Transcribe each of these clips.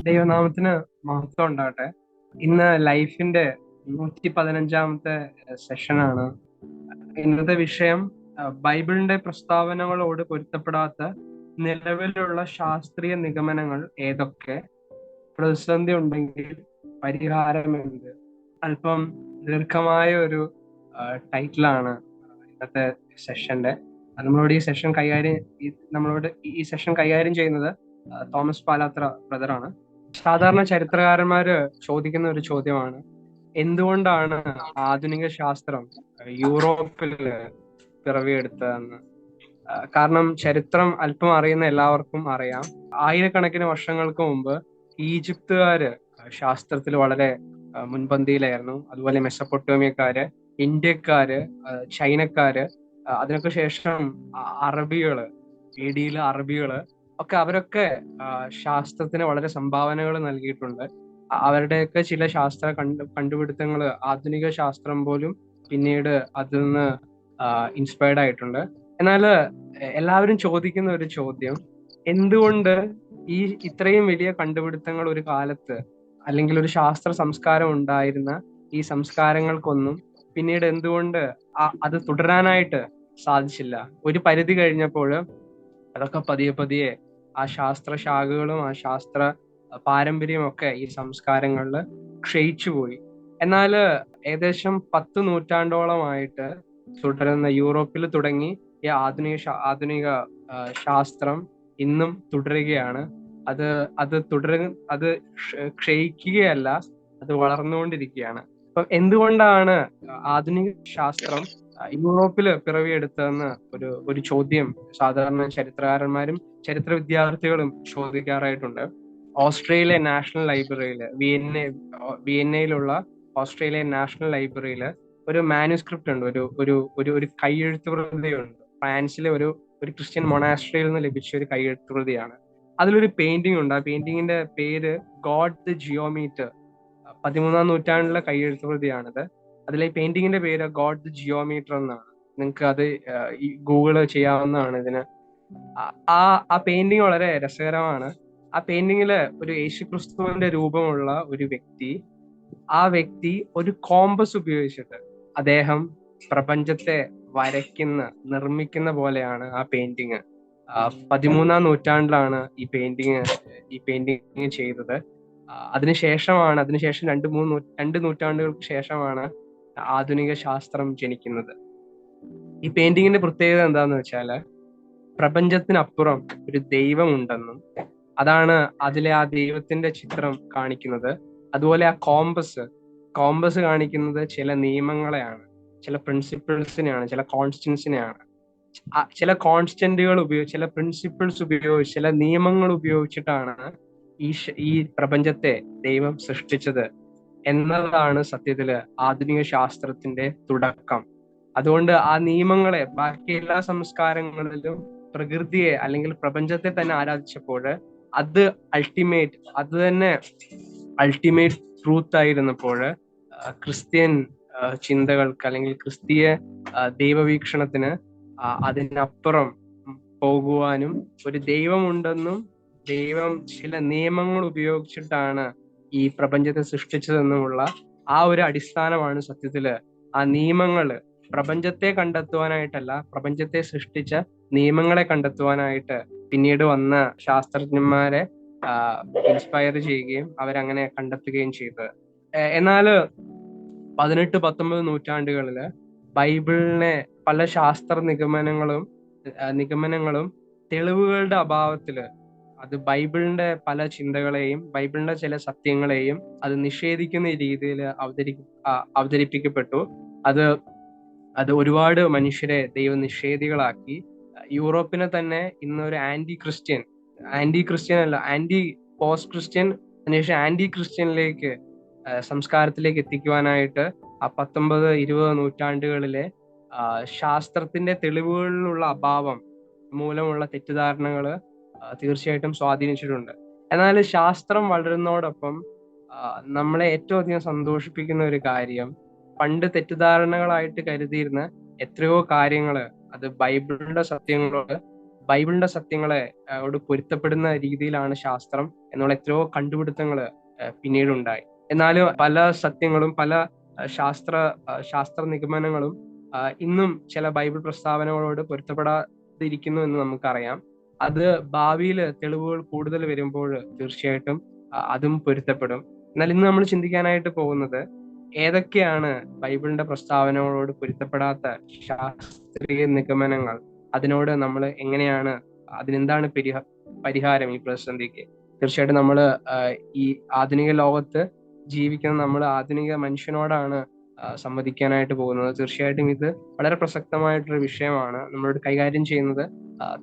ദൈവനാമത്തിന് മഹത്വം ഉണ്ടാകട്ടെ. ഇന്ന് ലൈഫിന്റെ 115-ാമത്തെ സെഷനാണ്. ഇന്നത്തെ വിഷയം ബൈബിളിന്റെ പ്രസ്താവനകളോട് പൊരുത്തപ്പെടാത്ത നിലവിലുള്ള ശാസ്ത്രീയ നിഗമനങ്ങൾ ഏതൊക്കെ, പ്രതിസന്ധി ഉണ്ടെങ്കിൽ പരിഹാരം എന്ത്. അല്പം ദീർഘമായ ഒരു ടൈറ്റിലാണ് ഇന്നത്തെ സെഷന്റെ. നമ്മളോട് ഈ സെഷൻ കൈകാര്യം ചെയ്യുന്നത് തോമസ് പാലാത്ര ബ്രദറാണ്. സാധാരണ ചരിത്രകാരന്മാര് ചോദിക്കുന്ന ഒരു ചോദ്യമാണ്: എന്തുകൊണ്ടാണ് ആധുനിക ശാസ്ത്രം യൂറോപ്പില് പിറവിയെടുത്തതെന്ന്. കാരണം ചരിത്രം അല്പം അറിയുന്ന എല്ലാവർക്കും അറിയാം, ആയിരക്കണക്കിന് വർഷങ്ങൾക്ക് മുമ്പ് ഈജിപ്തുകാര് ശാസ്ത്രത്തിൽ വളരെ മുൻപന്തിയിലായിരുന്നു. അതുപോലെ മെസ്സപ്പൊട്ടേമിയക്കാര്, ഇന്ത്യക്കാര്, ചൈനക്കാര്, അതിനൊക്കെ ശേഷം അറബികള്, AD-യിലെ അറബികള് ഒക്കെ, അവരൊക്കെ ശാസ്ത്രത്തിന് വളരെ സംഭാവനകൾ നൽകിയിട്ടുണ്ട്. അവരുടെയൊക്കെ ചില ശാസ്ത്ര കണ്ടുപിടുത്തങ്ങള് ആധുനിക ശാസ്ത്രം പോലും പിന്നീട് അതിൽ നിന്ന് ഇൻസ്പയർഡ് ആയിട്ടുണ്ട്. എന്നാൽ എല്ലാവരും ചോദിക്കുന്ന ഒരു ചോദ്യം: എന്തുകൊണ്ട് ഈ ഇത്രയും വലിയ കണ്ടുപിടുത്തങ്ങൾ ഒരു കാലത്ത്, അല്ലെങ്കിൽ ഒരു ശാസ്ത്ര സംസ്കാരം ഉണ്ടായിരുന്ന ഈ സംസ്കാരങ്ങൾക്കൊന്നും പിന്നീട് എന്തുകൊണ്ട് അത് തുടരാനായിട്ട് സാധിച്ചില്ല? ഒരു പരിധി കഴിഞ്ഞപ്പോൾ അതൊക്കെ പതിയെ പതിയെ ആ ശാസ്ത്ര ശാഖകളും ആ ശാസ്ത്ര പാരമ്പര്യവും ഒക്കെ ഈ സംസ്കാരങ്ങളിൽ ക്ഷയിച്ചു പോയി. എന്നാൽ ഏകദേശം 10 നൂറ്റാണ്ടോളമായിട്ട് തുടരുന്ന, യൂറോപ്പിൽ തുടങ്ങി ഈ ആധുനിക ശാസ്ത്രം ഇന്നും തുടരുകയാണ്. അത് അത് ക്ഷയിക്കുകയല്ല, അത് വളർന്നുകൊണ്ടിരിക്കുകയാണ്. അപ്പൊ എന്തുകൊണ്ടാണ് ആധുനിക ശാസ്ത്രം യൂറോപ്പില് പിറവിയെടുത്തതെന്ന് ഒരു ചോദ്യം സാധാരണ ചരിത്രകാരന്മാരും ചരിത്ര വിദ്യാർത്ഥികളും ചോദിക്കാറായിട്ടുണ്ട്. ഓസ്ട്രേലിയ നാഷണൽ ലൈബ്രറിയില്, വിയന്നയിലുള്ള ഓസ്ട്രേലിയൻ നാഷണൽ ലൈബ്രറിയില് ഒരു മാനുസ്ക്രിപ്റ്റ് ഉണ്ട്, ഒരു ഒരു ഒരു ഒരു കൈയെഴുത്ത് പ്രതിയുണ്ട്. ഫ്രാൻസിലെ ഒരു ക്രിസ്ത്യൻ മൊണാസ്ട്രിയിൽ നിന്ന് ലഭിച്ച ഒരു കൈയെഴുത്ത് പ്രതിയാണ്. അതിലൊരു പെയിന്റിംഗ് ഉണ്ട്. ആ പെയിന്റിങ്ങിന്റെ പേര് ഗോഡ് ദ ജിയോമീറ്റർ. 13-ാം നൂറ്റാണ്ടിലെ കൈയെഴുത്ത് പ്രതിയാണിത്. അതിലെ പെയിന്റിങ്ങിന്റെ പേര് ഗോഡ് ദ ജിയോമീറ്റർ എന്നാണ്. നിങ്ങൾക്ക് അത് ഗൂഗിള് ചെയ്യാവുന്നതാണ്. ഇതിന് ആ ആ പെയിന്റിങ് വളരെ രസകരമാണ്. ആ പെയിന്റിങ്ങില് ഒരു യേശുക്രിസ്തുവിന്റെ രൂപമുള്ള ഒരു വ്യക്തി, ആ വ്യക്തി ഒരു കോമ്പസ് ഉപയോഗിച്ചിട്ട് അദ്ദേഹം പ്രപഞ്ചത്തെ നിർമ്മിക്കുന്ന പോലെയാണ് ആ പെയിന്റിങ്. 13-ാം നൂറ്റാണ്ടിലാണ് ഈ പെയിന്റിങ് ചെയ്തത്. അതിനുശേഷം രണ്ട് നൂറ്റാണ്ടുകൾക്ക് ശേഷമാണ് ആധുനിക ശാസ്ത്രം ജനിക്കുന്നത്. ഈ പെയിന്റിങ്ങിന്റെ പ്രത്യേകത എന്താന്ന് വെച്ചാല്, പ്രപഞ്ചത്തിനപ്പുറം ഒരു ദൈവം ഉണ്ടെന്നും അതാണ് അതിലെ ആ ദൈവത്തിന്റെ ചിത്രം കാണിക്കുന്നത്. അതുപോലെ ആ കോമ്പസ് കാണിക്കുന്നത് ചില നിയമങ്ങളെയാണ്, ചില പ്രിൻസിപ്പിൾസിനെയാണ്, ചില കോൺസ്റ്റൻസിനെയാണ്. ചില പ്രിൻസിപ്പിൾസ് ഉപയോഗിച്ച്, ചില നിയമങ്ങൾ ഉപയോഗിച്ചിട്ടാണ് ഈ പ്രപഞ്ചത്തെ ദൈവം സൃഷ്ടിച്ചത് എന്നതാണ് സത്യത്തില് ആധുനിക ശാസ്ത്രത്തിന്റെ തുടക്കം. അതുകൊണ്ട് ആ നിയമങ്ങളെ, ബാക്കി എല്ലാ സംസ്കാരങ്ങളിലും പ്രകൃതിയെ അല്ലെങ്കിൽ പ്രപഞ്ചത്തെ തന്നെ ആരാധിച്ചപ്പോൾ അത് തന്നെ അൾട്ടിമേറ്റ് ട്രൂത്ത് ആയിരുന്നപ്പോൾ, ക്രിസ്ത്യൻ ചിന്തകൾക്ക് അല്ലെങ്കിൽ ക്രിസ്തീയ ദൈവവീക്ഷണത്തിന് അതിനപ്പുറം പോകുവാനും, ഒരു ദൈവമുണ്ടെന്നും ദൈവം ചില നിയമങ്ങൾ ഉപയോഗിച്ചിട്ടാണ് ഈ പ്രപഞ്ചത്തെ സൃഷ്ടിച്ചതെന്നുമുള്ള ആ ഒരു അടിസ്ഥാനമാണ് സത്യത്തില്. ആ നിയമങ്ങള് പ്രപഞ്ചത്തെ കണ്ടെത്തുവാനായിട്ടല്ല, പ്രപഞ്ചത്തെ സൃഷ്ടിച്ച നിയമങ്ങളെ കണ്ടെത്തുവാനായിട്ട് പിന്നീട് വന്ന ശാസ്ത്രജ്ഞന്മാരെ ഇൻസ്പയർ ചെയ്യുകയും അവരങ്ങനെ കണ്ടെത്തുകയും ചെയ്തത്. എന്നാല് 18-19 നൂറ്റാണ്ടുകളില് ബൈബിളിനെ പല ശാസ്ത്ര നിഗമനങ്ങളും തെളിവുകളുടെ അഭാവത്തില്, അത് ബൈബിളിന്റെ പല ചിന്തകളെയും ബൈബിളിന്റെ ചില സത്യങ്ങളെയും അത് നിഷേധിക്കുന്ന രീതിയിൽ അവതരിപ്പിക്കപ്പെട്ടു. അത് ഒരുപാട് മനുഷ്യരെ ദൈവനിഷേധികളാക്കി. യൂറോപ്പിനെ തന്നെ ഇന്നൊരു ആന്റി പോസ്റ്റ് ക്രിസ്ത്യൻ, അതിനുശേഷം ആന്റി ക്രിസ്ത്യനിലേക്ക്, സംസ്കാരത്തിലേക്ക് എത്തിക്കുവാനായിട്ട് ആ 19-20 നൂറ്റാണ്ടുകളിലെ ശാസ്ത്രത്തിന്റെ തെളിവുകളിലുള്ള അഭാവം മൂലമുള്ള തെറ്റിദ്ധാരണകള് തീർച്ചയായിട്ടും സ്വാധീനിച്ചിട്ടുണ്ട്. എന്നാൽ ശാസ്ത്രം വളരുന്നതോടൊപ്പം നമ്മളെ ഏറ്റവും അധികം സന്തോഷിപ്പിക്കുന്ന ഒരു കാര്യം, പണ്ട് തെറ്റിദ്ധാരണകളായിട്ട് കരുതിയിരുന്ന എത്രയോ കാര്യങ്ങള് അത് ബൈബിളിന്റെ സത്യങ്ങളോട് ബൈബിളിന്റെ സത്യങ്ങളെ ഓട് പൊരുത്തപ്പെടുന്ന രീതിയിലാണ് ശാസ്ത്രം എന്നുള്ള എത്രയോ കണ്ടുപിടുത്തങ്ങൾ പിന്നീടുണ്ടായി. എന്നാലും പല സത്യങ്ങളും പല ശാസ്ത്ര നിഗമനങ്ങളും ഇന്നും ചില ബൈബിൾ പ്രസ്താവനകളോട് പൊരുത്തപ്പെടാതിരിക്കുന്നു എന്ന് നമുക്കറിയാം. അത് ഭാവിയിൽ തെളിവുകൾ കൂടുതൽ വരുമ്പോൾ തീർച്ചയായിട്ടും അതും പൊരുത്തപ്പെടും. എന്നാൽ ഇന്ന് നമ്മൾ ചിന്തിക്കാനായിട്ട് പോകുന്നത് ഏതൊക്കെയാണ് ബൈബിളിന്റെ പ്രസ്താവനകളോട് പൊരുത്തപ്പെടാത്ത ശാസ്ത്രീയ നിഗമനങ്ങൾ, അതിനോട് നമ്മൾ എങ്ങനെയാണ്, അതിനെന്താണ് പരിഹാരം ഈ പ്രതിസന്ധിക്ക്. തീർച്ചയായിട്ടും നമ്മൾ ഈ ആധുനിക ലോകത്ത് ജീവിക്കുന്ന നമ്മൾ ആധുനിക മനുഷ്യനോടാണ് സംവദിക്കാനായിട്ട് പോകുന്നത്. തീർച്ചയായിട്ടും ഇത് വളരെ പ്രസക്തമായിട്ടൊരു വിഷയമാണ്. നമ്മളോട് കൈകാര്യം ചെയ്യുന്നത്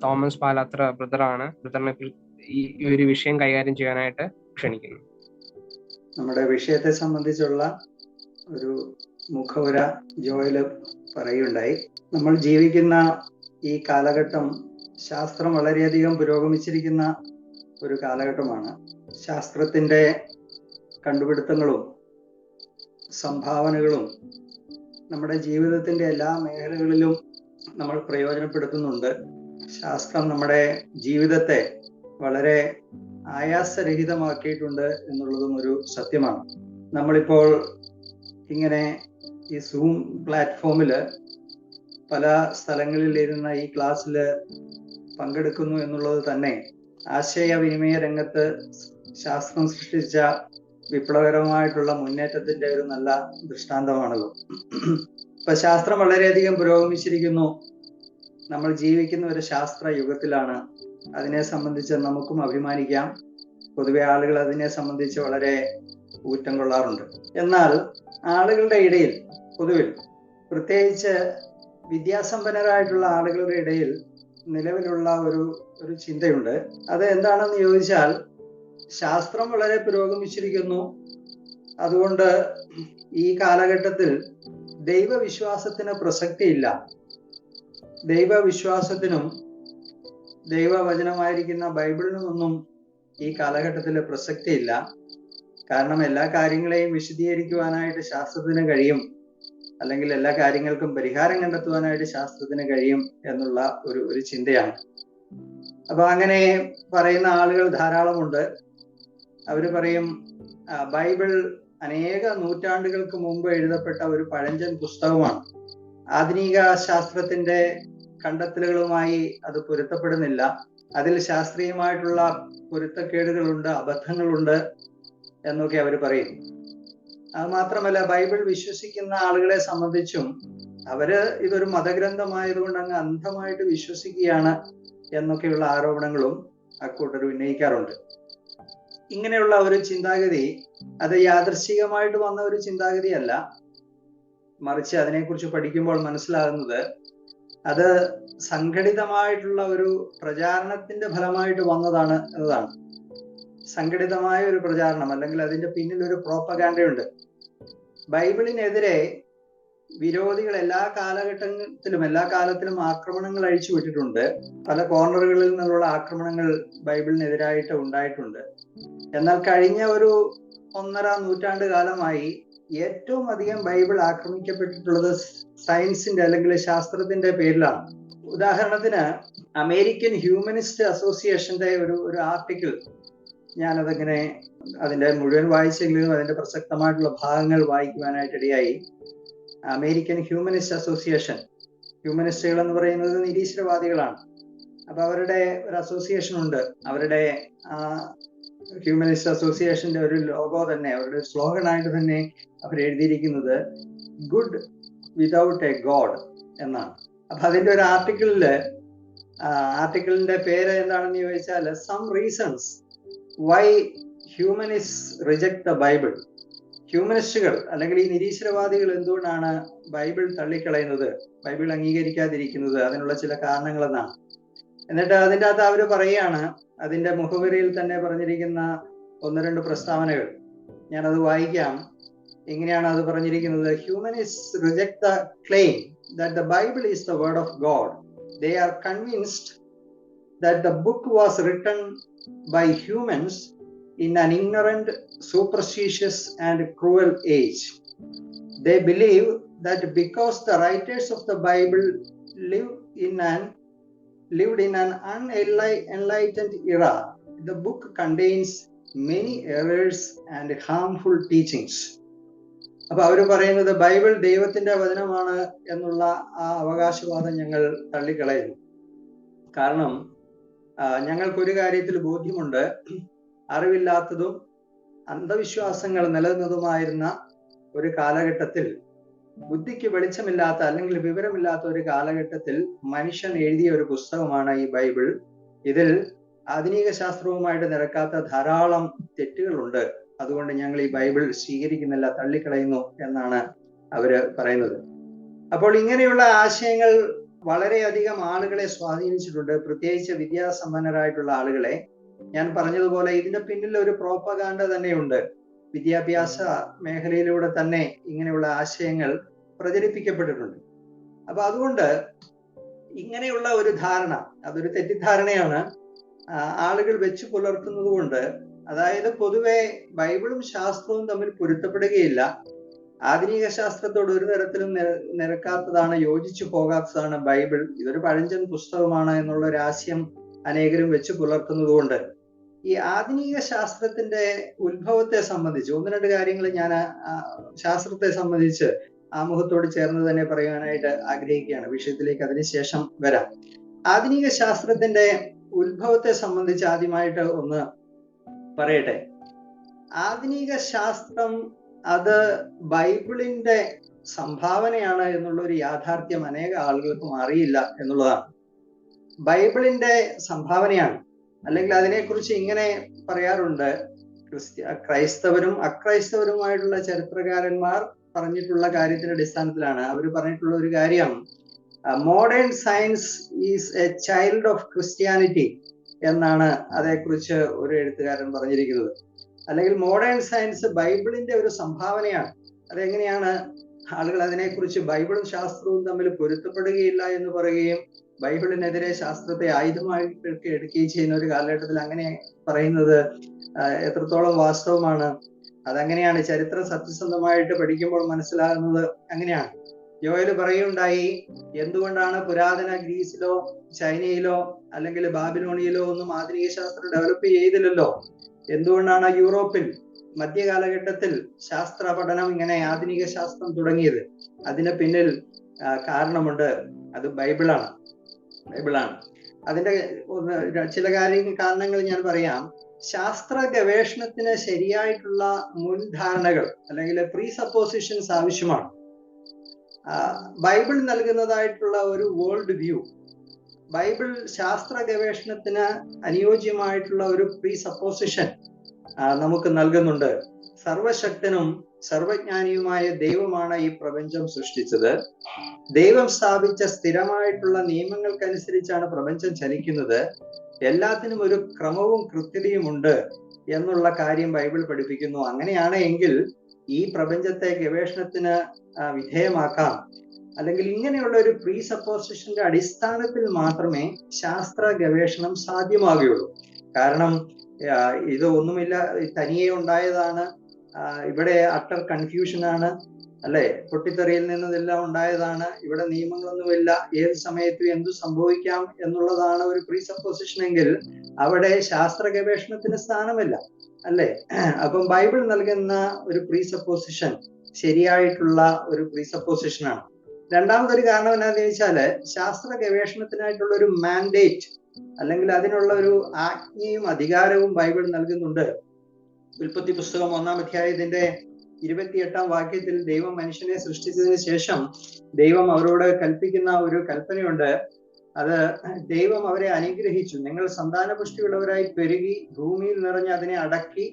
തോമസ് പാലാത്ര ബ്രദറാണ്. ബ്രദറിനെ ഈ ഒരു വിഷയം കൈകാര്യം ചെയ്യാനായിട്ട് ക്ഷണിക്കുന്നു. നമ്മുടെ വിഷയത്തെ സംബന്ധിച്ചുള്ള ഒരു മുഖവുര ജോയല് പറയുണ്ടായി. നമ്മൾ ജീവിക്കുന്ന ഈ കാലഘട്ടം ശാസ്ത്രം വളരെയധികം പുരോഗമിച്ചിരിക്കുന്ന ഒരു കാലഘട്ടമാണ്. ശാസ്ത്രത്തിന്റെ കണ്ടുപിടുത്തങ്ങളും സംഭാവനകളും നമ്മുടെ ജീവിതത്തിന്റെ എല്ലാ മേഖലകളിലും നമ്മൾ പ്രയോജനപ്പെടുത്തുന്നുണ്ട്. ശാസ്ത്രം നമ്മുടെ ജീവിതത്തെ വളരെ ആയാസരഹിതമാക്കിയിട്ടുണ്ട് എന്നുള്ളതും ഒരു സത്യമാണ്. നമ്മളിപ്പോൾ ഇങ്ങനെ ഈ സൂം പ്ലാറ്റ്ഫോമിൽ പല സ്ഥലങ്ങളിൽ ഇരുന്ന ഈ ക്ലാസ്സിൽ പങ്കെടുക്കുന്നു എന്നുള്ളത് തന്നെ ആശയവിനിമയ രംഗത്ത് ശാസ്ത്രം സൃഷ്ടിച്ച വിപ്ലവകരമായിട്ടുള്ള മുന്നേറ്റത്തിന്റെ ഒരു നല്ല ദൃഷ്ടാന്തമാണല്ലോ. ഇപ്പൊ ശാസ്ത്രം വളരെയധികം പുരോഗമിച്ചിരിക്കുന്നു. നമ്മൾ ജീവിക്കുന്ന ഒരു ശാസ്ത്ര യുഗത്തിലാണ്. അതിനെ സംബന്ധിച്ച് നമുക്കും അഭിമാനിക്കാം. പൊതുവെ ആളുകൾ അതിനെ സംബന്ധിച്ച് വളരെ ഊറ്റം കൊള്ളാറുണ്ട്. എന്നാൽ ആളുകളുടെ ഇടയിൽ പൊതുവിൽ, പ്രത്യേകിച്ച് വിദ്യാസമ്പന്നരായിട്ടുള്ള ആളുകളുടെ ഇടയിൽ നിലവിലുള്ള ഒരു ചിന്തയുണ്ട്. അത് എന്താണെന്ന് ചോദിച്ചാൽ, ശാസ്ത്രം വളരെ പുരോഗമിച്ചിരിക്കുന്നു, അതുകൊണ്ട് ഈ കാലഘട്ടത്തിൽ ദൈവവിശ്വാസത്തിന് പ്രസക്തിയില്ല. ദൈവവിശ്വാസത്തിനും ദൈവവചനമായിരിക്കുന്ന ബൈബിളിനുമൊന്നും ഈ കാലഘട്ടത്തിൽ പ്രസക്തിയില്ല. കാരണം എല്ലാ കാര്യങ്ങളെയും വിശദീകരിക്കുവാനായിട്ട് ശാസ്ത്രത്തിന് കഴിയും, അല്ലെങ്കിൽ എല്ലാ കാര്യങ്ങൾക്കും പരിഹാരം കണ്ടെത്തുവാനായിട്ട് ശാസ്ത്രത്തിന് കഴിയും എന്നുള്ള ഒരു ചിന്തയാണ്. അപ്പൊ അങ്ങനെ പറയുന്ന ആളുകൾ ധാരാളമുണ്ട്. അവര് പറയും ബൈബിൾ അനേക നൂറ്റാണ്ടുകൾക്ക് മുമ്പ് എഴുതപ്പെട്ട ഒരു പഴഞ്ചൻ പുസ്തകമാണ്. ആധുനിക ശാസ്ത്രത്തിന്റെ കണ്ടെത്തലുകളുമായി അത് പൊരുത്തപ്പെടുന്നില്ല. അതിൽ ശാസ്ത്രീയമായിട്ടുള്ള പൊരുത്തക്കേടുകളുണ്ട്, അബദ്ധങ്ങളുണ്ട് എന്നൊക്കെ അവർ പറയും. അത് മാത്രമല്ല, ബൈബിൾ വിശ്വസിക്കുന്ന ആളുകളെ സംബന്ധിച്ചും അവര് ഇതൊരു മതഗ്രന്ഥമായതുകൊണ്ട് അങ്ങ് അന്ധമായിട്ട് വിശ്വസിക്കുകയാണ് എന്നൊക്കെയുള്ള ആരോപണങ്ങളും അക്കൂട്ടർ ഉന്നയിക്കാറുണ്ട്. ഇങ്ങനെയുള്ള ഒരു ചിന്താഗതി അത് യാദൃശ്ചികമായിട്ട് വന്ന ഒരു ചിന്താഗതിയല്ല, മറിച്ച് അതിനെക്കുറിച്ച് പഠിക്കുമ്പോൾ മനസ്സിലാകുന്നത് അത് സംഘടിതമായിട്ടുള്ള ഒരു പ്രചാരണത്തിന്റെ ഫലമായിട്ട് വന്നതാണ് എന്നതാണ്. സംഘടിതമായ ഒരു പ്രചാരണം, അല്ലെങ്കിൽ അതിന്റെ പിന്നിൽ ഒരു പ്രോപ്പഗാൻഡയുണ്ട്. ബൈബിളിനെതിരെ വിരോധികൾ എല്ലാ കാലത്തിലും ആക്രമണങ്ങൾ അഴിച്ചു വിട്ടിട്ടുണ്ട്. പല കോർണറുകളിൽ നിന്നുള്ള ആക്രമണങ്ങൾ ബൈബിളിനെതിരായിട്ട് ഉണ്ടായിട്ടുണ്ട്. എന്നാൽ കഴിഞ്ഞ ഒരു 1.5 നൂറ്റാണ്ട് കാലമായി ഏറ്റവും അധികം ബൈബിൾ ആക്രമിക്കപ്പെട്ടിട്ടുള്ളത് സയൻസിന്റെ അല്ലെങ്കിൽ ശാസ്ത്രത്തിന്റെ പേരിലാണ്. ഉദാഹരണത്തിന്, അമേരിക്കൻ ഹ്യൂമനിസ്റ്റ് അസോസിയേഷന്റെ ഒരു ആർട്ടിക്കിൾ, ഞാനതങ്ങനെ അതിന്റെ മുഴുവൻ വായിച്ചെങ്കിലും അതിന്റെ പ്രസക്തമായിട്ടുള്ള ഭാഗങ്ങൾ വായിക്കുവാനായിട്ട് ഇടയായി. അമേരിക്കൻ ഹ്യൂമനിസ്റ്റ് അസോസിയേഷൻ, ഹ്യൂമനിസ്റ്റുകൾ എന്ന് പറയുന്നത് നിരീശ്വരവാദികളാണ്. അപ്പൊ അവരുടെ ഒരു അസോസിയേഷൻ ഉണ്ട്. അവരുടെ ഹ്യൂമനിസ്റ്റ് അസോസിയേഷന്റെ ഒരു ലോഗോ തന്നെ, അവരുടെ സ്ലോഗനായിട്ട് തന്നെ അവർ എഴുതിയിരിക്കുന്നത് ഗുഡ് വിതൗട്ട് എ ഗോഡ് എന്നാണ്. അപ്പൊ അതിന്റെ ഒരു ആർട്ടിക്കിളിന്റെ പേര് എന്താണെന്ന് ചോദിച്ചാൽ, some reasons why humanist reject the Bible. ഹ്യൂമനിസ്റ്റുകൾ അല്ലെങ്കിൽ ഈ നിരീശ്വരവാദികൾ എന്തുകൊണ്ടാണ് ബൈബിൾ തള്ളിക്കളയുന്നത്, ബൈബിൾ അംഗീകരിക്കാതിരിക്കുന്നത്, അതിനുള്ള ചില കാരണങ്ങളെന്നാണ്. എന്നിട്ട് അതിൻ്റെ അകത്ത് അവർ പറയുകയാണ്, അതിന്റെ മുഖവരിയിൽ തന്നെ പറഞ്ഞിരിക്കുന്ന 1-2 പ്രസ്താവനകൾ ഞാനത് വായിക്കാം. എങ്ങനെയാണ് അത് പറഞ്ഞിരിക്കുന്നത്? Humanist reject the claim that the Bible is the word of God. They are convinced that the book was written by humans in an ignorant, superstitious and cruel age. They believe that because the writers of the Bible live in an lived in an unenlightened era, the book contains many errors and harmful teachings. അപ്പൊ അവര് പറയുന്നത് Bible ദൈവത്തിന്റെ വചനമാണ് എന്നുള്ള ആ അവകാശവാദം ഞങ്ങൾ തള്ളിക്കളയുന്നു. കാരണം ഞങ്ങൾക്കൊരു കാര്യത്തിൽ ബോധ്യമുണ്ട്, അറിവില്ലാത്തതും അന്ധവിശ്വാസങ്ങൾ നിലനിന്നതുമായിരുന്ന ഒരു കാലഘട്ടത്തിൽ, ബുദ്ധിക്ക് വെളിച്ചമില്ലാത്ത അല്ലെങ്കിൽ വിവരമില്ലാത്ത ഒരു കാലഘട്ടത്തിൽ മനുഷ്യൻ എഴുതിയ ഒരു പുസ്തകമാണ് ഈ ബൈബിൾ. ഇതിൽ ആധുനിക ശാസ്ത്രവുമായിട്ട് നിരക്കാത്ത ധാരാളം തെറ്റുകളുണ്ട്. അതുകൊണ്ട് ഞങ്ങൾ ഈ ബൈബിൾ സ്വീകരിക്കുന്നില്ല, തള്ളിക്കളയുന്നു എന്നാണ് അവര് പറയുന്നത്. അപ്പോൾ ഇങ്ങനെയുള്ള ആശയങ്ങൾ വളരെയധികം ആളുകളെ സ്വാധീനിച്ചിട്ടുണ്ട്, പ്രത്യേകിച്ച് വിദ്യാസമ്പന്നരായിട്ടുള്ള ആളുകളെ. ഞാൻ പറഞ്ഞതുപോലെ ഇതിന്റെ പിന്നിൽ ഒരു പ്രോപ്പഗാൻഡ തന്നെയുണ്ട്. വിദ്യാഭ്യാസ മേഖലയിലൂടെ തന്നെ ഇങ്ങനെയുള്ള ആശയങ്ങൾ പ്രചരിപ്പിക്കപ്പെട്ടിട്ടുണ്ട്. അപ്പൊ അതുകൊണ്ട് ഇങ്ങനെയുള്ള ഒരു ധാരണ, അതൊരു തെറ്റിദ്ധാരണയാണ് ആളുകൾ വെച്ചു പുലർത്തുന്നത് കൊണ്ട്. അതായത് പൊതുവെ ബൈബിളും ശാസ്ത്രവും തമ്മിൽ പൊരുത്തപ്പെടുകയില്ല, ആധുനിക ശാസ്ത്രത്തോട് ഒരു തരത്തിലും നിരക്കാത്തതാണ്, യോജിച്ചു പോകാത്തതാണ് ബൈബിൾ, ഇതൊരു പഴഞ്ചൻ പുസ്തകമാണ് എന്നുള്ള ഒരു ആശയം അനേകരും വെച്ച് പുലർത്തുന്നത് കൊണ്ട് ഈ ആധുനിക ശാസ്ത്രത്തിന്റെ ഉത്ഭവത്തെ സംബന്ധിച്ച് ഒന്ന് രണ്ട് കാര്യങ്ങൾ ഞാൻ ശാസ്ത്രത്തെ സംബന്ധിച്ച് ആമുഖത്തോട് ചേർന്ന് തന്നെ പറയാനായിട്ട് ആഗ്രഹിക്കുകയാണ്. വിഷയത്തിലേക്ക് അതിനുശേഷം വരാം. ആധുനിക ശാസ്ത്രത്തിന്റെ ഉത്ഭവത്തെ സംബന്ധിച്ച് ആദ്യമായിട്ട് ഒന്ന് പറയട്ടെ. ആധുനിക ശാസ്ത്രം അത് ബൈബിളിന്റെ സംഭാവനയാണ് എന്നുള്ള ഒരു യാഥാർത്ഥ്യം അനേക ആളുകൾക്കും അറിയില്ല എന്നുള്ളതാണ്. ബൈബിളിന്റെ സംഭാവനയാണ്, അല്ലെങ്കിൽ അതിനെക്കുറിച്ച് ഇങ്ങനെ പറയാറുണ്ട്, ക്രൈസ്തവരും അക്രൈസ്തവരുമായിട്ടുള്ള ചരിത്രകാരന്മാർ പറഞ്ഞിട്ടുള്ള കാര്യത്തിന്റെ അടിസ്ഥാനത്തിലാണ് അവർ പറഞ്ഞിട്ടുള്ള ഒരു കാര്യം, modern science is A child of Christianity എന്നാണ് അതേക്കുറിച്ച് ഒരു എഴുത്തുകാരൻ പറഞ്ഞിരിക്കുന്നത്. അല്ലെങ്കിൽ മോഡേൺ സയൻസ് ബൈബിളിന്റെ ഒരു സംഭാവനയാണ്. അതെങ്ങനെയാണ് ആളുകൾ അതിനെക്കുറിച്ച് ബൈബിളും ശാസ്ത്രവും തമ്മിൽ പൊരുത്തപ്പെടുകയില്ല എന്ന് പറയുകയും ബൈബിളിനെതിരെ ശാസ്ത്രത്തെ ആയുധമായിട്ട് എടുക്കുകയും ചെയ്യുന്ന ഒരു കാലഘട്ടത്തിൽ അങ്ങനെ പറയുന്നത് എത്രത്തോളം വാസ്തവമാണ്? അതങ്ങനെയാണ്. ചരിത്രം സത്യസന്ധമായിട്ട് പഠിക്കുമ്പോൾ മനസ്സിലാകുന്നത് അങ്ങനെയാണ്. യോയല് പറയുണ്ടായി, എന്തുകൊണ്ടാണ് പുരാതന ഗ്രീസിലോ ചൈനയിലോ അല്ലെങ്കിൽ ബാബിലോണിയയിലോ ഒന്നും ആധുനിക ശാസ്ത്രം ഡെവലപ്പ് ചെയ്തില്ലല്ലോ, എന്തുകൊണ്ടാണ് യൂറോപ്പിൽ മധ്യകാലഘട്ടത്തിൽ ശാസ്ത്ര പഠനം ഇങ്ങനെ ആധുനിക ശാസ്ത്രം തുടങ്ങിയത്? അതിന് പിന്നിൽ കാരണമുണ്ട്, അത് ബൈബിളാണ്. അതിന്റെ ചില കാരണങ്ങൾ ഞാൻ പറയാം. ശാസ്ത്ര ഗവേഷണത്തിന് ശരിയായിട്ടുള്ള മുൻധാരണകൾ അല്ലെങ്കിൽ പ്രീ സപ്പോസിഷൻസ് ആവശ്യമാണ്. ബൈബിൾ നൽകുന്നതായിട്ടുള്ള ഒരു വേൾഡ് വ്യൂ, ബൈബിൾ ശാസ്ത്ര ഗവേഷണത്തിന് അനുയോജ്യമായിട്ടുള്ള ഒരു പ്രീ സപ്പോസിഷൻ നമുക്ക് നൽകുന്നുണ്ട്. സർവശക്തനും സർവജ്ഞാനിയുമായ ദൈവമാണ് ഈ പ്രപഞ്ചം സൃഷ്ടിച്ചത്. ദൈവം സ്ഥാപിച്ച സ്ഥിരമായിട്ടുള്ള നിയമങ്ങൾക്കനുസരിച്ചാണ് പ്രപഞ്ചം ചലിക്കുന്നത്. എല്ലാത്തിനും ഒരു ക്രമവും കൃത്യതയും ഉണ്ട് എന്നുള്ള കാര്യം ബൈബിൾ പഠിപ്പിക്കുന്നു. അങ്ങനെയാണ് എങ്കിൽ ഈ പ്രപഞ്ചത്തെ ഗവേഷണത്തിന് വിധേയമാക്കാം. അല്ലെങ്കിൽ ഇങ്ങനെയുള്ള ഒരു പ്രീ സപ്പോസിഷന്റെ അടിസ്ഥാനത്തിൽ മാത്രമേ ശാസ്ത്ര ഗവേഷണം സാധ്യമാകുകയുള്ളൂ. കാരണം ഇത് ഒന്നുമില്ല, തനിയെ ഉണ്ടായതാണ്, ഇവിടെ അട്ടർ കൺഫ്യൂഷൻ ആണ്, അല്ലെ, പൊട്ടിത്തെറിയിൽ നിന്നതെല്ലാം ഉണ്ടായതാണ്, ഇവിടെ നിയമങ്ങളൊന്നുമില്ല, ഏത് സമയത്തും എന്തു സംഭവിക്കാം എന്നുള്ളതാണ് ഒരു പ്രീ സപ്പോസിഷൻ എങ്കിൽ അവിടെ ശാസ്ത്ര ഗവേഷണത്തിന് സ്ഥാനമില്ല, അല്ലെ. അപ്പം ബൈബിൾ നൽകുന്ന ഒരു പ്രീ സപ്പോസിഷൻ ശരിയായിട്ടുള്ള ഒരു പ്രീ സപ്പോസിഷൻ ആണ്. രണ്ടാമതൊരു കാരണം എന്താണെന്ന് ചോദിച്ചാല്, ശാസ്ത്ര ഗവേഷണത്തിനായിട്ടുള്ള ഒരു മാൻഡേറ്റ് അല്ലെങ്കിൽ അതിനുള്ള ഒരു ആജ്ഞയും അധികാരവും ബൈബിൾ നൽകുന്നുണ്ട്. ഉൽപ്പത്തി പുസ്തകം 1-ാം അധ്യായത്തിന്റെ 28-ാം വാക്യത്തിൽ ദൈവം മനുഷ്യനെ സൃഷ്ടിച്ചതിന് ശേഷം ദൈവം അവരോട് കൽപ്പിക്കുന്ന ഒരു കൽപ്പനയുണ്ട്. അത് ദൈവം അവരെ അനുഗ്രഹിച്ചു, നിങ്ങൾ സന്താനപുഷ്ടിയുള്ളവരായി പെരുകി ഭൂമിയിൽ നിറഞ്ഞ് അതിനെ അടക്കി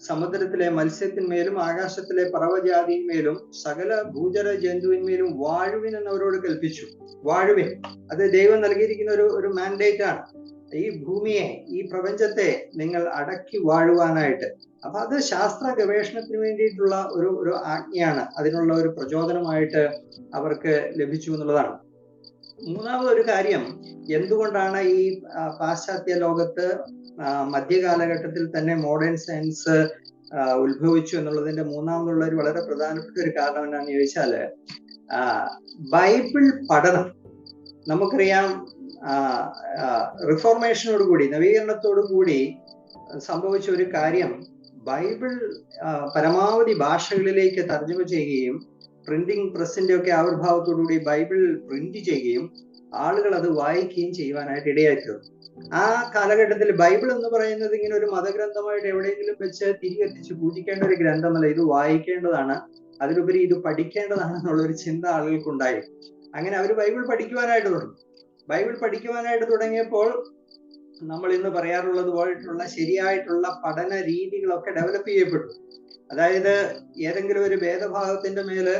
സമുദ്രത്തിലെ മത്സ്യത്തിന്മേലും ആകാശത്തിലെ പറവജാതിന്മേലും സകല ഭൂചര ജന്തുവിന്മേലും വാഴുവിൻ എന്നവരോട് കൽപ്പിച്ചു. വാഴുവിൻ, അത് ദൈവം നൽകിയിരിക്കുന്ന ഒരു മാൻഡേറ്റ് ആണ്. ഈ ഭൂമിയെ, ഈ പ്രപഞ്ചത്തെ നിങ്ങൾ അടക്കി വാഴുവാനായിട്ട്. അപ്പൊ അത് ശാസ്ത്ര ഗവേഷണത്തിന് വേണ്ടിയിട്ടുള്ള ഒരു ആജ്ഞയാണ്, അതിനുള്ള ഒരു പ്രചോദനമായിട്ട് അവർക്ക് ലഭിച്ചു എന്നുള്ളതാണ്. മൂന്നാമതൊരു കാര്യം, എന്തുകൊണ്ടാണ് ഈ പാശ്ചാത്യ ലോകത്ത് മധ്യകാലഘട്ടത്തിൽ തന്നെ മോഡേൺ സയൻസ് ഉത്ഭവിച്ചു എന്നുള്ളതിന്റെ മൂന്നാമതുള്ള ഒരു വളരെ പ്രധാനപ്പെട്ട ഒരു കാരണം എന്താണെന്ന് ചോദിച്ചാല്, ബൈബിൾ പഠനം നമുക്കറിയാം റിഫോർമേഷനോട് കൂടി, നവീകരണത്തോടു കൂടി സംഭവിച്ച ഒരു കാര്യം, ബൈബിൾ പരമാവധി ഭാഷകളിലേക്ക് തർജ്ജമ ചെയ്യുകയും പ്രിന്റിംഗ് പ്രസിന്റെ ഒക്കെ ആവിർഭാവത്തോടുകൂടി ബൈബിൾ പ്രിന്റ് ചെയ്യുകയും ആളുകൾ അത് വായിക്കുകയും ചെയ്യുവാനായിട്ട് ഇടയായിത്തീർന്നു. ആ കാലഘട്ടത്തിൽ ബൈബിൾ എന്ന് പറയുന്നത് ഇങ്ങനെ ഒരു മതഗ്രന്ഥമായിട്ട് എവിടെയെങ്കിലും വെച്ച് തിരികെത്തിച്ച് പൂജിക്കേണ്ട ഒരു ഗ്രന്ഥമല്ല, ഇത് വായിക്കേണ്ടതാണ്, അതിലുപരി ഇത് പഠിക്കേണ്ടതാണെന്നുള്ള ഒരു ചിന്ത ആളുകൾക്കുണ്ടായി. അങ്ങനെ അവർ ബൈബിൾ പഠിക്കുവാനായിട്ട് തുടങ്ങി. ബൈബിൾ പഠിക്കുവാനായിട്ട് തുടങ്ങിയപ്പോൾ നമ്മൾ ഇന്ന് പറയാറുള്ളത് പോയിട്ടുള്ള ശരിയായിട്ടുള്ള പഠന രീതികളൊക്കെ ഡെവലപ്പ് ചെയ്യപ്പെട്ടു. അതായത് ഏതെങ്കിലും ഒരു വേദഭാഗത്തിന്റെ മേല്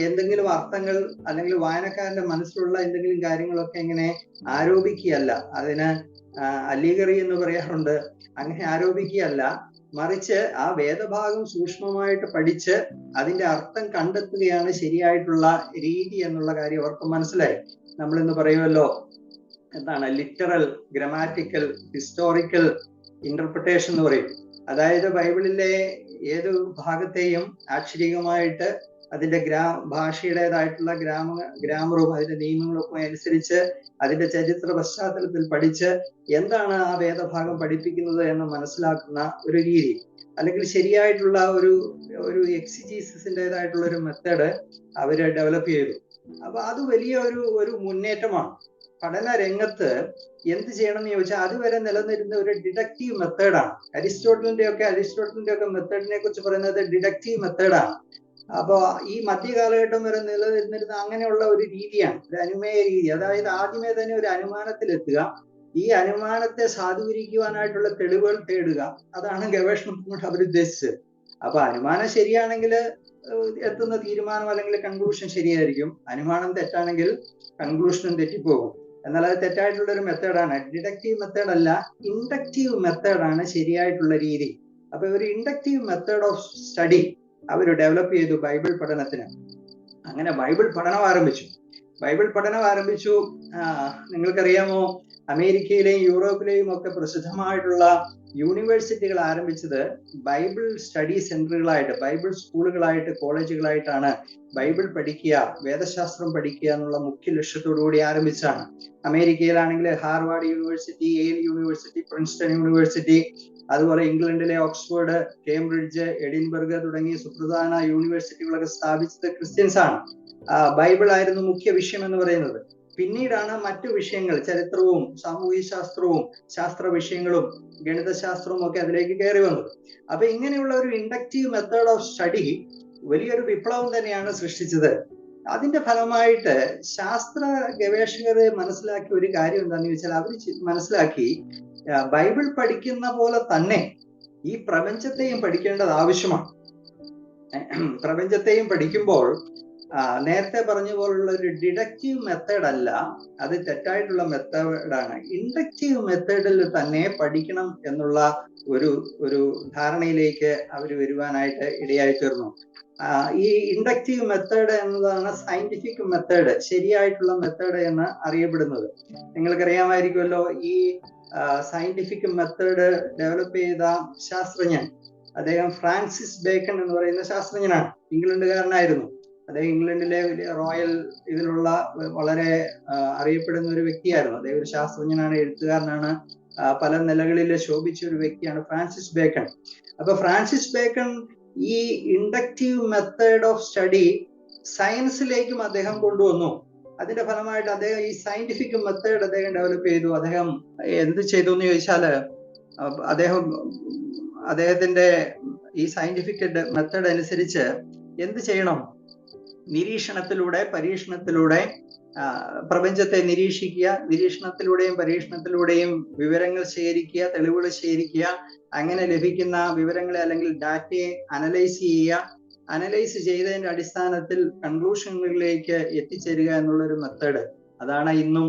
എന്തെങ്കിലും അർത്ഥങ്ങൾ അല്ലെങ്കിൽ വായനക്കാരന്റെ മനസ്സിലുള്ള എന്തെങ്കിലും കാര്യങ്ങളൊക്കെ ഇങ്ങനെ ആരോപിക്കുകയല്ല, അതിന് അലീഗറി എന്ന് പറയാറുണ്ട്, അങ്ങനെ ആരോപിക്കുകയല്ല, മറിച്ച് ആ വേദഭാഗം സൂക്ഷ്മമായിട്ട് പഠിച്ച് അതിന്റെ അർത്ഥം കണ്ടെത്തുകയാണ് ശരിയായിട്ടുള്ള രീതി എന്നുള്ള കാര്യം അവർക്ക് മനസ്സിലായി. നമ്മൾ ഇന്ന് പറയുമല്ലോ, എന്താണ് ലിറ്ററൽ, ഗ്രമാറ്റിക്കൽ, ഹിസ്റ്റോറിക്കൽ ഇന്റർപ്രിട്ടേഷൻ എന്ന് പറയും. അതായത് ബൈബിളിലെ ഏത് ഭാഗത്തെയും ആക്ഷരികമായിട്ട് അതിന്റെ ഭാഷയുടേതായിട്ടുള്ള ഗ്രാമറും അതിന്റെ നിയമങ്ങളൊക്കെ അനുസരിച്ച് അതിന്റെ ചരിത്ര പശ്ചാത്തലത്തിൽ പഠിച്ച് എന്താണ് ആ വേദഭാഗം പഠിപ്പിക്കുന്നത് എന്ന് മനസ്സിലാക്കുന്ന ഒരു രീതി, അല്ലെങ്കിൽ ശരിയായിട്ടുള്ള ഒരു എക്സിജീസിന്റേതായിട്ടുള്ള ഒരു മെത്തേഡ് അവര് ഡെവലപ്പ് ചെയ്തു. അപ്പൊ അത് വലിയ ഒരു മുന്നേറ്റമാണ്. പഠന രംഗത്ത് എന്ത് ചെയ്യണം എന്ന് ചോദിച്ചാൽ അതുവരെ നിലനിരുന്ന ഒരു ഡിഡക്റ്റീവ് മെത്തേഡാണ്. അരിസ്റ്റോട്ടലിന്റെ ഒക്കെ മെത്തേഡിനെ കുറിച്ച് പറയുന്നത് ഡിഡക്റ്റീവ് മെത്തേഡാണ്. അപ്പൊ ഈ മധ്യകാലഘട്ടം വരെ നിലനിന്നിരുന്ന അങ്ങനെയുള്ള ഒരു രീതിയാണ്, ഒരു അനുമേയ രീതി. അതായത് ആദ്യമേ തന്നെ ഒരു അനുമാനത്തിലെത്തുക, ഈ അനുമാനത്തെ സാധൂകരിക്കുവാനായിട്ടുള്ള തെളിവുകൾ തേടുക, അതാണ് ഗവേഷണം കൊണ്ട് അവരുദ്ദേശിച്ചത്. അപ്പൊ അനുമാനം ശരിയാണെങ്കിൽ എത്തുന്ന തീരുമാനം അല്ലെങ്കിൽ കൺക്ലൂഷൻ ശരിയായിരിക്കും, അനുമാനം തെറ്റാണെങ്കിൽ കൺക്ലൂഷനും തെറ്റിപ്പോകും. എന്നാൽ അത് തെറ്റായിട്ടുള്ള ഒരു മെത്തേഡാണ്. ഡിഡക്റ്റീവ് മെത്തേഡ് അല്ല, ഇൻഡക്റ്റീവ് മെത്തേഡാണ് ശരിയായിട്ടുള്ള രീതി. അപ്പൊ ഒരു ഇൻഡക്റ്റീവ് മെത്തേഡ് ഓഫ് സ്റ്റഡി അവർ ഡെവലപ്പ് ചെയ്തു ബൈബിൾ പഠനത്തിന്. അങ്ങനെ ബൈബിൾ പഠനം ആരംഭിച്ചു. നിങ്ങൾക്കറിയാമോ, അമേരിക്കയിലെയും യൂറോപ്പിലെയും ഒക്കെ പ്രസിദ്ധമായിട്ടുള്ള യൂണിവേഴ്സിറ്റികൾ ആരംഭിച്ചത് ബൈബിൾ സ്റ്റഡി സെന്ററുകളായിട്ട്, ബൈബിൾ സ്കൂളുകളായിട്ട്, കോളേജുകളായിട്ടാണ്. ബൈബിൾ പഠിക്കുക, വേദശാസ്ത്രം പഠിക്കുക എന്നുള്ള മുഖ്യ ലക്ഷ്യത്തോടു കൂടി ആരംഭിച്ചാണ്. അമേരിക്കയിലാണെങ്കിൽ Harvard University, Yale University, Princeton University, അതുപോലെ ഇംഗ്ലണ്ടിലെ ഓക്സ്ഫോർഡ്, കേംബ്രിഡ്ജ്, എഡിൻബർഗ് തുടങ്ങിയ സുപ്രധാന യൂണിവേഴ്സിറ്റികളൊക്കെ സ്ഥാപിച്ചത് ക്രിസ്ത്യൻസ് ആണ്. ബൈബിൾ ആയിരുന്നു മുഖ്യ വിഷയം എന്ന് പറയുന്നത്. പിന്നീടാണ് മറ്റു വിഷയങ്ങൾ, ചരിത്രവും സാമൂഹ്യ ശാസ്ത്രവും ശാസ്ത്ര വിഷയങ്ങളും ഗണിതശാസ്ത്രവും ഒക്കെ അതിലേക്ക് കയറി വന്നത്. അപ്പൊ ഇങ്ങനെയുള്ള ഒരു ഇൻഡക്റ്റീവ് മെത്തേഡ് ഓഫ് സ്റ്റഡി വലിയൊരു വിപ്ലവം തന്നെയാണ് സൃഷ്ടിച്ചത്. അതിന്റെ ഫലമായിട്ട് ശാസ്ത്ര ഗവേഷകർ മനസ്സിലാക്കിയ ഒരു കാര്യം എന്താണെന്ന് ചോദിച്ചാൽ, അവർ മനസ്സിലാക്കി ബൈബിൾ പഠിക്കുന്ന പോലെ തന്നെ ഈ പ്രപഞ്ചത്തെയും പഠിക്കേണ്ടത് ആവശ്യമാണ്. പ്രപഞ്ചത്തെയും പഠിക്കുമ്പോൾ നേരത്തെ പറഞ്ഞ പോലുള്ള ഒരു ഡിഡക്റ്റീവ് മെത്തേഡ് അല്ല, അത് തെറ്റായിട്ടുള്ള മെത്തേഡാണ്. ഇൻഡക്റ്റീവ് മെത്തേഡിൽ തന്നെ പഠിക്കണം എന്നുള്ള ഒരു ധാരണയിലേക്ക് അവർ വരുവാനായിട്ട് ഇടയായി തീർന്നു. ഈ ഇൻഡക്റ്റീവ് മെത്തേഡ് എന്നതാണ് സയന്റിഫിക് മെത്തേഡ്, ശരിയായിട്ടുള്ള മെത്തേഡ് എന്ന് അറിയപ്പെടുന്നത്. നിങ്ങൾക്കറിയാമായിരിക്കുമല്ലോ, ഈ സയന്റിഫിക് മെത്തേഡ് ഡെവലപ്പ് ചെയ്ത ശാസ്ത്രജ്ഞൻ, അദ്ദേഹം ഫ്രാൻസിസ് ബേക്കൺ എന്ന് പറയുന്ന ശാസ്ത്രജ്ഞനാണ്. ഇംഗ്ലണ്ടുകാരനായിരുന്നു. അദ്ദേഹം ഇംഗ്ലണ്ടിലെ റോയൽ ഇതിലുള്ള വളരെ അറിയപ്പെടുന്ന ഒരു വ്യക്തിയായിരുന്നു. അദ്ദേഹം ഒരു ശാസ്ത്രജ്ഞനാണ്, എഴുത്തുകാരനാണ്, പല നിലകളിൽ ശോഭിച്ച ഒരു വ്യക്തിയാണ് ഫ്രാൻസിസ് ബേക്കൺ. അപ്പൊ ഫ്രാൻസിസ് ബേക്കൺ ഈ ഇൻഡക്റ്റീവ് മെത്തേഡ് ഓഫ് സ്റ്റഡി സയൻസിലേക്കും അദ്ദേഹം കൊണ്ടുവന്നു. അതിന്റെ ഫലമായിട്ട് അദ്ദേഹം ഈ സയന്റിഫിക് മെത്തേഡ് അദ്ദേഹം ഡെവലപ്പ് ചെയ്തു. അദ്ദേഹം എന്ത് ചെയ്തു എന്ന് ചോദിച്ചാല്, അദ്ദേഹത്തിന്റെ ഈ സയന്റിഫിക് മെത്തേഡ് അനുസരിച്ച് എന്ത് ചെയ്യണം, നിരീക്ഷണത്തിലൂടെ, പരീക്ഷണത്തിലൂടെ പ്രപഞ്ചത്തെ നിരീക്ഷിക്കുക, നിരീക്ഷണത്തിലൂടെയും പരീക്ഷണത്തിലൂടെയും വിവരങ്ങൾ ശേഖരിക്കുക, തെളിവുകൾ ശേഖരിക്കുക, അങ്ങനെ ലഭിക്കുന്ന വിവരങ്ങളെ അല്ലെങ്കിൽ ഡാറ്റയെ അനലൈസ് ചെയ്യുക, അനലൈസ് ചെയ്തതിന്റെ അടിസ്ഥാനത്തിൽ കൺക്ലൂഷനുകളിലേക്ക് എത്തിച്ചേരുക എന്നുള്ളൊരു മെത്തേഡ്, അതാണ് ഇന്നും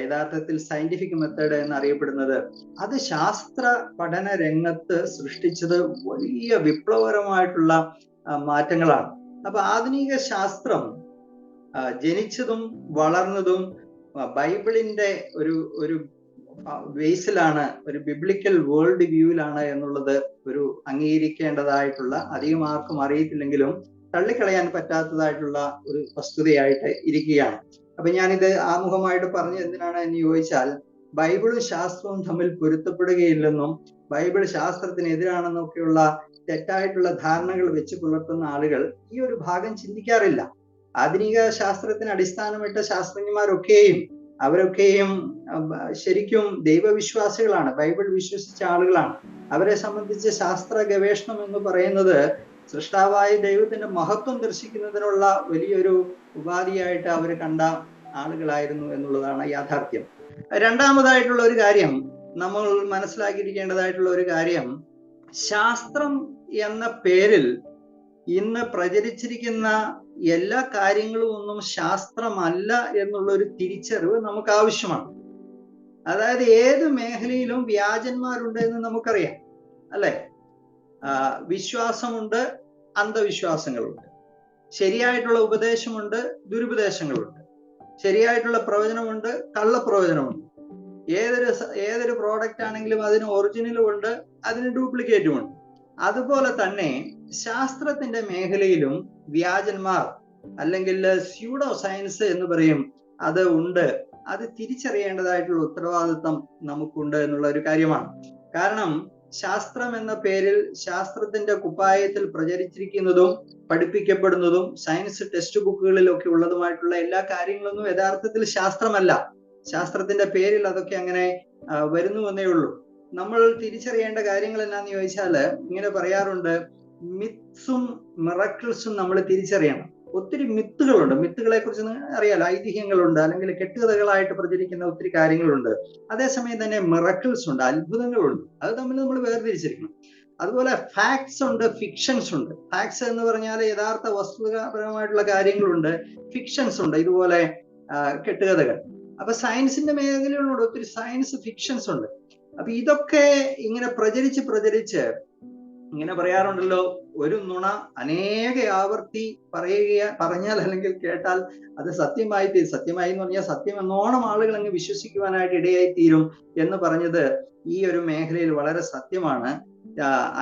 യഥാർത്ഥത്തിൽ സയന്റിഫിക് മെത്തേഡ് എന്നറിയപ്പെടുന്നത്. അത് ശാസ്ത്ര പഠന രംഗത്ത് സൃഷ്ടിച്ചത് വലിയ വിപ്ലവകരമായിട്ടുള്ള മാറ്റങ്ങളാണ്. അപ്പൊ ആധുനിക ശാസ്ത്രം ജനിച്ചതും വളർന്നതും ബൈബിളിന്റെ ഒരു ബേസിലാണ്, ഒരു ബിബ്ലിക്കൽ വേൾഡ് വ്യൂവിലാണ് എന്നുള്ളത് ഒരു അംഗീകരിക്കേണ്ടതായിട്ടുള്ള, അധികം ആർക്കും അറിയത്തില്ലെങ്കിലും തള്ളിക്കളയാൻ പറ്റാത്തതായിട്ടുള്ള ഒരു വസ്തുതയായിട്ട് ഇരിക്കുകയാണ്. അപ്പൊ ഞാനിത് ആമുഖമായിട്ട് പറഞ്ഞത് എന്തിനാണ് എന്ന് ചോദിച്ചാൽ, ബൈബിളും ശാസ്ത്രവും തമ്മിൽ പൊരുത്തപ്പെടുകയില്ലെന്നും ബൈബിൾ ശാസ്ത്രത്തിനെതിരാണെന്നൊക്കെയുള്ള തെറ്റായിട്ടുള്ള ധാരണകൾ വെച്ച് പുലർത്തുന്ന ആളുകൾ ഈ ഒരു ഭാഗം ചിന്തിക്കാറില്ല. ആധുനിക ശാസ്ത്രത്തിന് അടിസ്ഥാനമിട്ട ശാസ്ത്രജ്ഞന്മാരൊക്കെയും അവരൊക്കെയും ശരിക്കും ദൈവവിശ്വാസികളാണ്, ബൈബിൾ വിശ്വസിച്ച ആളുകളാണ്. അവരെ സംബന്ധിച്ച് ശാസ്ത്ര ഗവേഷണം എന്ന് പറയുന്നത് സൃഷ്ടാവായ ദൈവത്തിന്റെ മഹത്വം ദർശിക്കുന്നതിനുള്ള വലിയൊരു ഉപാധിയായിട്ട് അവർ കണ്ട ആളുകളായിരുന്നു എന്നുള്ളതാണ് യാഥാർത്ഥ്യം. രണ്ടാമതായിട്ടുള്ള ഒരു കാര്യം, നമ്മൾ മനസ്സിലാക്കിയിരിക്കേണ്ടതായിട്ടുള്ള ഒരു കാര്യം, ശാസ്ത്രം എന്ന പേരിൽ ഇന്ന് പ്രചരിച്ചിരിക്കുന്ന എല്ലാ കാര്യങ്ങളും ഒന്നും ശാസ്ത്രമല്ല എന്നുള്ള ഒരു തിരിച്ചറിവ് നമുക്ക് ആവശ്യമാണ്. അതായത് ഏത് മേഖലയിലും വ്യാജന്മാരുണ്ട് എന്ന് നമുക്കറിയാം, അല്ലെ? വിശ്വാസമുണ്ട്, അന്ധവിശ്വാസങ്ങളുണ്ട്. ശരിയായിട്ടുള്ള ഉപദേശമുണ്ട്, ദുരുപദേശങ്ങളുണ്ട്. ശരിയായിട്ടുള്ള പ്രവചനമുണ്ട്, കള്ളപ്രവചനമുണ്ട്. ഏതൊരു പ്രോഡക്റ്റ് ആണെങ്കിലും അതിന് ഒറിജിനലും ഉണ്ട്, അതിന് ഡ്യൂപ്ലിക്കേറ്റും ഉണ്ട്. അതുപോലെ തന്നെ ശാസ്ത്രത്തിന്റെ മേഖലയിലും വ്യാജന്മാർ അല്ലെങ്കിൽ സ്യൂഡോ സയൻസ് എന്ന് പറയും, അത് ഉണ്ട്. അത് തിരിച്ചറിയേണ്ടതായിട്ടുള്ള ഉത്തരവാദിത്വം നമുക്കുണ്ട് എന്നുള്ള ഒരു കാര്യമാണ്. കാരണം ശാസ്ത്രം എന്ന പേരിൽ ശാസ്ത്രത്തിന്റെ കുപ്പായത്തിൽ പ്രചരിച്ചിരിക്കുന്നതും പഠിപ്പിക്കപ്പെടുന്നതും സയൻസ് ടെക്സ്റ്റ് ബുക്കുകളിലൊക്കെ ഉള്ളതുമായിട്ടുള്ള എല്ലാ കാര്യങ്ങളൊന്നും യഥാർത്ഥത്തിൽ ശാസ്ത്രമല്ല. ശാസ്ത്രത്തിന്റെ പേരിൽ അതൊക്കെ അങ്ങനെ വരുന്നുവെന്നേ ഉള്ളൂ. നമ്മൾ തിരിച്ചറിയേണ്ട കാര്യങ്ങൾ എന്നാന്ന് ചോദിച്ചാല്, ഇങ്ങനെ പറയാറുണ്ട്, മിത്സും മിറക്കിൾസും നമ്മൾ തിരിച്ചറിയണം. ഒത്തിരി മിത്തുകളുണ്ട്, മിത്തുകളെ കുറിച്ച് അറിയാലോ, ഐതിഹ്യങ്ങളുണ്ട്, അല്ലെങ്കിൽ കെട്ടുകഥകളായിട്ട് പ്രചരിക്കുന്ന ഒത്തിരി കാര്യങ്ങളുണ്ട്. അതേസമയം തന്നെ മിറക്കിൾസ് ഉണ്ട്, അത്ഭുതങ്ങളുണ്ട്. അത് തമ്മിൽ നമ്മൾ വേർതിരിച്ചിരിക്കണം. അതുപോലെ ഫാക്ട്സ് ഉണ്ട്, ഫിക്ഷൻസ് ഉണ്ട്. ഫാക്ട്സ് എന്ന് പറഞ്ഞാൽ യഥാർത്ഥ വസ്തുതാപരമായിട്ടുള്ള കാര്യങ്ങളുണ്ട്, ഫിക്ഷൻസ് ഉണ്ട്, ഇതുപോലെ കെട്ടുകഥകൾ. അപ്പൊ സയൻസിന്റെ മേഖലയിലുണ്ട് ഒത്തിരി സയൻസ് ഫിക്ഷൻസ് ഉണ്ട്. അപ്പൊ ഇതൊക്കെ ഇങ്ങനെ പ്രചരിച്ച് ഇങ്ങനെ പറയാറുണ്ടല്ലോ, ഒരു നുണ അനേക ആവർത്തി പറഞ്ഞാൽ അല്ലെങ്കിൽ കേട്ടാൽ അത് സത്യമായി എന്ന് പറഞ്ഞാൽ സത്യം എന്നോണം ആളുകൾ അങ്ങ് വിശ്വസിക്കുവാനായിട്ട് ഇടയായി തീരും എന്ന് പറഞ്ഞത് ഈ ഒരു മേഖലയിൽ വളരെ സത്യമാണ്.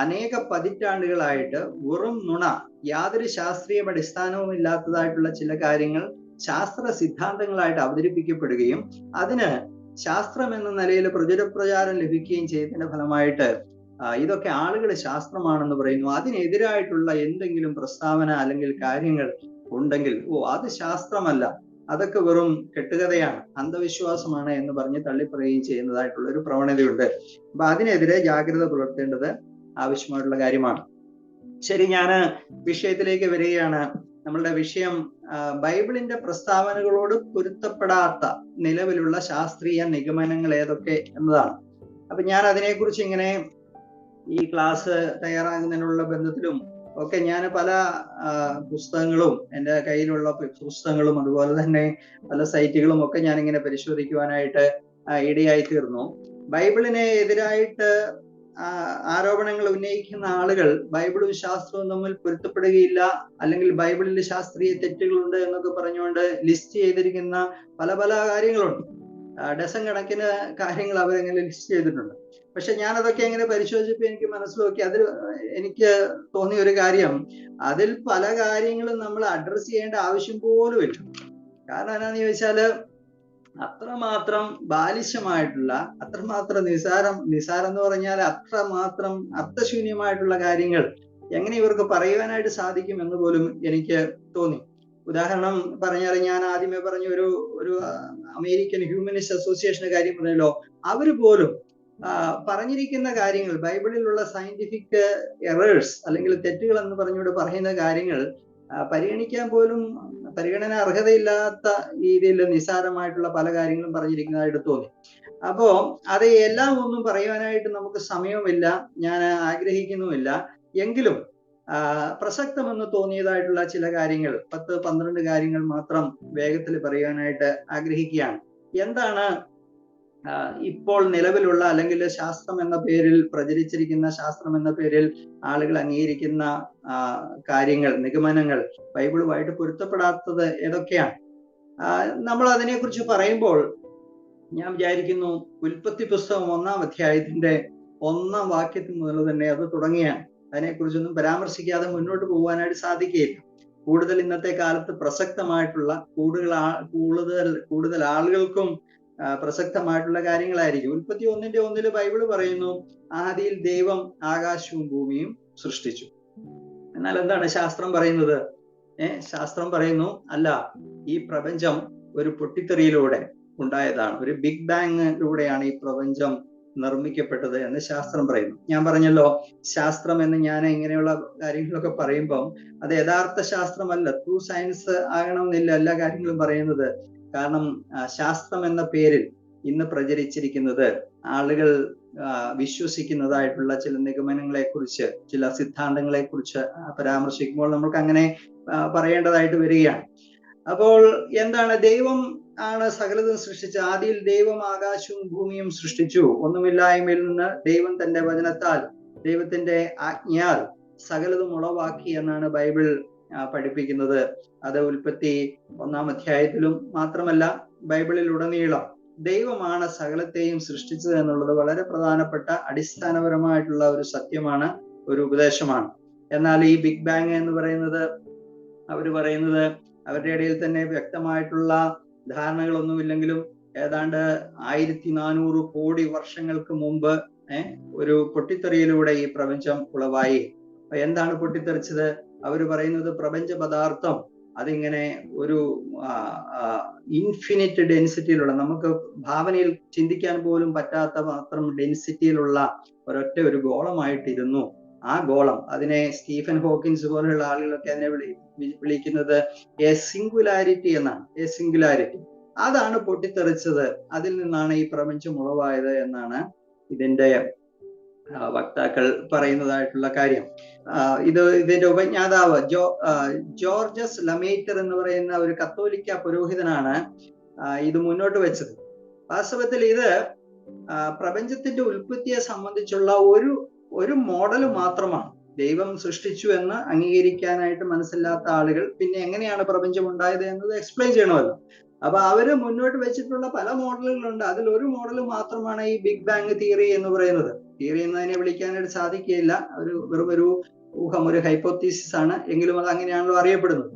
അനേക പതിറ്റാണ്ടുകളായിട്ട് വെറും നുണ, യാതൊരു ശാസ്ത്രീയ അടിസ്ഥാനവും ഇല്ലാത്തതായിട്ടുള്ള ചില കാര്യങ്ങൾ ശാസ്ത്ര സിദ്ധാന്തങ്ങളായിട്ട് അവതരിപ്പിക്കപ്പെടുകയും അതിന് ശാസ്ത്രം എന്ന നിലയിൽ പ്രചാരം ലഭിക്കുകയും ചെയ്തതിന്റെ ഫലമായിട്ട് ഇതൊക്കെ ആളുകൾ ശാസ്ത്രമാണെന്ന് പറയുന്നു. അതിനെതിരായിട്ടുള്ള എന്തെങ്കിലും പ്രസ്താവന അല്ലെങ്കിൽ കാര്യങ്ങൾ ഉണ്ടെങ്കിൽ, അത് ശാസ്ത്രമല്ല, അതൊക്കെ വെറും കെട്ടുകഥയാണ്, അന്ധവിശ്വാസമാണ് എന്ന് പറഞ്ഞ് തള്ളിപ്പറയുകയും ചെയ്യുന്നതായിട്ടുള്ള ഒരു പ്രവണതയുണ്ട്. അപ്പൊ അതിനെതിരെ ജാഗ്രത പുലർത്തേണ്ടത് ആവശ്യമായിട്ടുള്ള കാര്യമാണ്. ശരി, ഞാൻ വിഷയത്തിലേക്ക് വരികയാണ്. നമ്മളുടെ വിഷയം ബൈബിളിന്റെ പ്രസ്താവനകളോട് പൊരുത്തപ്പെടാത്ത നിലവിലുള്ള ശാസ്ത്രീയ നിഗമനങ്ങൾ ഏതൊക്കെ എന്നതാണ്. അപ്പൊ ഞാൻ അതിനെക്കുറിച്ച് ഇങ്ങനെ ഈ ക്ലാസ് തയ്യാറാകുന്നതിനുള്ള ബന്ധത്തിലും ഒക്കെ ഞാൻ പല പുസ്തകങ്ങളും, എൻ്റെ കയ്യിലുള്ള പുസ്തകങ്ങളും അതുപോലെ തന്നെ പല സൈറ്റുകളും ഒക്കെ ഞാനിങ്ങനെ പരിശോധിക്കുവാനായിട്ട് ഇടയായി തീർന്നു. ബൈബിളിനെ എതിരായിട്ട് ആരോപണങ്ങൾ ഉന്നയിക്കുന്ന ആളുകൾ ബൈബിളും ശാസ്ത്രവും തമ്മിൽ പൊരുത്തപ്പെടുകയില്ല, അല്ലെങ്കിൽ ബൈബിളിൽ ശാസ്ത്രീയ തെറ്റുകളുണ്ട് എന്നൊക്കെ പറഞ്ഞുകൊണ്ട് ലിസ്റ്റ് ചെയ്തിരിക്കുന്ന പല പല കാര്യങ്ങളുണ്ട്. ഡസൻ കണക്കിന് കാര്യങ്ങൾ അവരെങ്ങനെ ലിസ്റ്റ് ചെയ്തിട്ടുണ്ട്. പക്ഷെ ഞാൻ അതൊക്കെ എങ്ങനെ പരിശോധിച്ചപ്പോൾ എനിക്ക് മനസ്സിലാക്കി, അതിൽ എനിക്ക് തോന്നിയ ഒരു കാര്യം, അതിൽ പല കാര്യങ്ങളും നമ്മൾ അഡ്രസ് ചെയ്യേണ്ട ആവശ്യം പോലും ഇല്ല. കാരണം എന്നാന്ന് ചോദിച്ചാല് അത്രമാത്രം ബാലിശമായിട്ടുള്ള, അത്രമാത്രം നിസാരം എന്ന് പറഞ്ഞാൽ അത്രമാത്രം അർത്ഥശൂന്യമായിട്ടുള്ള കാര്യങ്ങൾ എങ്ങനെ ഇവർക്ക് പറയുവാനായിട്ട് സാധിക്കും എന്ന് പോലും എനിക്ക് തോന്നി. ഉദാഹരണം പറഞ്ഞാൽ, ഞാൻ ആദ്യമേ പറഞ്ഞ ഒരു അമേരിക്കൻ ഹ്യൂമനിസ്റ്റ് അസോസിയേഷന്റെ കാര്യം പറഞ്ഞല്ലോ, അവര് പോലും പറഞ്ഞിരിക്കുന്ന കാര്യങ്ങൾ, ബൈബിളിലുള്ള സയന്റിഫിക് എറേഴ്സ് അല്ലെങ്കിൽ തെറ്റുകൾ എന്ന് പറഞ്ഞുകൊണ്ട് പറയുന്ന കാര്യങ്ങൾ പരിഗണിക്കാൻ പോലും പരിഗണന അർഹതയില്ലാത്ത രീതിയിൽ നിസ്സാരമായിട്ടുള്ള പല കാര്യങ്ങളും പറഞ്ഞിരിക്കുന്നതായിട്ട് തോന്നി. അപ്പോ അത് എല്ലാം ഒന്നും പറയുവാനായിട്ട് നമുക്ക് സമയവുമില്ല, ഞാൻ ആഗ്രഹിക്കുന്നുമില്ല. എങ്കിലും പ്രസക്തമെന്ന് തോന്നിയതായിട്ടുള്ള ചില കാര്യങ്ങൾ, 10-12 കാര്യങ്ങൾ മാത്രം വേഗത്തിൽ പറയുവാനായിട്ട് ആഗ്രഹിക്കുകയാണ്. എന്താണ് ഇപ്പോൾ നിലവിലുള്ള അല്ലെങ്കിൽ ശാസ്ത്രം എന്ന പേരിൽ പ്രചരിച്ചിരിക്കുന്ന, ശാസ്ത്രം എന്ന പേരിൽ ആളുകൾ അംഗീകരിക്കുന്ന കാര്യങ്ങൾ, നിഗമനങ്ങൾ ബൈബിളുമായിട്ട് പൊരുത്തപ്പെടാത്തത് ഏതൊക്കെയാണ്? നമ്മൾ അതിനെക്കുറിച്ച് പറയുമ്പോൾ ഞാൻ വിചാരിക്കുന്നു, ഉൽപ്പത്തി പുസ്തകം 1-ാം അധ്യായത്തിന്റെ 1-ാം വാക്യത്തിൽ മുതൽ തന്നെ അത് തുടങ്ങിയാണ്. അതിനെക്കുറിച്ചൊന്നും പരാമർശിക്കാതെ മുന്നോട്ട് പോകാനായിട്ട് സാധിക്കുകയില്ല. കൂടുതൽ ഇന്നത്തെ കാലത്ത് പ്രസക്തമായിട്ടുള്ള കൂടുതൽ ആളുകൾക്കും പ്രസക്തമായിട്ടുള്ള കാര്യങ്ങളായിരിക്കും. ഉൽപ്പത്തി 1:1 ബൈബിള് പറയുന്നു, ആദിയിൽ ദൈവം ആകാശവും ഭൂമിയും സൃഷ്ടിച്ചു. എന്നാൽ എന്താണ് ശാസ്ത്രം പറയുന്നത്? ശാസ്ത്രം പറയുന്നു, അല്ല, ഈ പ്രപഞ്ചം ഒരു പൊട്ടിത്തെറിയിലൂടെ ഉണ്ടായതാണ്, ഒരു ബിഗ് ബാങ്ങിലൂടെയാണ് ഈ പ്രപഞ്ചം നിർമ്മിക്കപ്പെട്ടത് എന്ന് ശാസ്ത്രം പറയുന്നു. ഞാൻ പറഞ്ഞല്ലോ, ശാസ്ത്രം എന്ന് ഞാൻ ഇങ്ങനെയുള്ള കാര്യങ്ങളൊക്കെ പറയുമ്പം അത് യഥാർത്ഥ ശാസ്ത്രമല്ല, ട്രൂ സയൻസ് ആകണമെന്നില്ല എല്ലാ കാര്യങ്ങളും പറയുന്നത്. കാരണം ശാസ്ത്രം എന്ന പേരിൽ ഇന്ന് പ്രചരിച്ചിരിക്കുന്നത് ആളുകൾ വിശ്വസിക്കുന്നതായിട്ടുള്ള ചില നിഗമനങ്ങളെ കുറിച്ച്, ചില സിദ്ധാന്തങ്ങളെ കുറിച്ച് പരാമർശിക്കുമ്പോൾ നമുക്ക് അങ്ങനെ പറയേണ്ടതായിട്ട് വരികയാണ്. അപ്പോൾ എന്താണ്? ദൈവം ആണ് സകലതും സൃഷ്ടിച്ച. ആദിയിൽ ദൈവം ആകാശവും ഭൂമിയും സൃഷ്ടിച്ചു. ഒന്നുമില്ലായ്മയിൽ നിന്ന് ദൈവം തന്റെ വചനത്താൽ, ദൈവത്തിന്റെ ആജ്ഞയാൽ സകലതും ഉളവാക്കി എന്നാണ് ബൈബിൾ പഠിപ്പിക്കുന്നത്. അത് ഉൽപ്പത്തി 1-ാം അധ്യായത്തിലും മാത്രമല്ല, ബൈബിളിൽ ഉടനീളം ദൈവമാണ് സകലത്തെയും സൃഷ്ടിച്ചത് എന്നുള്ളത് വളരെ പ്രധാനപ്പെട്ട അടിസ്ഥാനപരമായിട്ടുള്ള ഒരു സത്യമാണ്, ഒരു ഉപദേശമാണ്. എന്നാൽ ഈ ബിഗ് ബാങ് എന്ന് പറയുന്നത്, അവര് പറയുന്നത്, അവരുടെ ഇടയിൽ തന്നെ വ്യക്തമായിട്ടുള്ള ധാരണകളൊന്നുമില്ലെങ്കിലും ഏതാണ്ട് 1400 കോടി വർഷങ്ങൾക്ക് മുമ്പ് ഒരു പൊട്ടിത്തെറിയിലൂടെ ഈ പ്രപഞ്ചം ഉളവായി. എന്താണ് പൊട്ടിത്തെറിച്ചത്? അവർ പറയുന്നത് പ്രപഞ്ച പദാർത്ഥം അതിങ്ങനെ ഒരു ഇൻഫിനിറ്റ് ഡെൻസിറ്റിയിലുള്ള, നമുക്ക് ഭാവനയിൽ ചിന്തിക്കാൻ പോലും പറ്റാത്ത മാത്രം ഡെൻസിറ്റിയിലുള്ള ഒരു ഗോളമായിട്ടിരുന്നു. ആ ഗോളം, അതിനെ സ്റ്റീഫൻ ഹോക്കിൻസ് പോലെയുള്ള ആളുകളൊക്കെ അതിനെ വിളിക്കുന്നത് എ സിംഗുലാരിറ്റി എന്നാണ്. എ സിംഗുലാരിറ്റി, അതാണ് പൊട്ടിത്തെറിച്ചത്. അതിൽ നിന്നാണ് ഈ പ്രപഞ്ചം ഉളവായത് എന്നാണ് ഇതിന്റെ വക്താക്കൾ പറയുന്നതായിട്ടുള്ള കാര്യം. ഇതിന്റെ ഉപജ്ഞാതാവ് ജോർജസ് ലമേറ്റർ എന്ന് പറയുന്ന ഒരു കത്തോലിക്ക പുരോഹിതനാണ് ഇത് മുന്നോട്ട് വെച്ചത്. വാസ്തവത്തിൽ ഇത് പ്രപഞ്ചത്തിന്റെ ഉൽപ്പത്തിയെ സംബന്ധിച്ചുള്ള ഒരു മോഡൽ മാത്രമാണ്. ദൈവം സൃഷ്ടിച്ചു എന്ന് അംഗീകരിക്കാനായിട്ട് മനസ്സില്ലാത്ത ആളുകൾ പിന്നെ എങ്ങനെയാണ് പ്രപഞ്ചം ഉണ്ടായത് എന്നത് എക്സ്പ്ലെയിൻ ചെയ്യണമല്ലോ. അപ്പൊ അവര് മുന്നോട്ട് വെച്ചിട്ടുള്ള പല മോഡലുകളുണ്ട്. അതിൽ ഒരു മോഡൽ മാത്രമാണ് ഈ ബിഗ് ബാങ് തിയറി എന്ന് പറയുന്നത്. തിയറി എന്നതിനെ വിളിക്കാനായിട്ട് സാധിക്കുകയില്ല, വെറും ഒരു ഊഹം, ഒരു ഹൈപ്പോത്തീസിസ് ആണ്. എങ്കിലും അത് അങ്ങനെയാണല്ലോ അറിയപ്പെടുന്നത്.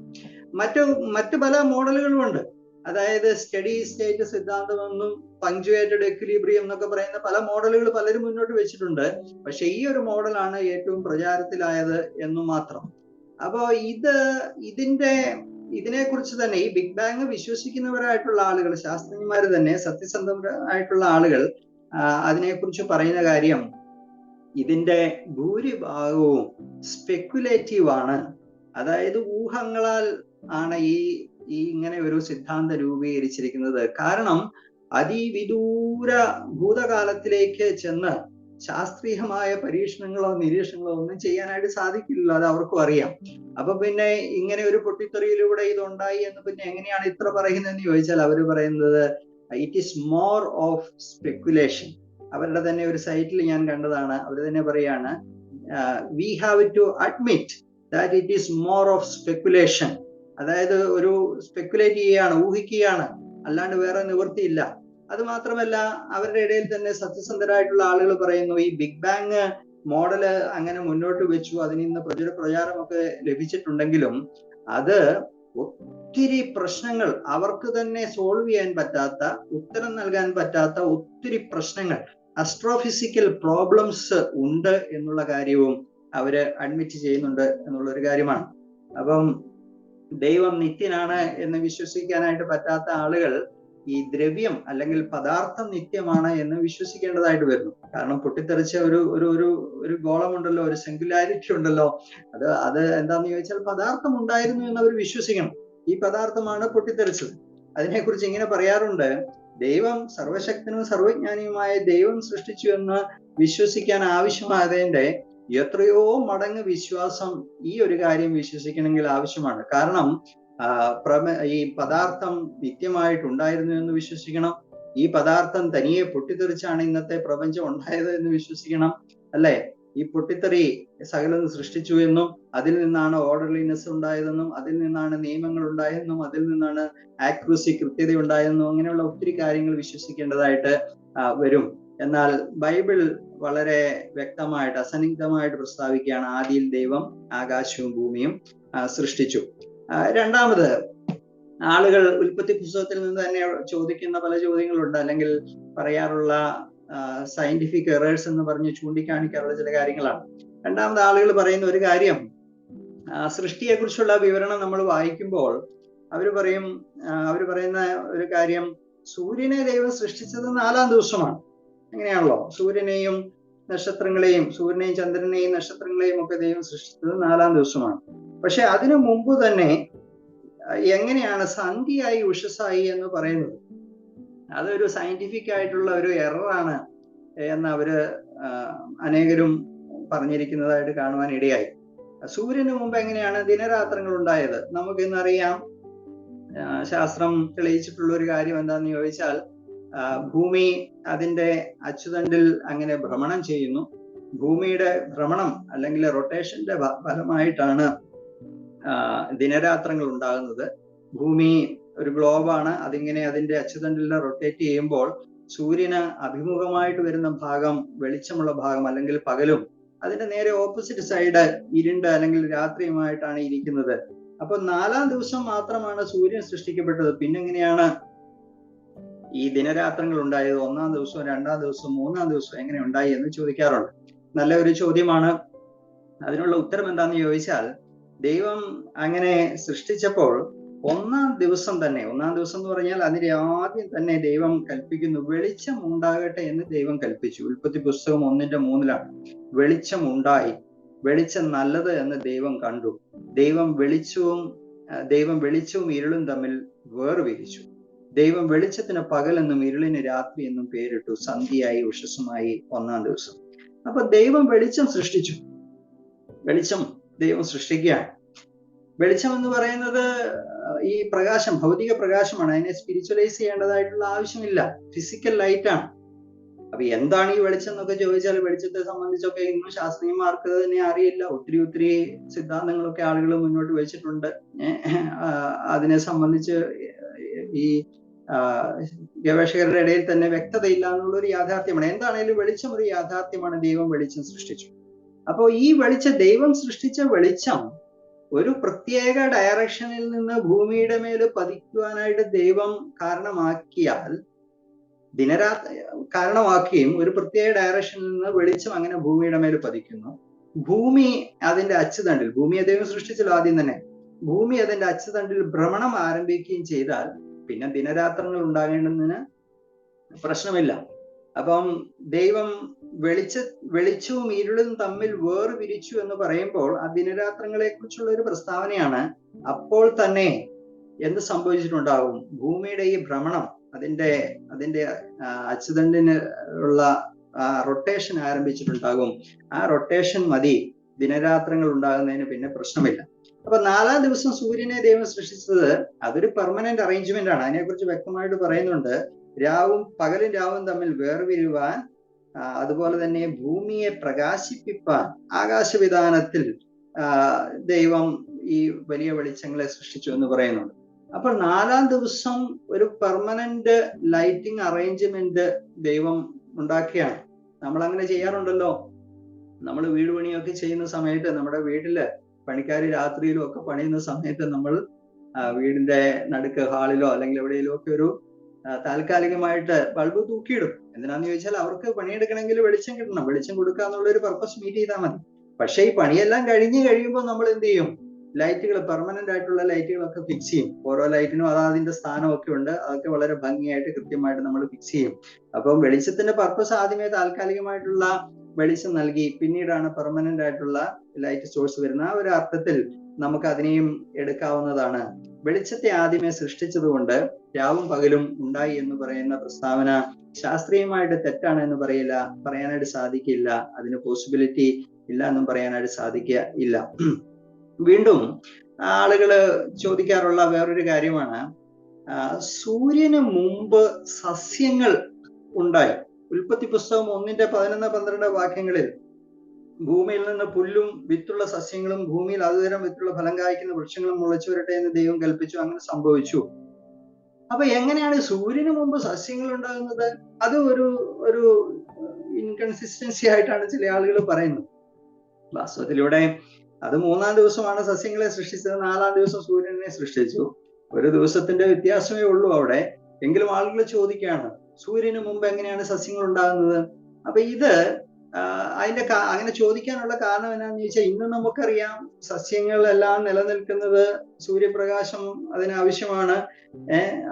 മറ്റു പല മോഡലുകളും ഉണ്ട്. അതായത് സ്റ്റഡി സ്റ്റേറ്റ് സിദ്ധാന്തമെന്നും പങ്ക്ച്വേറ്റഡ് എക്വിലിബ്രിയം എന്നൊക്കെ പറയുന്ന പല മോഡലുകൾ പലരും മുന്നോട്ട് വെച്ചിട്ടുണ്ട്. പക്ഷെ ഈ ഒരു മോഡലാണ് ഏറ്റവും പ്രചാരത്തിലായത് എന്നു മാത്രം. അപ്പോ ഇതിനെക്കുറിച്ച് തന്നെ, ഈ ബിഗ് ബാങ് വിശ്വസിക്കുന്നവരായിട്ടുള്ള ആളുകൾ, ശാസ്ത്രജ്ഞന്മാർ തന്നെ, സത്യസന്ധരായിട്ടുള്ള ആളുകൾ അതിനെക്കുറിച്ച് പറയുന്ന കാര്യം, ഇതിന്റെ ഭൂരിഭാഗവും സ്പെക്കുലേറ്റീവ് ആണ്. അതായത് ഊഹങ്ങളാൽ ആണ് ഈ ഇങ്ങനെ ഒരു സിദ്ധാന്തം രൂപീകരിച്ചിരിക്കുന്നത്. കാരണം അതിവിദൂര ഭൂതകാലത്തിലേക്ക് ചെന്ന് ശാസ്ത്രീയമായ പരീക്ഷണങ്ങളോ നിരീക്ഷണങ്ങളോ ഒന്നും ചെയ്യാനായിട്ട് സാധിക്കില്ല, അത് അവർക്കും അറിയാം. അപ്പൊ പിന്നെ ഇങ്ങനെ ഒരു പൊട്ടിത്തെറിയിലൂടെ ഇതുണ്ടായി എന്ന് പിന്നെ എങ്ങനെയാണ് ഇത്ര പറയുന്നതെന്ന് ചോദിച്ചാൽ അവര് പറയുന്നത് it is more of speculation. അവരുടെ തന്നെ ഒരു സൈറ്റിൽ ഞാൻ കണ്ടതാണ്, അവർ തന്നെ പറയാണ്, we have to admit that it is more of speculation. അതായത് ഒരു സ്പെക്കുലേറ്റ് ചെയ്യുകയാണ്, ഊഹിക്കുകയാണ്, അല്ലാണ്ട് വേറെ നിവൃത്തിയില്ല. അത് മാത്രമല്ല, അവരുടെ ഇടയിൽ തന്നെ സത്യസന്ധരായിട്ടുള്ള ആളുകൾ പറയുന്നു, ഈ ബിഗ് ബാങ് മോഡല് അങ്ങനെ മുന്നോട്ട് വെച്ചു, അതിന് ഇന്ന് പ്രചാരമൊക്കെ ലഭിച്ചിട്ടുണ്ടെങ്കിലും അത് ഒത്തിരി പ്രശ്നങ്ങൾ, അവർക്ക് തന്നെ സോൾവ് ചെയ്യാൻ പറ്റാത്ത, ഉത്തരം നൽകാൻ പറ്റാത്ത ഒത്തിരി പ്രശ്നങ്ങൾ, അസ്ട്രോഫിസിക്കൽ പ്രോബ്ലംസ് ഉണ്ട് എന്നുള്ള കാര്യവും അവര് അഡ്മിറ്റ് ചെയ്യുന്നുണ്ട് എന്നുള്ളൊരു കാര്യമാണ്. അപ്പം ദൈവം നിത്യനാണ് എന്ന് വിശ്വസിക്കാനായിട്ട് പറ്റാത്ത ആളുകൾ ഈ ദ്രവ്യം അല്ലെങ്കിൽ പദാർത്ഥം നിത്യമാണ് എന്ന് വിശ്വസിക്കേണ്ടതായിട്ട് വരുന്നു. കാരണം പൊട്ടിത്തെറിച്ച ഒരു ഗോളമുണ്ടല്ലോ, ഒരു സിംഗുലാരിറ്റി ഉണ്ടല്ലോ, അത് എന്താന്ന് ചോദിച്ചാൽ പദാർത്ഥം ഉണ്ടായിരുന്നു എന്ന് അവർ വിശ്വസിക്കണം. ഈ പദാർത്ഥമാണ് പൊട്ടിത്തെറിച്ചത്. അതിനെക്കുറിച്ച് ഇങ്ങനെ പറയാറുണ്ട്, ദൈവം സർവശക്തനും സർവജ്ഞാനിയുമായ ദൈവം സൃഷ്ടിച്ചു എന്ന് വിശ്വസിക്കാൻ ആവശ്യമായതിന്റെ എത്രയോ മടങ്ങ് വിശ്വാസം ഈ ഒരു കാര്യം വിശ്വസിക്കണമെങ്കിൽ ആവശ്യമാണ്. കാരണം ഈ പദാർത്ഥം നിത്യമായിട്ടുണ്ടായിരുന്നു എന്ന് വിശ്വസിക്കണം. ഈ പദാർത്ഥം തനിയെ പൊട്ടിത്തെറിച്ചാണ് ഇന്നത്തെ പ്രപഞ്ചം ഉണ്ടായത് എന്ന് വിശ്വസിക്കണം, അല്ലെ? ഈ പൊട്ടിത്തെറി സകലം സൃഷ്ടിച്ചു എന്നും അതിൽ നിന്നാണ് ഓർഡർലിനെസ് ഉണ്ടായതെന്നും അതിൽ നിന്നാണ് നിയമങ്ങൾ ഉണ്ടായതെന്നും അതിൽ നിന്നാണ് ആക്യുറസി, കൃത്യത ഉണ്ടായതെന്നും അങ്ങനെയുള്ള ഒത്തിരി കാര്യങ്ങൾ വിശ്വസിക്കേണ്ടതായിട്ട് വരും. എന്നാൽ ബൈബിൾ വളരെ വ്യക്തമായിട്ട്, അസന്നിഗ്ധമായിട്ട് പ്രസ്താവിക്കുകയാണ്, ആദിയിൽ ദൈവം ആകാശവും ഭൂമിയും സൃഷ്ടിച്ചു. രണ്ടാമത്, ആളുകൾ ഉൽപ്പത്തി പുസ്തകത്തിൽ നിന്ന് തന്നെ ചോദിക്കുന്ന പല ചോദ്യങ്ങളുണ്ട്, അല്ലെങ്കിൽ പറയാറുള്ള സയന്റിഫിക് എറേഴ്സ് എന്ന് പറഞ്ഞ് ചൂണ്ടിക്കാണിക്കാറുള്ള ചില കാര്യങ്ങളാണ്. രണ്ടാമത്, ആളുകൾ പറയുന്ന ഒരു കാര്യം, സൃഷ്ടിയെ കുറിച്ചുള്ള വിവരണം നമ്മൾ വായിക്കുമ്പോൾ അവർ പറയുന്ന ഒരു കാര്യം, സൂര്യനെ ദൈവം സൃഷ്ടിച്ചത് 4-ാം ദിവസമാണ്. അങ്ങനെയാണല്ലോ, സൂര്യനെയും ചന്ദ്രനെയും നക്ഷത്രങ്ങളെയും ഒക്കെ ദൈവം സൃഷ്ടിച്ചത് 4-ാം ദിവസമാണ്. പക്ഷെ അതിനു മുമ്പ് തന്നെ എങ്ങനെയാണ് സന്ധ്യയായി ഉഷസ്സായി എന്ന് പറയുന്നത്? അതൊരു സയന്റിഫിക് ആയിട്ടുള്ള ഒരു എററാണ് എന്ന് അവര് അനേകരും പറഞ്ഞിരിക്കുന്നതായിട്ട് കാണുവാൻ ഇടയായി. സൂര്യന് മുമ്പ് എങ്ങനെയാണ് ദിനരാത്രങ്ങൾ ഉണ്ടായത്? നമുക്കിന്നറിയാം. ശാസ്ത്രം തെളിയിച്ചിട്ടുള്ള ഒരു കാര്യം എന്താന്ന് ചോദിച്ചാൽ, ഭൂമി അതിന്റെ അച്ചുതണ്ടിൽ അങ്ങനെ ഭ്രമണം ചെയ്യുന്നു. ഭൂമിയുടെ ഭ്രമണം അല്ലെങ്കിൽ റൊട്ടേഷന്റെ ഫലമായിട്ടാണ് ദിനരാത്രങ്ങൾ ഉണ്ടാകുന്നത്. ഭൂമി ഒരു ഗ്ലോബാണ്. അതിങ്ങനെ അതിന്റെ അച്ചുതണ്ടിൽ റൊട്ടേറ്റ് ചെയ്യുമ്പോൾ സൂര്യന് അഭിമുഖമായിട്ട് വരുന്ന ഭാഗം വെളിച്ചമുള്ള ഭാഗം അല്ലെങ്കിൽ പകലും, അതിന്റെ നേരെ ഓപ്പോസിറ്റ് സൈഡ് ഇരുണ്ട് അല്ലെങ്കിൽ രാത്രിയുമായിട്ടാണ് ഇരിക്കുന്നത്. അപ്പൊ 4-ാം ദിവസം മാത്രമാണ് സൂര്യൻ സൃഷ്ടിക്കപ്പെട്ടത്. പിന്നെങ്ങനെയാണ് ഈ ദിനരാത്രങ്ങൾ ഉണ്ടായത്? 1-ാം ദിവസം, 2-ാം ദിവസം, 3-ാം ദിവസം എങ്ങനെ ഉണ്ടായി എന്ന് ചോദിക്കാറുണ്ട്. നല്ല ഒരു ചോദ്യമാണ്. അതിനുള്ള ഉത്തരം എന്താന്ന് ചോദിച്ചാൽ, ദൈവം അങ്ങനെ സൃഷ്ടിച്ചപ്പോൾ 1-ാം ദിവസം എന്ന് പറഞ്ഞാൽ അതിന്റെ ആദ്യം തന്നെ ദൈവം കൽപ്പിക്കുന്നു, വെളിച്ചം ഉണ്ടാകട്ടെ എന്ന് ദൈവം കൽപ്പിച്ചു. ഉൽപ്പത്തി പുസ്തകം 1:3 വെളിച്ചം ഉണ്ടായി, വെളിച്ചം നല്ലത് എന്ന് ദൈവം കണ്ടു. ദൈവം വെളിച്ചവും ഇരുളും തമ്മിൽ വേർതിരിച്ചു. ദൈവം വെളിച്ചത്തിന് പകലെന്നും ഇരുളിന് രാത്രി എന്നും പേരിട്ടു. സന്ധ്യയായി ഉഷസ്സുമായി 1-ാം ദിവസം. അപ്പൊ ദൈവം വെളിച്ചം സൃഷ്ടിച്ചു. വെളിച്ചം ദൈവം സൃഷ്ടിക്കുകയാണ്. വെളിച്ചം എന്ന് പറയുന്നത് ഈ പ്രകാശം, ഭൗതിക പ്രകാശമാണ്. അതിനെ സ്പിരിച്വലൈസ് ചെയ്യേണ്ടതായിട്ടുള്ള ആവശ്യമില്ല. ഫിസിക്കൽ ലൈറ്റ് ആണ്. അപ്പൊ എന്താണ് ഈ വെളിച്ചം എന്നൊക്കെ ചോദിച്ചാൽ, വെളിച്ചത്തെ സംബന്ധിച്ചൊക്കെ ഇന്നും ശാസ്ത്രീയന്മാർക്ക് തന്നെ അറിയില്ല. ഒത്തിരി സിദ്ധാന്തങ്ങളൊക്കെ ആളുകൾ മുന്നോട്ട് വെച്ചിട്ടുണ്ട്. അതിനെ സംബന്ധിച്ച് ഈ ഗവേഷകരുടെ ഇടയിൽ തന്നെ വ്യക്തതയില്ല എന്നുള്ളൊരു യാഥാർത്ഥ്യമാണ്. എന്താണേലും വെളിച്ചം ഒരു യാഥാർത്ഥ്യമാണ്. ദൈവം വെളിച്ചം സൃഷ്ടിച്ചു. അപ്പോൾ ഈ ദൈവം സൃഷ്ടിച്ച വെളിച്ചം ഒരു പ്രത്യേക ഡയറക്ഷനിൽ നിന്ന് ഭൂമിയുടെ മേൽ പതിക്കുവാനായിട്ട് ദൈവം കാരണമാക്കുകയും ഒരു പ്രത്യേക ഡയറക്ഷനിൽ നിന്ന് വെളിച്ചം അങ്ങനെ ഭൂമിയുടെ മേൽ പതിക്കുന്നു. ഭൂമി അതിന്റെ അച്ചുതണ്ടിൽ, ഭൂമിയെ ദൈവം സൃഷ്ടിച്ചല്ലോ ആദ്യം തന്നെ, ഭൂമി അതിന്റെ അച്ചുതണ്ടിൽ ഭ്രമണം ആരംഭിക്കുകയും ചെയ്താൽ പിന്നെ ദിനരാത്രങ്ങൾ ഉണ്ടാകേണ്ടതിന് പ്രശ്നമില്ല. അപ്പം ദൈവം വെളിച്ചവും ഇരുളും തമ്മിൽ വേർതിരിച്ചു എന്ന് പറയുമ്പോൾ ആ ദിനരാത്രങ്ങളെ കുറിച്ചുള്ള ഒരു പ്രസ്താവനയാണ്. അപ്പോൾ തന്നെ എന്ത് സംഭവിച്ചിട്ടുണ്ടാകും? ഭൂമിയുടെ ഈ ഭ്രമണം, അതിന്റെ അച്ചുതണ്ടിന് ഉള്ള റൊട്ടേഷൻ ആരംഭിച്ചിട്ടുണ്ടാകും. ആ റൊട്ടേഷൻ മതി ദിനരാത്രങ്ങൾ ഉണ്ടാകുന്നതിന് പിന്നെ പ്രശ്നമില്ല. അപ്പൊ 4-ാം ദിവസം സൂര്യനെ ദൈവം സൃഷ്ടിച്ചത് അതൊരു പെർമനന്റ് അറേഞ്ച്മെന്റ് ആണ്. അതിനെക്കുറിച്ച് വ്യക്തമായിട്ട് പറയുന്നുണ്ട്. പകലും രാവും തമ്മിൽ വേർപിരിവാൻ, അതുപോലെ തന്നെ ഭൂമിയെ പ്രകാശിപ്പിപ്പാൻ ആകാശവിധാനത്തിൽ ദൈവം ഈ വലിയ വെളിച്ചങ്ങളെ സൃഷ്ടിച്ചു എന്ന് പറയുന്നുണ്ട്. അപ്പോൾ 4-ാം ദിവസം ഒരു പെർമനന്റ് ലൈറ്റിംഗ് അറേഞ്ച്മെന്റ് ദൈവം ഉണ്ടാക്കിയാണ്. നമ്മൾ അങ്ങനെ ചെയ്യാറുണ്ടല്ലോ. നമ്മൾ വീട് പണിയൊക്കെ ചെയ്യുന്ന സമയത്ത് നമ്മുടെ വീട്ടില് പണിക്കാർ രാത്രിയിലും ഒക്കെ പണിയുന്ന സമയത്ത് നമ്മൾ വീടിന്റെ നടുക്ക് ഹാളിലോ അല്ലെങ്കിൽ എവിടെയെങ്കിലും ഒക്കെ ഒരു താൽക്കാലികമായിട്ട് ബൾബ് തൂക്കിയിടും. എന്തിനാന്ന് ചോദിച്ചാൽ അവർക്ക് പണിയെടുക്കണമെങ്കിൽ വെളിച്ചം കിട്ടണം. വെളിച്ചം കൊടുക്കുക എന്നുള്ള ഒരു പർപ്പസ് മീറ്റ് ചെയ്താൽ മതി. പക്ഷെ ഈ പണിയെല്ലാം കഴിയുമ്പോൾ നമ്മൾ എന്ത് ചെയ്യും? ലൈറ്റുകൾ, പെർമനന്റ് ആയിട്ടുള്ള ലൈറ്റുകളൊക്കെ ഫിക്സ് ചെയ്യും. ഓരോ ലൈറ്റിനും അതിന്റെ സ്ഥാനമൊക്കെ ഉണ്ട്. അതൊക്കെ വളരെ ഭംഗിയായിട്ട് കൃത്യമായിട്ട് നമ്മൾ ഫിക്സ് ചെയ്യും. അപ്പം വെളിച്ചത്തിന്റെ പർപ്പസ് ആദ്യമേ താൽക്കാലികമായിട്ടുള്ള വെളിച്ചം നൽകി, പിന്നീടാണ് പെർമനന്റ് ആയിട്ടുള്ള ലൈറ്റ് സോഴ്സ് വരുന്ന. ആ ഒരു അർത്ഥത്തിൽ നമുക്ക് അതിനെയും എടുക്കാവുന്നതാണ്. വെളിച്ചത്തെ ആദ്യമേ സൃഷ്ടിച്ചത് കൊണ്ട് രാവും പകലും ഉണ്ടായി എന്ന് പറയുന്ന പ്രസ്താവന ശാസ്ത്രീയമായിട്ട് തെറ്റാണ് എന്ന് പറയാനായിട്ട് സാധിക്കില്ല. അതിന് പോസിബിലിറ്റി ഇല്ല എന്നും പറയാനായിട്ട് സാധിക്കില്ല. വീണ്ടും ആളുകള് ചോദിക്കാറുള്ള വേറൊരു കാര്യമാണ്, സൂര്യന് മുമ്പ് സസ്യങ്ങൾ ഉണ്ടായി. ഉൽപ്പത്തി പുസ്തകം 1:11-12 വാക്യങ്ങളിൽ ഭൂമിയിൽ നിന്ന് പുല്ലും വിത്തുള്ള സസ്യങ്ങളും ഭൂമിയിൽ അതുതരം വിത്തുള്ള ഫലം കായ്ക്കുന്ന വൃക്ഷങ്ങളും മുളച്ചു വരട്ടെ എന്ന് ദൈവം കൽപ്പിച്ചു. അങ്ങനെ സംഭവിച്ചു. അപ്പൊ എങ്ങനെയാണ് സൂര്യന് മുമ്പ് സസ്യങ്ങൾ ഉണ്ടാകുന്നത്? അത് ഒരു ഇൻകൺസിസ്റ്റൻസി ആയിട്ടാണ് ചില ആളുകൾ പറയുന്നത്. വാസ്തവത്തിലൂടെ അത് 3-ാം ദിവസമാണ് സസ്യങ്ങളെ സൃഷ്ടിച്ചത്, 4-ാം ദിവസം സൂര്യനെ സൃഷ്ടിച്ചു. ഒരു ദിവസത്തിന്റെ വ്യത്യാസമേ ഉള്ളൂ അവിടെ. എങ്കിലും ആളുകൾ ചോദിക്കുകയാണ്, സൂര്യന് മുമ്പ് എങ്ങനെയാണ് സസ്യങ്ങൾ ഉണ്ടാകുന്നത്? അപ്പൊ ഇത് അതിന്റെ അങ്ങനെ ചോദിക്കാനുള്ള കാരണം എന്നാന്ന് ചോദിച്ചാൽ, ഇന്ന് നമുക്കറിയാം സസ്യങ്ങളെല്ലാം നിലനിൽക്കുന്നത് സൂര്യപ്രകാശം അതിനാവശ്യമാണ്.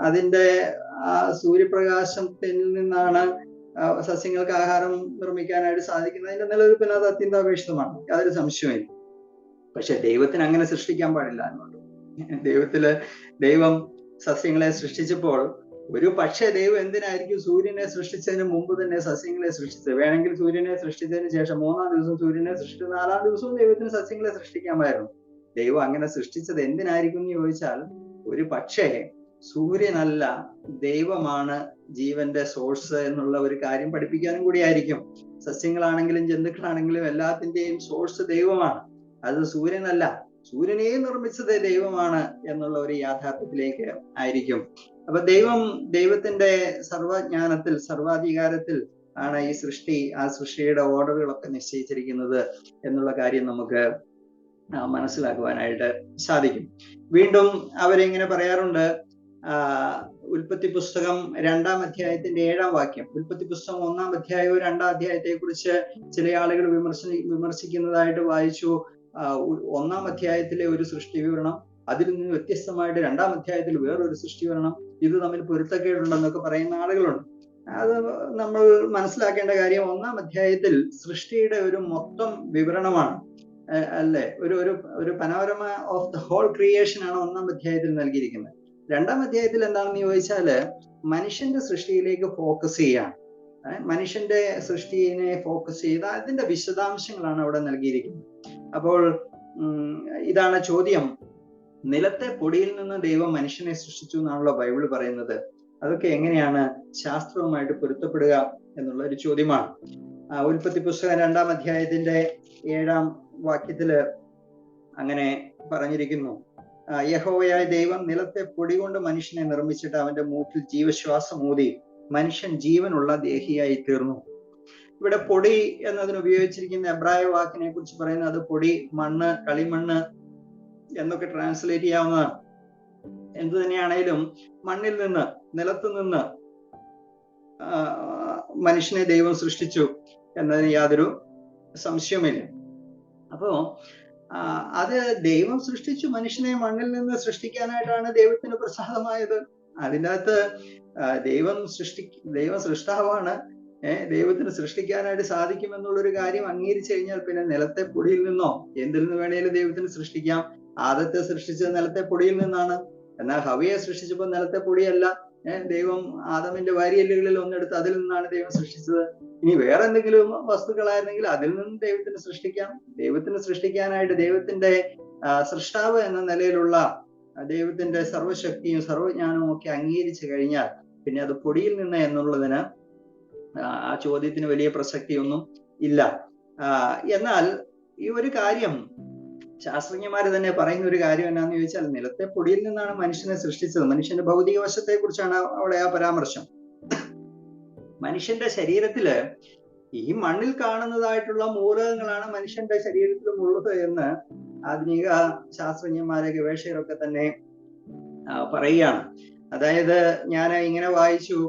അതിന്റെ ആ സൂര്യപ്രകാശത്തിൽ നിന്നാണ് സസ്യങ്ങൾക്ക് ആഹാരം നിർമ്മിക്കാനായിട്ട് സാധിക്കുന്നത്. അതിന്റെ നിലനിൽപ്പിന് അത് അത്യന്താപേക്ഷിതമാണ്, യാതൊരു സംശയമില്ല. പക്ഷെ ദൈവത്തിന് അങ്ങനെ സൃഷ്ടിക്കാൻ പാടില്ല എന്നുണ്ട്. ദൈവം സസ്യങ്ങളെ സൃഷ്ടിച്ചപ്പോൾ ഒരു പക്ഷേ ദൈവം എന്തിനായിരിക്കും സൂര്യനെ സൃഷ്ടിച്ചതിന് മുമ്പ് തന്നെ സസ്യങ്ങളെ സൃഷ്ടിച്ചത്? വേണമെങ്കിൽ സൂര്യനെ സൃഷ്ടിച്ചതിന് ശേഷം 3-ാം ദിവസം സൂര്യനെ സൃഷ്ടിച്ചു, 4-ാം ദിവസവും ദൈവത്തിന് സസ്യങ്ങളെ സൃഷ്ടിക്കാമായിരുന്നു. ദൈവം അങ്ങനെ സൃഷ്ടിച്ചത് എന്തിനായിരിക്കും എന്ന് ചോദിച്ചാൽ, ഒരു പക്ഷേ സൂര്യനല്ല, ദൈവമാണ് ജീവന്റെ സോഴ്സ് എന്നുള്ള ഒരു കാര്യം പഠിപ്പിക്കാനും കൂടി ആയിരിക്കും. സസ്യങ്ങളാണെങ്കിലും ജന്തുക്കളാണെങ്കിലും എല്ലാത്തിന്റെയും സോഴ്സ് ദൈവമാണ്, അത് സൂര്യനല്ല. സൂര്യനെയും നിർമ്മിച്ചത് ദൈവമാണ് എന്നുള്ള ഒരു യാഥാർത്ഥ്യത്തിലേക്ക് ആയിരിക്കും. അപ്പൊ ദൈവത്തിന്റെ സർവജ്ഞാനത്തിൽ, സർവാധികാരത്തിൽ ആണ് ഈ സൃഷ്ടി, ആ സൃഷ്ടിയുടെ ഓർഡറുകളൊക്കെ നിശ്ചയിച്ചിരിക്കുന്നത് എന്നുള്ള കാര്യം നമുക്ക് മനസ്സിലാക്കുവാനായിട്ട് സാധിക്കും. വീണ്ടും അവരിങ്ങനെ പറയാറുണ്ട്, ഉൽപ്പത്തി പുസ്തകം 2-ാം അധ്യായത്തിന്റെ 7-ാം വാക്യം, ഉൽപ്പത്തി പുസ്തകം 1-ാം അധ്യായവും 2-ാം അധ്യായത്തെ കുറിച്ച് ചില ആളുകൾ വിമർശിക്കുന്നതായിട്ട് വായിച്ചു. 1-ാം അധ്യായത്തിലെ ഒരു സൃഷ്ടി വിവരണം, അതിൽ നിന്ന് വ്യത്യസ്തമായിട്ട് 2-ാം അധ്യായത്തിൽ വേറൊരു സൃഷ്ടി വിവരണം, ഇത് തമ്മിൽ പൊരുത്തക്കേടുണ്ടെന്നൊക്കെ പറയുന്ന ആളുകളുണ്ട്. അത് നമ്മൾ മനസ്സിലാക്കേണ്ട കാര്യം, 1-ാം അധ്യായത്തിൽ സൃഷ്ടിയുടെ ഒരു മൊത്തം വിവരണമാണ്, അല്ലെ? ഒരു panorama of the whole creation ആണ് 1-ാം അധ്യായത്തിൽ നൽകിയിരിക്കുന്നത്. 2-ാം അധ്യായത്തിൽ എന്താണെന്ന് ചോദിച്ചാല് മനുഷ്യന്റെ സൃഷ്ടിയിലേക്ക് ഫോക്കസ് ചെയ്യാണ്. മനുഷ്യന്റെ സൃഷ്ടിയെ ഫോക്കസ് ചെയ്ത് അതിന്റെ വിശദാംശങ്ങളാണ് അവിടെ നൽകിയിരിക്കുന്നത്. അപ്പോൾ ഇതാണ് ചോദ്യം, നിലത്തെ പൊടിയിൽ നിന്ന് ദൈവം മനുഷ്യനെ സൃഷ്ടിച്ചു എന്നാണല്ലോ ബൈബിൾ പറയുന്നത്. അതൊക്കെ എങ്ങനെയാണ് ശാസ്ത്രവുമായിട്ട് പൊരുത്തപ്പെടുക എന്നുള്ള ഒരു ചോദ്യമാണ്. ഉൽപ്പത്തി പുസ്തകം 2-ാം അധ്യായത്തിന്റെ 7-ാം വാക്യത്തില് അങ്ങനെ പറഞ്ഞിരിക്കുന്നു, യഹോവയായ ദൈവം നിലത്തെ പൊടി കൊണ്ട് മനുഷ്യനെ നിർമ്മിച്ചിട്ട് അവന്റെ മൂക്കിൽ ജീവശ്വാസം ഊതി മനുഷ്യൻ ജീവനുള്ള ദേഹിയായി തീർന്നു. ഇവിടെ പൊടി എന്നതിന് ഉപയോഗിച്ചിരിക്കുന്ന എബ്രായ വാക്കിനെ കുറിച്ച് പറയുന്നത്, അത് പൊടി, മണ്ണ്, കളിമണ്ണ് എന്നൊക്കെ ട്രാൻസ്ലേറ്റ് ചെയ്യാവുന്നതാണ്. എന്തു തന്നെയാണേലും മണ്ണിൽ നിന്ന്, നിലത്ത് നിന്ന് മനുഷ്യനെ ദൈവം സൃഷ്ടിച്ചു എന്നതിന് യാതൊരു സംശയവുമില്ല. അപ്പോ അത് ദൈവം സൃഷ്ടിച്ചു, മനുഷ്യനെ മണ്ണിൽ നിന്ന് സൃഷ്ടിക്കാനായിട്ടാണ് ദൈവത്തിന് പ്രസാദമായത്. അതിൻ്റെ അകത്ത് ദൈവം സൃഷ്ടാവാണ്, ദൈവത്തിന് സൃഷ്ടിക്കാനായിട്ട് സാധിക്കുമെന്നുള്ളൊരു കാര്യം അംഗീകരിച്ചു കഴിഞ്ഞാൽ പിന്നെ നിലത്തെ പൊടിയിൽ നിന്നോ എന്തിൽ നിന്ന് വേണേലും ദൈവത്തിന് സൃഷ്ടിക്കാം. ആദത്തെ സൃഷ്ടിച്ചത് നിലത്തെ പൊടിയിൽ നിന്നാണ്, എന്നാൽ ഹവ്വയെ സൃഷ്ടിച്ചപ്പോൾ നിലത്തെ പൊടിയല്ല. ദൈവം ആദമിന്റെ വാരിയെല്ലുകളിൽ ഒന്നെടുത്ത് അതിൽ നിന്നാണ് ദൈവം സൃഷ്ടിച്ചത്. ഇനി വേറെ എന്തെങ്കിലും വസ്തുക്കളായിരുന്നെങ്കിൽ അതിൽ നിന്നും ദൈവത്തിന് സൃഷ്ടിക്കാം. ദൈവത്തിന് സൃഷ്ടിക്കാനായിട്ട് ദൈവത്തിന്റെ സൃഷ്ടാവ് എന്ന നിലയിലുള്ള ദൈവത്തിന്റെ സർവശക്തിയും സർവജ്ഞാനവും ഒക്കെ അംഗീകരിച്ചു കഴിഞ്ഞാൽ പിന്നെ അത് പൊടിയിൽ നിന്ന് എന്നുള്ളതിന് ആ ചോദ്യത്തിന് വലിയ പ്രസക്തിയൊന്നും ഇല്ല. എന്നാൽ ഈ ഒരു കാര്യം ശാസ്ത്രജ്ഞന്മാര് തന്നെ പറയുന്ന ഒരു കാര്യം എന്നാന്ന് ചോദിച്ചാൽ, നിലത്തെ പൊടിയിൽ നിന്നാണ് മനുഷ്യനെ സൃഷ്ടിച്ചത്. മനുഷ്യന്റെ ഭൗതിക വശത്തെ കുറിച്ചാണ് അവിടെ ആ പരാമർശം. മനുഷ്യന്റെ ശരീരത്തില് ഈ മണ്ണിൽ കാണുന്നതായിട്ടുള്ള മൂലകങ്ങളാണ് മനുഷ്യന്റെ ശരീരത്തിലും ഉള്ളത് എന്ന് ആധുനിക ശാസ്ത്രജ്ഞന്മാരെ, ഗവേഷകരൊക്കെ തന്നെ പറയുകയാണ്. അതായത് ഞാൻ ഇങ്ങനെ വായിച്ചു,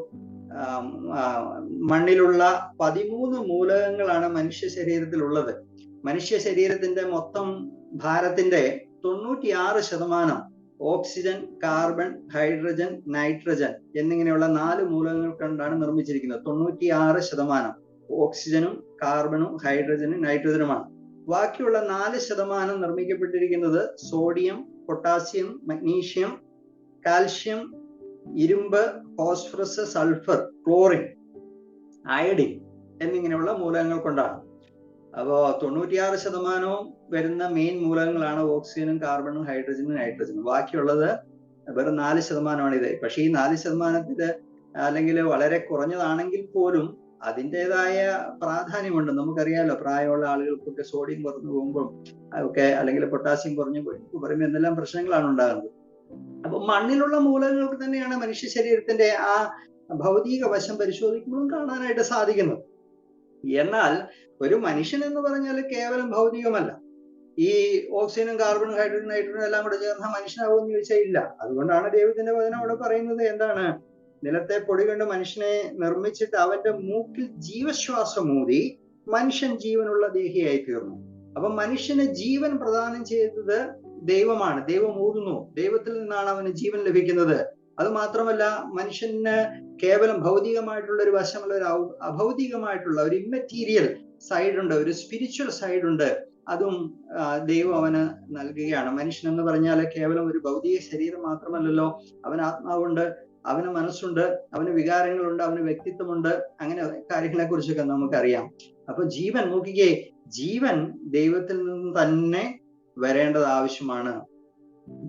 മണ്ണിലുള്ള 13 മൂലകങ്ങളാണ് മനുഷ്യ ശരീരത്തിലുള്ളത്. മനുഷ്യ ശരീരത്തിന്റെ മൊത്തം ഭാരത്തിന്റെ 96% ഓക്സിജൻ, കാർബൺ, ഹൈഡ്രജൻ, നൈട്രജൻ എന്നിങ്ങനെയുള്ള 4 മൂലകങ്ങൾ കൊണ്ടാണ് നിർമ്മിച്ചിരിക്കുന്നത്. 96% ഓക്സിജനും കാർബണും ഹൈഡ്രജനും നൈട്രജനുമാണ്. ബാക്കിയുള്ള 4% നിർമ്മിക്കപ്പെട്ടിരിക്കുന്നത് സോഡിയം, പൊട്ടാസ്യം, മഗ്നീഷ്യം, കാൽഷ്യം, ഇരുമ്പ്, ഫോസ്ഫറസ്, സൾഫർ, ക്ലോറിൻ, അയഡിൻ എന്നിങ്ങനെയുള്ള മൂലകങ്ങൾ കൊണ്ടാണ്. അപ്പോ 96% വരുന്ന മെയിൻ മൂലകങ്ങളാണ് ഓക്സിജനും കാർബണും ഹൈഡ്രജനും നൈട്രജനും. ബാക്കിയുള്ളത് വെറും 4% ഇത്. പക്ഷെ ഈ 4% അല്ലെങ്കിൽ വളരെ കുറഞ്ഞതാണെങ്കിൽ പോലും അതിൻ്റെതായ പ്രാധാന്യമുണ്ട്. നമുക്കറിയാലോ, പ്രായമുള്ള ആളുകൾക്കൊക്കെ സോഡിയം കുറഞ്ഞു പോകുമ്പോൾ ഒക്കെ, അല്ലെങ്കിൽ പൊട്ടാസ്യം കുറഞ്ഞു പറയുമ്പോൾ എന്തെല്ലാം പ്രശ്നങ്ങളാണ് ഉണ്ടാകുന്നത്. അപ്പൊ മണ്ണിലുള്ള മൂലകങ്ങൾക്ക് തന്നെയാണ് മനുഷ്യ ശരീരത്തിന്റെ ആ ഭൗതിക വശം പരിശോധിക്കുമ്പോഴും കാണാനായിട്ട് സാധിക്കുന്നത്. എന്നാൽ ഒരു മനുഷ്യൻ എന്ന് പറഞ്ഞാൽ കേവലം ഭൗതികമല്ല. ഈ ഓക്സിജനും കാർബണും ഹൈഡ്രജനും നൈട്രജനും എല്ലാം കൂടെ ചേർന്ന മനുഷ്യനാവുമെന്ന് ചോദിച്ചാൽ ഇല്ല. അതുകൊണ്ടാണ് ദൈവത്തിന്റെ വചനം അവിടെ പറയുന്നത് എന്താണ്? നിലത്തെ പൊടി കൊണ്ട് മനുഷ്യനെ നിർമ്മിച്ചിട്ട് അവന്റെ മൂക്കിൽ ജീവശ്വാസം ഊതി മനുഷ്യൻ ജീവനുള്ള ദേഹിയായി തീർന്നു. അപ്പൊ മനുഷ്യന് ജീവൻ പ്രദാനം ചെയ്തത് ദൈവമാണ്. ദൈവം ഊതുന്നു, ദൈവത്തിൽ നിന്നാണ് അവന് ജീവൻ ലഭിക്കുന്നത്. അത് മാത്രമല്ല, മനുഷ്യന് കേവലം ഭൗതികമായിട്ടുള്ള ഒരു വശമുള്ള, ഒരു അഭൗതികമായിട്ടുള്ള ഒരു ഇമ്മറ്റീരിയൽ സൈഡ് ഉണ്ട്, ഒരു സ്പിരിച്വൽ സൈഡ് ഉണ്ട്. അതും ദൈവം അവന് നൽകുകയാണ്. മനുഷ്യൻ എന്ന് പറഞ്ഞാൽ കേവലം ഒരു ഭൗതിക ശരീരം മാത്രമല്ലല്ലോ, അവന് ആത്മാവുണ്ട്, അവന് മനസ്സുണ്ട്, അവന് വികാരങ്ങളുണ്ട്, അവന് വ്യക്തിത്വമുണ്ട്. അങ്ങനെ കാര്യങ്ങളെ കുറിച്ചൊക്കെ നമുക്കറിയാം. അപ്പൊ ജീവൻ നോക്കിക്കേ, ജീവൻ ദൈവത്തിൽ നിന്ന് തന്നെ വരേണ്ടത് ആവശ്യമാണ്.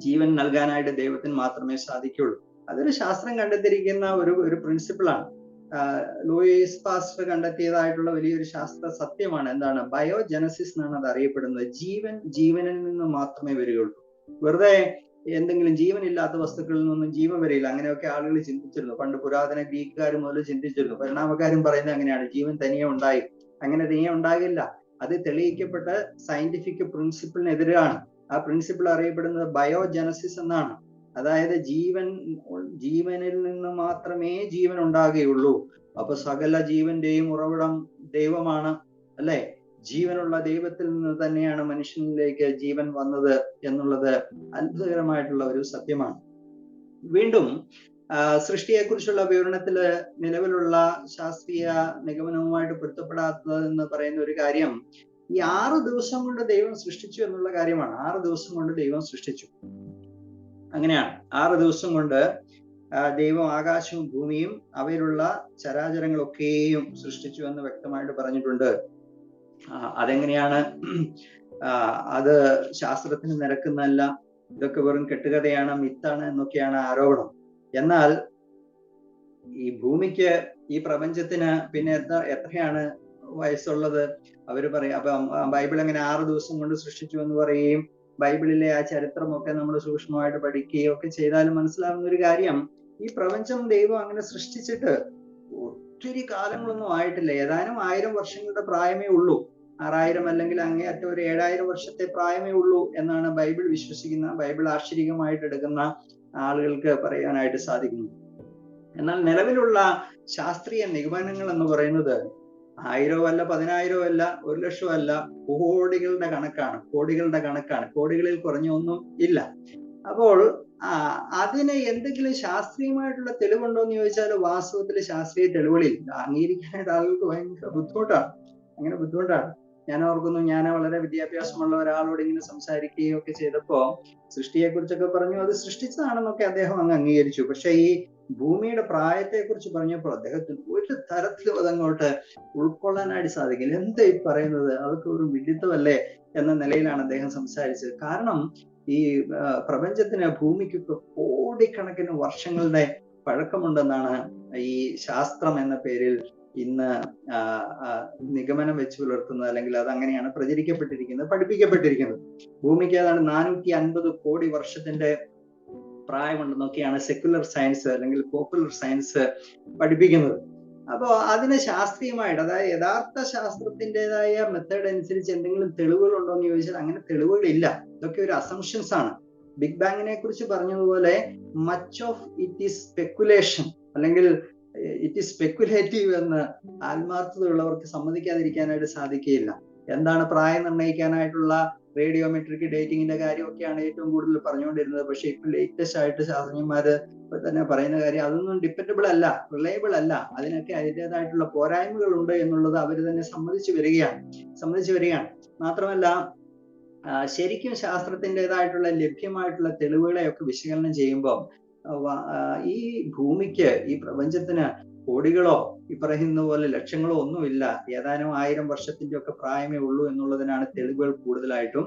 ജീവൻ നൽകാനായിട്ട് ദൈവത്തിന് മാത്രമേ സാധിക്കുള്ളൂ. അതൊരു ശാസ്ത്രം കണ്ടെത്തിയിരിക്കുന്ന ഒരു പ്രിൻസിപ്പിളാണ്. ലൂയിസ് പാസ്റ്റർ കണ്ടെത്തിയതായിട്ടുള്ള വലിയൊരു ശാസ്ത്ര സത്യമാണ്. എന്താണ്? ബയോജനസിസ് എന്നാണ് അത് അറിയപ്പെടുന്നത്. ജീവൻ ജീവനിൽ നിന്ന് മാത്രമേ വരികയുള്ളൂ. വെറുതെ എന്തെങ്കിലും ജീവനില്ലാത്ത വസ്തുക്കളിൽ നിന്നും ജീവൻ വരില്ല, അങ്ങനെയൊക്കെ ആളുകൾ ചിന്തിച്ചിരുന്നു. പണ്ട് പുരാതന ഗ്രീക്കുകാർ മുതൽ ചിന്തിച്ചിരുന്നു. പരിണാമക്കാരും പറയുന്നത് അങ്ങനെയാണ്, ജീവൻ തനിയെ ഉണ്ടായി. അങ്ങനെ തനിയെ ഉണ്ടാകില്ല. അത് തെളിയിക്കപ്പെട്ട സയന്റിഫിക് പ്രിൻസിപ്പിളിനെതിരാണ്. ആ പ്രിൻസിപ്പിൾ അറിയപ്പെടുന്നത് ബയോജനസിസ് എന്നാണ്. അതായത് ജീവനിൽ നിന്ന് മാത്രമേ ജീവൻ ഉണ്ടാകുകയുള്ളൂ. അപ്പൊ സകല ജീവന്റെയും ഉറവിടം ദൈവമാണ്, അല്ലെ? ജീവനുള്ള ദൈവത്തിൽ നിന്ന് തന്നെയാണ് മനുഷ്യനിലേക്ക് ജീവൻ വന്നത് എന്നുള്ളത് അത്ഭുതകരമായിട്ടുള്ള ഒരു സത്യമാണ്. വീണ്ടും സൃഷ്ടിയെക്കുറിച്ചുള്ള വിവരണത്തില് നിലവിലുള്ള ശാസ്ത്രീയ നിഗമനവുമായിട്ട് പൊരുത്തപ്പെടാത്തതെന്ന് പറയുന്ന ഒരു കാര്യം ഈ 6 ദിവസം കൊണ്ട് ദൈവം സൃഷ്ടിച്ചു എന്നുള്ള കാര്യമാണ്. 6 ദിവസം കൊണ്ട് ദൈവം സൃഷ്ടിച്ചു. അങ്ങനെയാണ്, 6 ദിവസം കൊണ്ട് ദൈവം ആകാശവും ഭൂമിയും അവയിലുള്ള ചരാചരങ്ങളൊക്കെയും സൃഷ്ടിച്ചു എന്ന് വ്യക്തമായിട്ട് പറഞ്ഞിട്ടുണ്ട്. അതെങ്ങനെയാണ്? അത് ശാസ്ത്രത്തിന് നിരക്കുന്നതല്ല, ഇതൊക്കെ വെറും കെട്ടുകഥയാണ്, മിത്താണ് എന്നൊക്കെയാണ് ആരോപണം. എന്നാൽ ഈ ഭൂമിക്ക്, ഈ പ്രപഞ്ചത്തിന് പിന്നെ എത്രയാണ് വയസ്സുള്ളത്? അവര് പറയും. അപ്പൊ ബൈബിൾ എങ്ങനെ 6 ദിവസം കൊണ്ട് സൃഷ്ടിച്ചു എന്ന് പറയുകയും ബൈബിളിലെ ആ ചരിത്രമൊക്കെ നമ്മൾ സൂക്ഷ്മമായിട്ട് പഠിക്കുകയും ഒക്കെ ചെയ്താലും മനസ്സിലാവുന്ന ഒരു കാര്യം, ഈ പ്രപഞ്ചം ദൈവം അങ്ങനെ സൃഷ്ടിച്ചിട്ട് ഒത്തിരി കാലങ്ങളൊന്നും ആയിട്ടില്ല. ഏതാനും 1000 വർഷങ്ങളുടെ പ്രായമേ ഉള്ളൂ. 6000 അല്ലെങ്കിൽ അങ്ങേയറ്റം ഒരു 7000 വർഷത്തെ പ്രായമേ ഉള്ളൂ എന്നാണ് ബൈബിൾ വിശ്വസിക്കുന്ന, ബൈബിൾ ആശ്ചര്യമായിട്ട് എടുക്കുന്ന ആളുകൾക്ക് പറയാനായിട്ട് സാധിക്കുന്നു. എന്നാൽ നിലവിലുള്ള ശാസ്ത്രീയ നിഗമനങ്ങൾ എന്ന് പറയുന്നത് 1000 അല്ല, 10,000 അല്ല, 1,00,000 അല്ല, കോടികളുടെ കണക്കാണ്. കോടികളിൽ കുറഞ്ഞൊന്നും ഇല്ല. അപ്പോൾ അതിന് എന്തെങ്കിലും ശാസ്ത്രീയമായിട്ടുള്ള തെളിവുണ്ടോ എന്ന് ചോദിച്ചാൽ വാസ്തവത്തിൽ ശാസ്ത്രീയ തെളിവുകളില്ല. അംഗീകരിക്കാനായിട്ട് ആളുകൾക്ക് ഭയങ്കര ബുദ്ധിമുട്ടാണ്. ഞാൻ ഓർക്കുന്നു, ഞാൻ വളരെ വിദ്യാഭ്യാസമുള്ള ഒരാളോട് ഇങ്ങനെ സംസാരിക്കുകയും ഒക്കെ ചെയ്തപ്പോ സൃഷ്ടിയെ കുറിച്ചൊക്കെ പറഞ്ഞു. അത് സൃഷ്ടിച്ചതാണെന്നൊക്കെ അദ്ദേഹം അങ്ങ് അംഗീകരിച്ചു. പക്ഷെ ഈ ഭൂമിയുടെ പ്രായത്തെ കുറിച്ച് പറഞ്ഞപ്പോൾ അദ്ദേഹത്തിന് ഒരു തരത്തിലും അതങ്ങോട്ട് ഉൾക്കൊള്ളാനായിട്ട് സാധിക്കില്ല. എന്താ ഈ പറയുന്നത്, അതൊക്കെ ഒരു വിഡിത്തമല്ലേ എന്ന നിലയിലാണ് അദ്ദേഹം സംസാരിച്ചത്. കാരണം ഈ പ്രപഞ്ചത്തിന്, ഭൂമിക്കൊക്കെ കോടിക്കണക്കിന് വർഷങ്ങളുടെ പഴക്കമുണ്ടെന്നാണ് ഈ ശാസ്ത്രം എന്ന പേരിൽ ഇന്ന് നിഗമനം വെച്ച് പുലർത്തുന്നത്. അല്ലെങ്കിൽ അത് അങ്ങനെയാണ് പ്രചരിക്കപ്പെട്ടിരിക്കുന്നത്, പഠിപ്പിക്കപ്പെട്ടിരിക്കുന്നത്. ഭൂമിക്ക് ഏതാണ്ട് 450 കോടി വർഷത്തിന്റെ പ്രായമുണ്ടെന്നൊക്കെയാണ് സെക്യുലർ സയൻസ് അല്ലെങ്കിൽ പോപ്പുലർ സയൻസ് പഠിപ്പിക്കുന്നത്. അപ്പോ അതിന് ശാസ്ത്രീയമായിട്ട്, അതായത് യഥാർത്ഥ ശാസ്ത്രത്തിൻ്റെതായ മെത്തേഡ് അനുസരിച്ച് എന്തെങ്കിലും തെളിവുകൾ ഉണ്ടോ എന്ന് ചോദിച്ചാൽ അങ്ങനെ തെളിവുകളില്ല. ഇതൊക്കെ ഒരു അസംഷൻസ് ആണ്. ബിഗ് ബാങ്ങിനെ കുറിച്ച് പറഞ്ഞതുപോലെ much of it is speculation, അല്ലെങ്കിൽ ഇറ്റ് ഈസ് സ്പെക്കുലേറ്റീവ് എന്ന് ആത്മാർത്ഥതയുള്ളവർക്ക് സമ്മതിക്കാതിരിക്കാനായിട്ട് സാധിക്കുകയില്ല. എന്താണ് പ്രായം നിർണ്ണയിക്കാനായിട്ടുള്ള റേഡിയോമെട്രിക് ഡേറ്റിങ്ങിന്റെ കാര്യമൊക്കെയാണ് ഏറ്റവും കൂടുതൽ പറഞ്ഞുകൊണ്ടിരുന്നത്. പക്ഷെ ഇപ്പൊ ലേറ്റസ്റ്റ് ആയിട്ട് ശാസ്ത്രജ്ഞന്മാര് തന്നെ പറയുന്ന കാര്യം അതൊന്നും ഡിപ്പെൻഡബിൾ അല്ല, റിലയബിൾ അല്ല. അതിനൊക്കെ അതിൻ്റെതായിട്ടുള്ള പോരായ്മകളുണ്ട് എന്നുള്ളത് അവർ തന്നെ സമ്മതിച്ചു വരികയാണ്. മാത്രമല്ല, ശരിക്കും ശാസ്ത്രത്തിൻ്റെതായിട്ടുള്ള ലഭ്യമായിട്ടുള്ള തെളിവുകളെയൊക്കെ വിശകലനം ചെയ്യുമ്പോൾ ഈ ഭൂമിക്ക്, ഈ പ്രപഞ്ചത്തിന് കോടികളോ ഈ പറയുന്ന പോലെ ലക്ഷങ്ങളോ ഒന്നുമില്ല. ഏതാനും 1000 വർഷത്തിന്റെ ഒക്കെ പ്രായമേ ഉള്ളൂ എന്നുള്ളതിനാണ് തെളിവുകൾ കൂടുതലായിട്ടും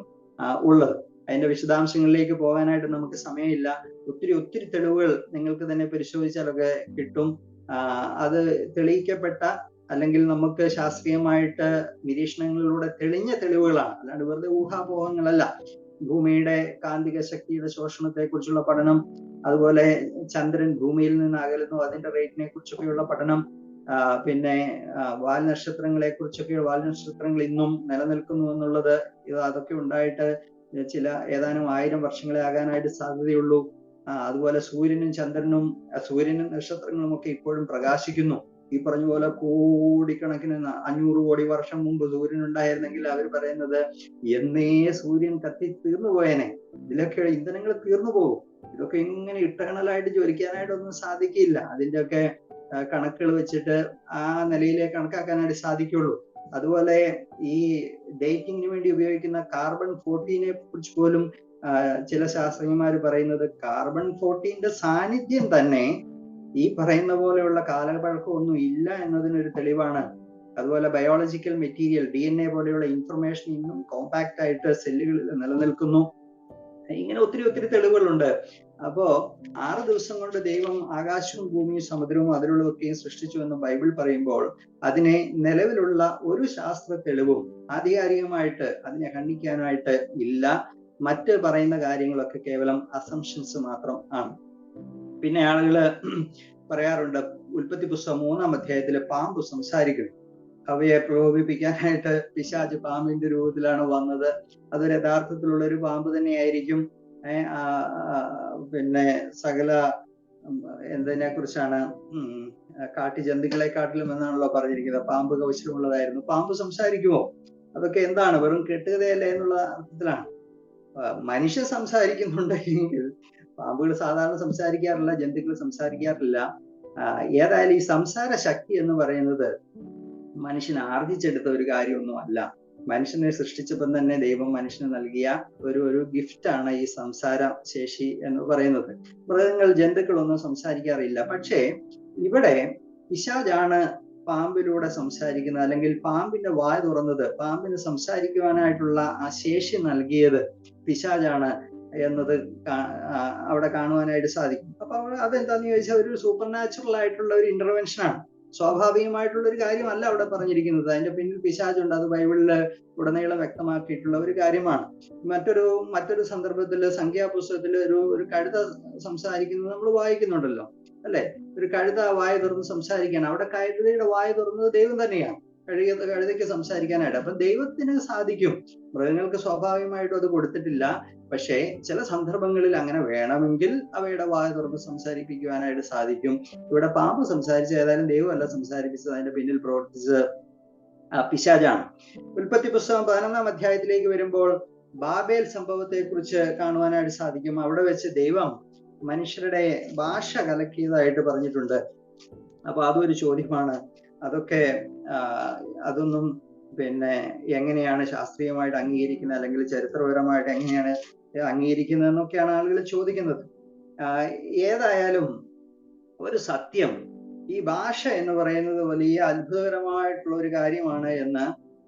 ഉള്ളത്. അതിന്റെ വിശദാംശങ്ങളിലേക്ക് പോകാനായിട്ട് നമുക്ക് സമയമില്ല. ഒത്തിരി തെളിവുകൾ നിങ്ങൾക്ക് തന്നെ പരിശോധിച്ചാലൊക്കെ കിട്ടും. അത് തെളിയിക്കപ്പെട്ട, അല്ലെങ്കിൽ നമുക്ക് ശാസ്ത്രീയമായിട്ട് നിരീക്ഷണങ്ങളിലൂടെ തെളിഞ്ഞ തെളിവുകളാണ്, അല്ലാണ്ട് വെറുതെ ഊഹാപോഹങ്ങളല്ല. ഭൂമിയുടെ കാന്തിക ശക്തിയുടെ ശോഷണത്തെ കുറിച്ചുള്ള പഠനം, അതുപോലെ ചന്ദ്രൻ ഭൂമിയിൽ നിന്ന് അകലുന്നു, അതിന്റെ റേറ്റിനെ കുറിച്ചൊക്കെയുള്ള പഠനം, പിന്നെ വാൽനക്ഷത്രങ്ങളെ കുറിച്ചൊക്കെ, വാൽനക്ഷത്രങ്ങൾ ഇന്നും നിലനിൽക്കുന്നു എന്നുള്ളത് അതൊക്കെ ഉണ്ടായിട്ട് ഏതാനും 1000 വർഷങ്ങളെ ആകാനായിട്ട് സാധ്യതയുള്ളൂ. അതുപോലെ സൂര്യനും ചന്ദ്രനും സൂര്യനും നക്ഷത്രങ്ങളും ഒക്കെ ഇപ്പോഴും പ്രകാശിക്കുന്നു. ഈ പറഞ്ഞ പോലെ കോടിക്കണക്കിന് 500 കോടി വർഷം മുമ്പ് സൂര്യൻ ഉണ്ടായിരുന്നെങ്കിൽ അവർ പറയുന്നത് എന്നേ സൂര്യൻ കത്തി തീർന്നു പോയേനെ, ഇതിലൊക്കെ ഇന്ധനങ്ങൾ തീർന്നു പോകും, ഇതൊക്കെ ഇങ്ങനെ ഇട്ടേണലായിട്ട് ജ്വലിക്കാനായിട്ടൊന്നും സാധിക്കില്ല. അതിൻ്റെയൊക്കെ കണക്കുകൾ വെച്ചിട്ട് ആ നിലയിലേക്ക് കണക്കാക്കാനായിട്ട് സാധിക്കുള്ളൂ. അതുപോലെ ഈ ഡേറ്റിങ്ങിന് വേണ്ടി ഉപയോഗിക്കുന്ന കാർബൺ 14 കുറിച്ച് പോലും ചില ശാസ്ത്രജ്ഞന്മാർ പറയുന്നത് കാർബൺ 14 സാന്നിധ്യം തന്നെ ഈ പറയുന്ന പോലെയുള്ള കാലപഴക്കമൊന്നും ഇല്ല എന്നതിനൊരു തെളിവാണ്. അതുപോലെ ബയോളജിക്കൽ മെറ്റീരിയൽ DNA പോലെയുള്ള ഇൻഫർമേഷൻ ഇന്നും കോമ്പാക്റ്റ് ആയിട്ട് സെല്ലുകളിൽ നിലനിൽക്കുന്നു. ഇങ്ങനെ ഒത്തിരി ഒത്തിരി തെളിവുകളുണ്ട്. അപ്പോ 6 ദിവസം കൊണ്ട് ദൈവം ആകാശവും ഭൂമിയും സമുദ്രവും അതിലുള്ളതൊക്കെയും സൃഷ്ടിച്ചു എന്ന് ബൈബിൾ പറയുമ്പോൾ അതിനെ നിലവിലുള്ള ഒരു ശാസ്ത്ര തെളിവും ആധികാരികമായിട്ട് അതിനെ ഖണ്ഡിക്കാനായിട്ട് ഇല്ല. മറ്റ് പറയുന്ന കാര്യങ്ങളൊക്കെ കേവലം അസംഷൻസ് മാത്രം ആണ്. പിന്നെ ആളുകള് പറയാറുണ്ട്, ഉൽപ്പത്തി പുസ്തകം 3-ാം അധ്യായത്തില് പാമ്പ് സംസാരിക്കുന്നു. അവയെ പ്രകോപിപ്പിക്കാനായിട്ട് പിശാച് പാമ്പിന്റെ രൂപത്തിലാണ് വന്നത്. അതൊരു യഥാർത്ഥത്തിലുള്ള ഒരു പാമ്പ് തന്നെയായിരിക്കും. പിന്നെ സകല എന്തിനെ കുറിച്ചാണ് കാട്ടുജന്തുക്കളെക്കാട്ടിലും എന്നാണല്ലോ പറഞ്ഞിരിക്കുന്നത്. പാമ്പ് കൗശലമുള്ളതായിരുന്നു. പാമ്പ് സംസാരിക്കുമോ? അതൊക്കെ എന്താണ്, വെറും കെട്ടുകഥയല്ലേ എന്നുള്ള അർത്ഥത്തിലാണ്. മനുഷ്യ സംസാരിക്കുന്നുണ്ടെങ്കിൽ പാമ്പുകൾ സാധാരണ സംസാരിക്കാറില്ല, ജന്തുക്കൾ സംസാരിക്കാറില്ല. ഏതായാലും ഈ സംസാര ശക്തി എന്ന് പറയുന്നത് മനുഷ്യൻ ആർജിച്ചെടുത്ത ഒരു കാര്യമൊന്നും അല്ല. മനുഷ്യനെ സൃഷ്ടിച്ചപ്പം തന്നെ ദൈവം മനുഷ്യന് നൽകിയ ഒരു ഗിഫ്റ്റാണ് ഈ സംസാര ശേഷി എന്ന് പറയുന്നത്. മൃഗങ്ങൾ, ജന്തുക്കളൊന്നും സംസാരിക്കാറില്ല. പക്ഷേ ഇവിടെ പിശാചാണ് പാമ്പിലൂടെ സംസാരിക്കുന്നത്, അല്ലെങ്കിൽ പാമ്പിന്റെ വായ തുറന്നത്, പാമ്പിന് സംസാരിക്കുവാനായിട്ടുള്ള ആ ശേഷി നൽകിയത് പിശാചാണ് എന്നത് അവിടെ കാണുവാനായിട്ട് സാധിക്കും. അപ്പൊ അതെന്താന്ന് ചോദിച്ചാൽ ഒരു സൂപ്പർ നാച്ചുറൽ ആയിട്ടുള്ള ഒരു ഇന്റർവെൻഷനാണ്. സ്വാഭാവികമായിട്ടുള്ള ഒരു കാര്യമല്ല അവിടെ പറഞ്ഞിരിക്കുന്നത്. അതിന്റെ പിന്നിൽ പിശാചുണ്ട്. അത് ബൈബിളില് ഉടനീളം വ്യക്തമാക്കിയിട്ടുള്ള ഒരു കാര്യമാണ്. മറ്റൊരു സന്ദർഭത്തില് സംഖ്യാപുസ്തകത്തില് ഒരു കഴുത സംസാരിക്കുന്നത് നമ്മൾ വായിക്കുന്നുണ്ടല്ലോ, അല്ലെ? ഒരു കഴുത വായ തുറന്ന് സംസാരിക്കുകയാണ്. അവിടെ കഴുതയുടെ വായ തുറന്നത് ദൈവം തന്നെയാണ് കഴുതയ്ക്ക് സംസാരിക്കാനായിട്ട്. അപ്പൊ ദൈവത്തിന് സാധിക്കും. മൃഗങ്ങൾക്ക് സ്വാഭാവികമായിട്ടും അത് കൊടുത്തിട്ടില്ല. പക്ഷേ ചില സന്ദർഭങ്ങളിൽ അങ്ങനെ വേണമെങ്കിൽ അവയുടെ വായ തുറന്ന് സംസാരിപ്പിക്കുവാനായിട്ട് സാധിക്കും. ഇവിടെ പാമ്പ് സംസാരിച്ച ഏതായാലും ദൈവമല്ല സംസാരിപ്പിച്ചത്, അതിന്റെ പിന്നിൽ പ്രവർത്തിച്ചത് പിശാചാണ്. ഉൽപ്പത്തി പുസ്തകം 11-ാം അധ്യായത്തിലേക്ക് വരുമ്പോൾ ബാബേൽ സംഭവത്തെ കുറിച്ച് കാണുവാനായിട്ട് സാധിക്കും. അവിടെ വെച്ച് ദൈവം മനുഷ്യരുടെ ഭാഷ കലക്കിയതായിട്ട് പറഞ്ഞിട്ടുണ്ട്. അപ്പൊ അതൊരു ചോദ്യമാണ്. അതൊന്നും പിന്നെ എങ്ങനെയാണ് ശാസ്ത്രീയമായിട്ട് അംഗീകരിക്കുന്നത്, അല്ലെങ്കിൽ ചരിത്രപരമായിട്ട് എങ്ങനെയാണ് അംഗീകരിക്കുന്നത് എന്നൊക്കെയാണ് ആളുകൾ ചോദിക്കുന്നത്. ഏതായാലും ഒരു സത്യം, ഈ ഭാഷ എന്ന് പറയുന്നത് വലിയ അത്ഭുതകരമായിട്ടുള്ള ഒരു കാര്യമാണ് എന്ന്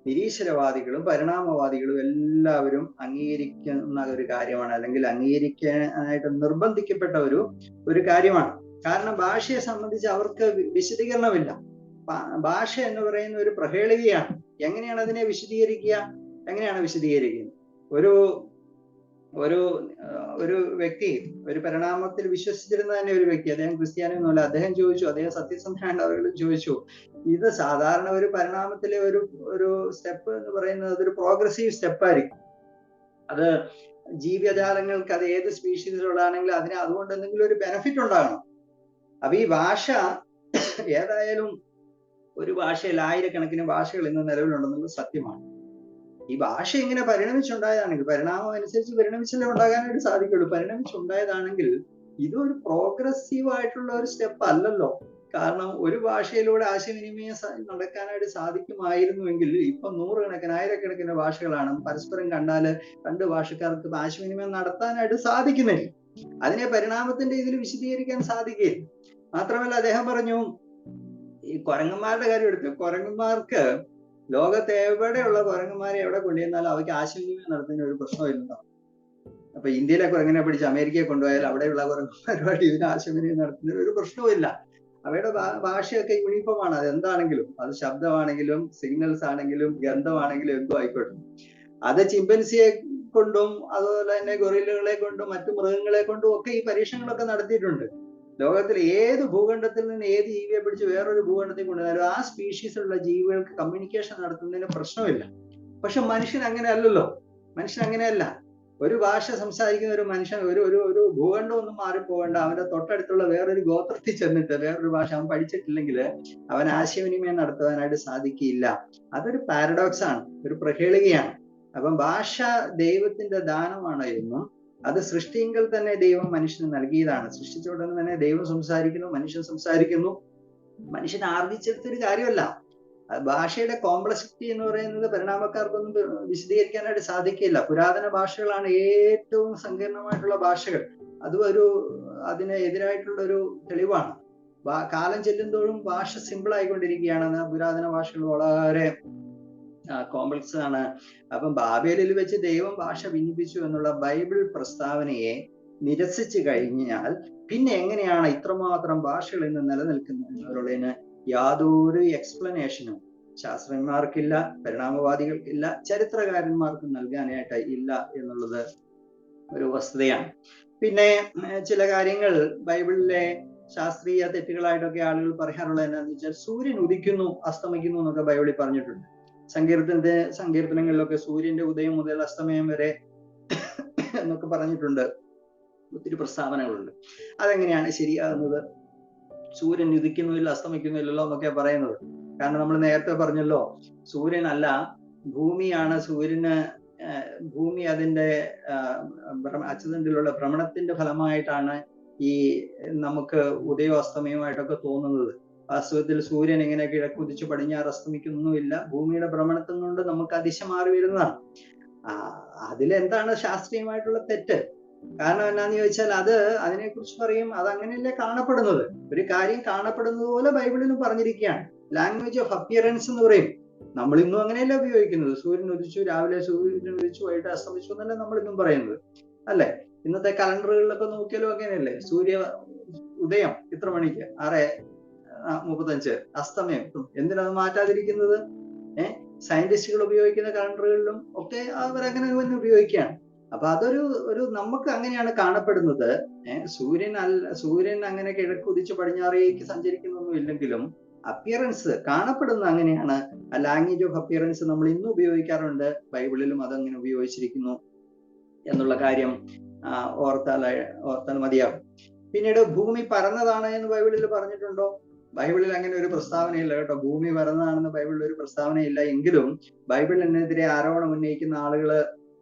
നിരീശ്വരവാദികളും പരിണാമവാദികളും എല്ലാവരും അംഗീകരിക്കുന്ന ഒരു കാര്യമാണ്, അല്ലെങ്കിൽ അംഗീകരിക്കാനായിട്ട് നിർബന്ധിക്കപ്പെട്ട ഒരു കാര്യമാണ്. കാരണം ഭാഷയെ സംബന്ധിച്ച് അവർക്ക് വിശദീകരണമില്ല. ഭാഷ എന്ന് പറയുന്ന ഒരു പ്രഹേളികയാണ്. എങ്ങനെയാണ് അതിനെ വിശദീകരിക്കുക? ഒരു വ്യക്തി, ഒരു പരിണാമത്തിൽ വിശ്വസിച്ചിരുന്ന തന്നെ ഒരു വ്യക്തി, അദ്ദേഹം ക്രിസ്ത്യാനിയൊന്നുമല്ല, അദ്ദേഹം ചോദിച്ചു, അദ്ദേഹം സത്യസന്ധനായിട്ട് അവരോട് ചോദിച്ചു, ഇത് സാധാരണ ഒരു പരിണാമത്തിലെ ഒരു സ്റ്റെപ്പ് എന്ന് പറയുന്നത് അതൊരു പ്രോഗ്രസീവ് സ്റ്റെപ്പായിരിക്കും. അത് ജീവജാലങ്ങൾക്ക്, അത് ഏത് സ്പീഷീസിലുള്ളതാണെങ്കിലും അതിന് അതുകൊണ്ട് എന്തെങ്കിലും ഒരു ബെനഫിറ്റ് ഉണ്ടാകണം. അപ്പൊ ഈ ഭാഷ ഏതായാലും ഒരു ഭാഷയിൽ ആയിരക്കണക്കിന് ഭാഷകൾ ഇന്ന് നിലവിലുണ്ടെന്നുള്ളത് സത്യമാണ്. ഈ ഭാഷ ഇങ്ങനെ പരിണമിച്ചുണ്ടായതാണെങ്കിൽ, പരിണാമം അനുസരിച്ച് പരിണമിച്ചല്ലേ ഉണ്ടാകാനായിട്ട് സാധിക്കുള്ളൂ. പരിണമിച്ചുണ്ടായതാണെങ്കിൽ ഇതൊരു പ്രോഗ്രസീവ് ആയിട്ടുള്ള ഒരു സ്റ്റെപ്പ് അല്ലല്ലോ. കാരണം ഒരു ഭാഷയിലൂടെ ആശയവിനിമയം നടക്കാനായിട്ട് സാധിക്കുമായിരുന്നുവെങ്കിൽ ഇപ്പൊ 100 കണക്കിന് 1000 ഭാഷകളാണ്. പരസ്പരം കണ്ടാല് 2 ഭാഷക്കാർക്ക് ആശയവിനിമയം നടത്താനായിട്ട് സാധിക്കുന്നില്ല. അതിനെ പരിണാമത്തിന്റെ ഇതിൽ വിശദീകരിക്കാൻ സാധിക്കില്ല. മാത്രമല്ല അദ്ദേഹം പറഞ്ഞു, ഈ കുരങ്ങന്മാരുടെ കാര്യം എടുത്ത്, കുരങ്ങന്മാർക്ക് ലോകത്ത് എവിടെയുള്ള കുരങ്ങന്മാരെ എവിടെ കൊണ്ടുവന്നാലും അവർക്ക് ആശയവിനിമയം നടത്തുന്ന ഒരു പ്രശ്നമില്ലല്ലോ. അപ്പൊ ഇന്ത്യയിലെ കുരങ്ങനെ പിടിച്ച് അമേരിക്കയെ കൊണ്ടുപോയാൽ അവിടെയുള്ള കുരങ്ങന്മാരുമായിട്ട് ഇതിന് ആശയവിനിമയം നടത്തുന്ന ഒരു പ്രശ്നവുമില്ല. അവയുടെ ഭാഷയൊക്കെ യൂണിഫോം ആണ്. അതെന്താണെങ്കിലും, അത് ശബ്ദമാണെങ്കിലും സിഗ്നൽസ് ആണെങ്കിലും ഗന്ധമാണെങ്കിലും എന്തോ ആയിക്കോട്ടെ. അത് ചിമ്പൻസിയെ കൊണ്ടും അതുപോലെ തന്നെ ഗൊറില്ലകളെ കൊണ്ടും മറ്റു മൃഗങ്ങളെ കൊണ്ടും ഒക്കെ ഈ പരീക്ഷണങ്ങളൊക്കെ നടത്തിയിട്ടുണ്ട്. ലോകത്തിൽ ഏത് ഭൂഖണ്ഡത്തിൽ നിന്ന് ഏത് ജീവിയെ പിടിച്ച് വേറൊരു ഭൂഖണ്ഡത്തിൽ കൊണ്ടുവന്നാലും ആ സ്പീഷീസിലുള്ള ജീവികൾക്ക് കമ്മ്യൂണിക്കേഷൻ നടത്തുന്നതിന് പ്രശ്നമില്ല. പക്ഷെ മനുഷ്യൻ അങ്ങനെ അല്ലല്ലോ. മനുഷ്യൻ അങ്ങനെയല്ല. ഒരു ഭാഷ സംസാരിക്കുന്ന ഒരു മനുഷ്യൻ ഒരു ഒരു ഒരു ഭൂഖണ്ഡം ഒന്നും മാറിപ്പോകേണ്ട, അവന്റെ തൊട്ടടുത്തുള്ള വേറൊരു ഗോത്രത്തിൽ ചെന്നിട്ട് വേറൊരു ഭാഷ അവൻ പഠിച്ചിട്ടില്ലെങ്കിൽ അവൻ ആശയവിനിമയം നടത്തുവാനായിട്ട് സാധിക്കില്ല. അതൊരു പാരഡോക്സ് ആണ്, ഒരു പ്രഹേളികയാണ്. അപ്പം ഭാഷ ദൈവത്തിന്റെ ദാനമാണ് എന്നും അത് സൃഷ്ടിയെങ്കിൽ തന്നെ ദൈവം മനുഷ്യന് നൽകിയതാണ്. സൃഷ്ടിച്ച ഉടനെ തന്നെ ദൈവം സംസാരിക്കുന്നു, മനുഷ്യൻ സംസാരിക്കുന്നു. മനുഷ്യൻ ആർജിച്ചെടുത്തൊരു കാര്യമല്ല. ഭാഷയുടെ കോംപ്ലക്സിറ്റി എന്ന് പറയുന്നത് പരിണാമക്കാർക്കൊന്നും വിശദീകരിക്കാനായിട്ട് സാധിക്കില്ല. പുരാതന ഭാഷകളാണ് ഏറ്റവും സങ്കീർണമായിട്ടുള്ള ഭാഷകൾ. അതും അതിന് എതിരായിട്ടുള്ള ഒരു തെളിവാണ്. കാലം ചെല്ലുന്തോറും ഭാഷ സിമ്പിൾ ആയിക്കൊണ്ടിരിക്കുകയാണ്. പുരാതന ഭാഷകൾ വളരെ കോംപ്ലക്സ് ആണ്. അപ്പം ബാബേലിൽ വെച്ച് ദൈവം ഭാഷ ഭിന്നിപ്പിച്ചു എന്നുള്ള ബൈബിൾ പ്രസ്താവനയെ നിരസിച്ചു കഴിഞ്ഞാൽ പിന്നെ എങ്ങനെയാണ് ഇത്രമാത്രം ഭാഷകൾ ഇന്ന് നിലനിൽക്കുന്നത് എന്നുള്ളതിന് യാതൊരു എക്സ്പ്ലനേഷനും ശാസ്ത്രജ്ഞന്മാർക്കില്ല, പരിണാമവാദികൾക്കില്ല, ചരിത്രകാരന്മാർക്കും നൽകാനായിട്ട് ഇല്ല എന്നുള്ളത് ഒരു വസ്തുതയാണ്. പിന്നെ ചില കാര്യങ്ങൾ ബൈബിളിലെ ശാസ്ത്രീയ തെറ്റുകളായിട്ടൊക്കെ ആളുകൾ പറയാറുള്ളത് എന്താണെന്ന് വെച്ചാൽ സൂര്യൻ ഉദിക്കുന്നു അസ്തമിക്കുന്നു എന്നൊക്കെ ബൈബിളിൽ പറഞ്ഞിട്ടുണ്ട്. സങ്കീർത്തനങ്ങളിലൊക്കെ സൂര്യന്റെ ഉദയം മുതൽ അസ്തമയം വരെ എന്നൊക്കെ പറഞ്ഞിട്ടുണ്ട്. ഒത്തിരി പ്രസ്താവനകളുണ്ട്. അതെങ്ങനെയാണ് ശരിയാകുന്നത്? സൂര്യൻ ഉദിക്കുന്നില്ല അസ്തമിക്കുന്നില്ലല്ലോ എന്നൊക്കെ പറയുന്നത്. കാരണം നമ്മൾ നേരത്തെ പറഞ്ഞല്ലോ, സൂര്യനല്ല ഭൂമിയാണ്. ഭൂമി അതിന്റെ അച്ചുതണ്ടിലുള്ള ഭ്രമണത്തിന്റെ ഫലമായിട്ടാണ് ഈ നമുക്ക് ഉദയോ അസ്തമയമായിട്ടൊക്കെ തോന്നുന്നത്. വാസ്തവത്തിൽ സൂര്യൻ ഇങ്ങനെ കിഴക്കുതിച്ച് പടിഞ്ഞാറ് അസ്തമിക്കുന്നൊന്നുമില്ല. ഭൂമിയുടെ ഭ്രമണത്തിൽ കൊണ്ട് നമുക്ക് ദിശ മാറി വരുന്നതാണ്. അതിലെന്താണ് ശാസ്ത്രീയമായിട്ടുള്ള തെറ്റ്? കാരണം എന്നാന്ന് ചോദിച്ചാൽ അതിനെക്കുറിച്ച് പറയും, അത് അങ്ങനെയല്ലേ കാണപ്പെടുന്നത്. ഒരു കാര്യം കാണപ്പെടുന്നത് പോലെ ബൈബിളിലും പറഞ്ഞിരിക്കുകയാണ്. ലാംഗ്വേജ് ഓഫ് അപ്പിയറൻസ് എന്ന് പറയും. നമ്മൾ ഇന്നും അങ്ങനെയല്ല ഉപയോഗിക്കുന്നത്. സൂര്യൻ ഉദിച്ചു, രാവിലെ സൂര്യൻ ഉദിച്ചു, വൈകിട്ട് അസ്തമിച്ചു എന്നല്ല നമ്മൾ ഇന്നും പറയുന്നത്, അല്ലെ? ഇന്നത്തെ കലണ്ടറുകളിലൊക്കെ നോക്കിയാലും അങ്ങനെയല്ലേ? ഉദയം ഇത്ര മണിക്ക് 6:35, അസ്തമയം. എന്തിനത് മാറ്റാതിരിക്കുന്നത്? സയന്റിസ്റ്റുകൾ ഉപയോഗിക്കുന്ന കലണ്ടറുകളിലും ഒക്കെ അവരങ്ങനെ തന്നെ ഉപയോഗിക്കുകയാണ്. അപ്പൊ അതൊരു നമുക്ക് അങ്ങനെയാണ് കാണപ്പെടുന്നത്. സൂര്യൻ അങ്ങനെ കിഴക്കുതിച്ച് പടിഞ്ഞാറേക്ക് സഞ്ചരിക്കുന്നൊന്നും ഇല്ലെങ്കിലും അപ്പിയറൻസ് കാണപ്പെടുന്ന അങ്ങനെയാണ്. ലാംഗ്വേജ് ഓഫ് അപ്പിയറൻസ് നമ്മൾ ഇന്നും ഉപയോഗിക്കാറുണ്ട്. ബൈബിളിലും അതങ്ങനെ ഉപയോഗിച്ചിരിക്കുന്നു എന്നുള്ള കാര്യം ഓർത്താൽ മതിയാകും. പിന്നീട് ഭൂമി പരന്നതാണ് എന്ന് ബൈബിളിൽ പറഞ്ഞിട്ടുണ്ടോ? ബൈബിളിൽ അങ്ങനെ ഒരു പ്രസ്താവനയില്ല കേട്ടോ. ഭൂമി പരന്നതാണെന്ന് ബൈബിളിൽ ഒരു പ്രസ്താവനയില്ല. എങ്കിലും ബൈബിളിനെതിരെ ആരോപണം ഉന്നയിക്കുന്ന ആളുകള്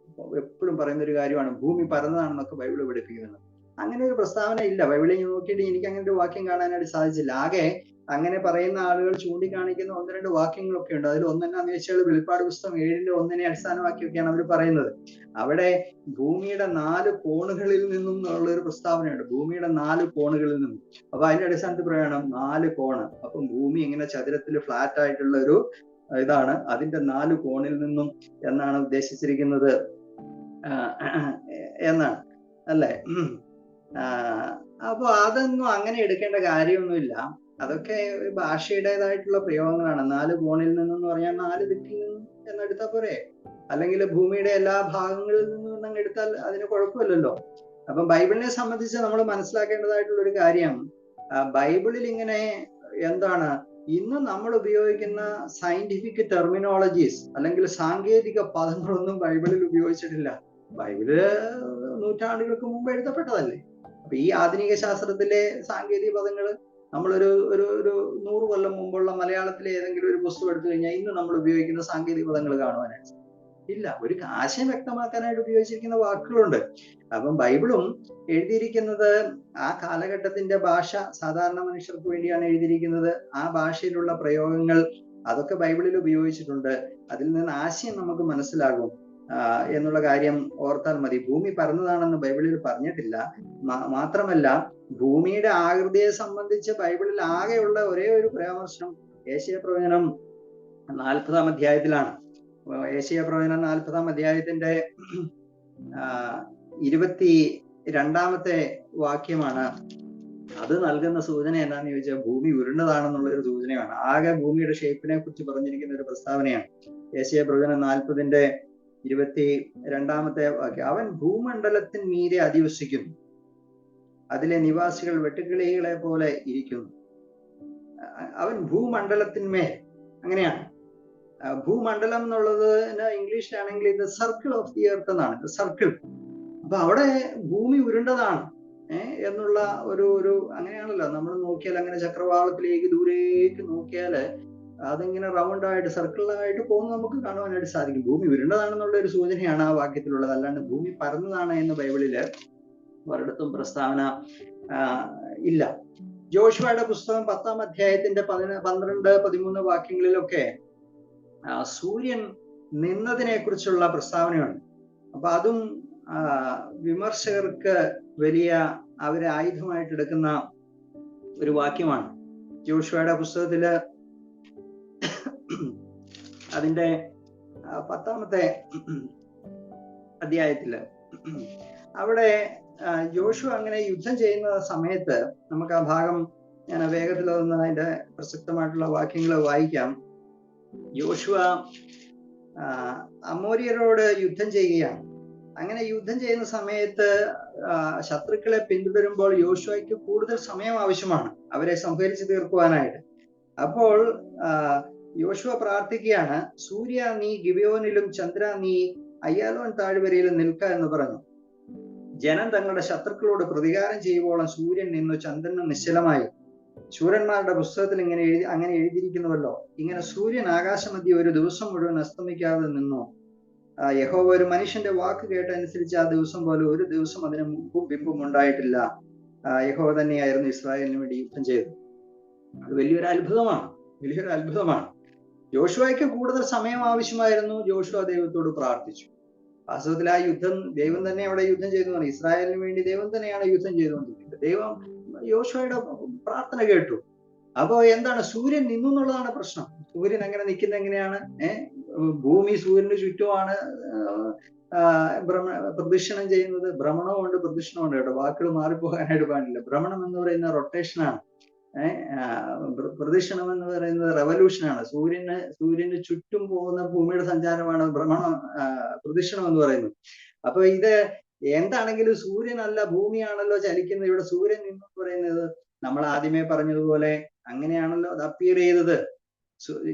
എപ്പോഴും പറയുന്ന ഒരു കാര്യമാണ് ഭൂമി പരന്നതാണെന്നൊക്കെ ബൈബിൾ പഠിപ്പിക്കുന്നത്. അങ്ങനെ ഒരു പ്രസ്താവന ഇല്ല. ബൈബിളിൽ നോക്കിയിട്ട് എനിക്ക് അങ്ങനെ ഒരു വാക്യം കാണാനായിട്ട് സാധിച്ചില്ല. ആകെ അങ്ങനെ പറയുന്ന ആളുകൾ ചൂണ്ടിക്കാണിക്കുന്ന 1-2 വാക്യങ്ങളൊക്കെ ഉണ്ട്. അതിൽ ഒന്നെന്നാന്ന് വെച്ചാൽ വെളിപ്പാട് പുസ്തകം 7:1 അടിസ്ഥാനമാക്കിയൊക്കെയാണ് അവർ പറയുന്നത്. അവിടെ ഭൂമിയുടെ 4 കോണുകളിൽ നിന്നും എന്നുള്ള ഒരു പ്രസ്താവനയുണ്ട്. ഭൂമിയുടെ 4 കോണുകളിൽ നിന്നും. അപ്പൊ അതിന്റെ അടിസ്ഥാനത്തിൽ പറയണം 4 കോണ്. അപ്പം ഭൂമി ഇങ്ങനെ ചതുരത്തിൽ ഫ്ലാറ്റ് ആയിട്ടുള്ള ഒരു ഇതാണ്. അതിന്റെ 4 കോണിൽ നിന്നും എന്നാണ് ഉദ്ദേശിച്ചിരിക്കുന്നത് എന്നാണ്, അല്ലേ? അപ്പൊ അതൊന്നും അങ്ങനെ എടുക്കേണ്ട കാര്യമൊന്നുമില്ല. അതൊക്കെ ഭാഷയുടേതായിട്ടുള്ള പ്രയോഗങ്ങളാണ്. 4 കോണിൽ നിന്നെന്ന് പറഞ്ഞാൽ 4 ദിക്കിൽ നിന്നും എന്നെടുത്താൽ പോരെ? അല്ലെങ്കിൽ ഭൂമിയുടെ എല്ലാ ഭാഗങ്ങളിൽ നിന്നും എന്നങ്ങ് എടുത്താൽ അതിന് കുഴപ്പമില്ലല്ലോ. അപ്പം ബൈബിളിനെ സംബന്ധിച്ച് നമ്മൾ മനസ്സിലാക്കേണ്ടതായിട്ടുള്ള ഒരു കാര്യം, ബൈബിളിൽ ഇങ്ങനെ എന്താണ് ഇന്ന് നമ്മൾ ഉപയോഗിക്കുന്ന സയന്റിഫിക് ടെർമിനോളജീസ് അല്ലെങ്കിൽ സാങ്കേതിക പദങ്ങളൊന്നും ബൈബിളിൽ ഉപയോഗിച്ചിട്ടില്ല. ബൈബിള് നൂറ്റാണ്ടുകൾക്ക് മുമ്പ് എഴുതപ്പെട്ടതല്ലേ. അപ്പൊ ഈ ആധുനിക ശാസ്ത്രത്തിലെ സാങ്കേതിക പദങ്ങൾ നമ്മളൊരു 100 കൊല്ലം മുമ്പുള്ള മലയാളത്തിലെ ഏതെങ്കിലും ഒരു പുസ്തകം എടുത്തു കഴിഞ്ഞാൽ ഇന്ന് നമ്മൾ ഉപയോഗിക്കുന്ന സാങ്കേതിക പദങ്ങൾ കാണുവാനായിട്ട് ഇല്ല. ഒരു ആശയം വ്യക്തമാക്കാനായിട്ട് ഉപയോഗിച്ചിരിക്കുന്ന വാക്കുകളുണ്ട്. അപ്പം ബൈബിളും എഴുതിയിരിക്കുന്നത് ആ കാലഘട്ടത്തിന്റെ ഭാഷ, സാധാരണ മനുഷ്യർക്ക് വേണ്ടിയാണ് എഴുതിയിരിക്കുന്നത്. ആ ഭാഷയിലുള്ള പ്രയോഗങ്ങൾ അതൊക്കെ ബൈബിളിൽ ഉപയോഗിച്ചിട്ടുണ്ട്. അതിൽ നിന്ന് ആശയം നമുക്ക് മനസ്സിലാകും എന്നുള്ള കാര്യം ഓർത്താൽ മതി. ഭൂമി പരന്നതാണെന്ന് ബൈബിളിൽ പറഞ്ഞിട്ടില്ല. മാത്രമല്ല ഭൂമിയുടെ ആകൃതിയെ സംബന്ധിച്ച് ബൈബിളിൽ ആകെയുള്ള ഒരേ ഒരു പരാമർശം ഏശയ്യാ പ്രവചനം 40-ാം അധ്യായത്തിലാണ്. ഏശയ്യാ പ്രവചനം 40-ാം അധ്യായത്തിന്റെ 22-ാമത്തെ വാക്യമാണ്. അത് നൽകുന്ന സൂചന എന്താണെന്ന് ചോദിച്ചാൽ ഭൂമി ഉരുണ്ടതാണെന്നുള്ള ഒരു സൂചനയാണ്. ആകെ ഭൂമിയുടെ ഷേപ്പിനെ കുറിച്ച് പറഞ്ഞിരിക്കുന്ന ഒരു പ്രസ്താവനയാണ്. ഏശയ്യാ പ്രവചനം 40-ന്റെ 22-ാമത്തെ വാക്യം. അവൻ ഭൂമണ്ഡലത്തിന് മീതെ അധിവസിക്കുന്നു. അതിലെ നിവാസികൾ വെട്ടുക്കിളികളെ പോലെ ഇരിക്കുന്നു. അവൻ ഭൂമണ്ഡലത്തിന്മേൽ, അങ്ങനെയാണ് ഭൂമണ്ഡലം എന്നുള്ളത് ഇംഗ്ലീഷിലാണെങ്കിൽ ഇത് സർക്കിൾ ഓഫ് ദി എർത്ത് എന്നാണ്, സർക്കിൾ. അപ്പൊ അവിടെ ഭൂമി ഉരുണ്ടതാണ് എന്നുള്ള ഒരു അങ്ങനെയാണല്ലോ നമ്മൾ നോക്കിയാൽ, അങ്ങനെ ചക്രവാളത്തിലേക്ക് ദൂരേക്ക് നോക്കിയാല് അതിങ്ങനെ റൗണ്ടായിട്ട് സർക്കിളായിട്ട് പോകുന്നത് നമുക്ക് കാണുവാനായിട്ട് സാധിക്കും. ഭൂമി ഉരുണ്ടതാണെന്നുള്ള ഒരു സൂചനയാണ് ആ വാക്യത്തിലുള്ളത്. അല്ലാണ്ട് ഭൂമി പരന്നതാണ് എന്ന് ബൈബിളില് ഒരിടത്തും പ്രസ്താവന ഇല്ല. ജോഷുവയുടെ പുസ്തകം 10-ാം അധ്യായത്തിന്റെ 12-13 വാക്യങ്ങളിലൊക്കെ സൂര്യൻ നിന്നതിനെ കുറിച്ചുള്ള പ്രസ്താവനയുണ്ട്. അപ്പൊ അതും വിമർശകർക്ക് വലിയ അവരെ ആയുധമായിട്ട് എടുക്കുന്ന ഒരു വാക്യമാണ്. ജോഷുവയുടെ പുസ്തകത്തില് അതിന്റെ 10-ാമത്തെ അധ്യായത്തില് അവിടെ ജോഷുവ അങ്ങനെ യുദ്ധം ചെയ്യുന്ന സമയത്ത്, നമുക്ക് ആ ഭാഗം ഞാൻ വേഗത്തിൽ ഒന്ന് അതിന്റെ പ്രസക്തമായിട്ടുള്ള വാക്യങ്ങൾ വായിക്കാം. ജോഷുവ അമോര്യരോട് യുദ്ധം ചെയ്യുകയാണ്. അങ്ങനെ യുദ്ധം ചെയ്യുന്ന സമയത്ത് ശത്രുക്കളെ പിന്തുടരുമ്പോൾ യോശുവയ്ക്ക് കൂടുതൽ സമയം ആവശ്യമാണ് അവരെ സംഹരിച്ചു തീർക്കുവാനായിട്ട്. അപ്പോൾ യോശുവ പ്രാർത്ഥിക്കുകയാണ്, സൂര്യ നീ ഗിബിയോനിലും ചന്ദ്ര നീ അയ്യാലോൻ താഴ്വരയിലും നിൽക്ക എന്ന് പറഞ്ഞു. ജനം തങ്ങളുടെ ശത്രുക്കളോട് പ്രതികാരം ചെയ്യുവോളം സൂര്യൻ നിന്നു, ചന്ദ്രനും നിശ്ചലമായി. ശൂരന്മാരുടെ പുസ്തകത്തിൽ അങ്ങനെ എഴുതിയിരിക്കുന്നുവല്ലോ, ഇങ്ങനെ സൂര്യൻ ആകാശമധ്യ ഒരു ദിവസം മുഴുവൻ അസ്തമിക്കാതെ നിന്നു. യഹോവ ഒരു മനുഷ്യന്റെ വാക്ക് കേട്ടനുസരിച്ച് ആ ദിവസം പോലെ ഒരു ദിവസം അതിന് മുമ്പും പിമ്പും ഉണ്ടായിട്ടില്ല. യഹോവ തന്നെയായിരുന്നു ഇസ്രായേലിന് വേണ്ടി യുദ്ധം ചെയ്തത്. അത് വലിയൊരു അത്ഭുതമാണ്. ജോഷുവയ്ക്ക് കൂടുതൽ സമയം ആവശ്യമായിരുന്നു. ജോഷുവ ദൈവത്തോട് പ്രാർത്ഥിച്ചു. വാസ്തവത്തിൽ ആ യുദ്ധം ദൈവം തന്നെ അവിടെ യുദ്ധം ചെയ്തു. ഇസ്രായേലിന് വേണ്ടി ദൈവം തന്നെയാണ് യുദ്ധം ചെയ്തുകൊണ്ടിരിക്കുന്നത്. ദൈവം യോശുവയുടെ പ്രാർത്ഥന കേട്ടു. അപ്പോ എന്താണ്, സൂര്യൻ നിന്നു എന്നുള്ളതാണ് പ്രശ്നം. സൂര്യൻ അങ്ങനെ നിൽക്കുന്നത് എങ്ങനെയാണ്? ഭൂമി സൂര്യന് ചുറ്റുമാണ് പ്രദക്ഷിണം ചെയ്യുന്നത്. ഭ്രമണമുണ്ട്, പ്രദക്ഷിണമുണ്ട് കേട്ടോ. വാക്കുകൾ മാറിപ്പോകാനായിട്ട് പാടില്ല. ഭ്രമണം എന്ന് പറയുന്ന റൊട്ടേഷനാണ്. പ്രദക്ഷിണം എന്ന് പറയുന്നത് റെവല്യൂഷനാണ്. സൂര്യന് ചുറ്റും പോകുന്ന ഭൂമിയുടെ സഞ്ചാരമാണ് പ്രദക്ഷിണം എന്ന് പറയുന്നത്. അപ്പൊ ഇത് എന്താണെങ്കിലും സൂര്യനല്ല, ഭൂമിയാണല്ലോ ചലിക്കുന്നത്. ഇവിടെ സൂര്യൻ എന്ന് പറയുന്നത് നമ്മൾ ആദ്യമേ പറഞ്ഞതുപോലെ അങ്ങനെയാണല്ലോ അത് അപ്പിയർ ചെയ്തത്.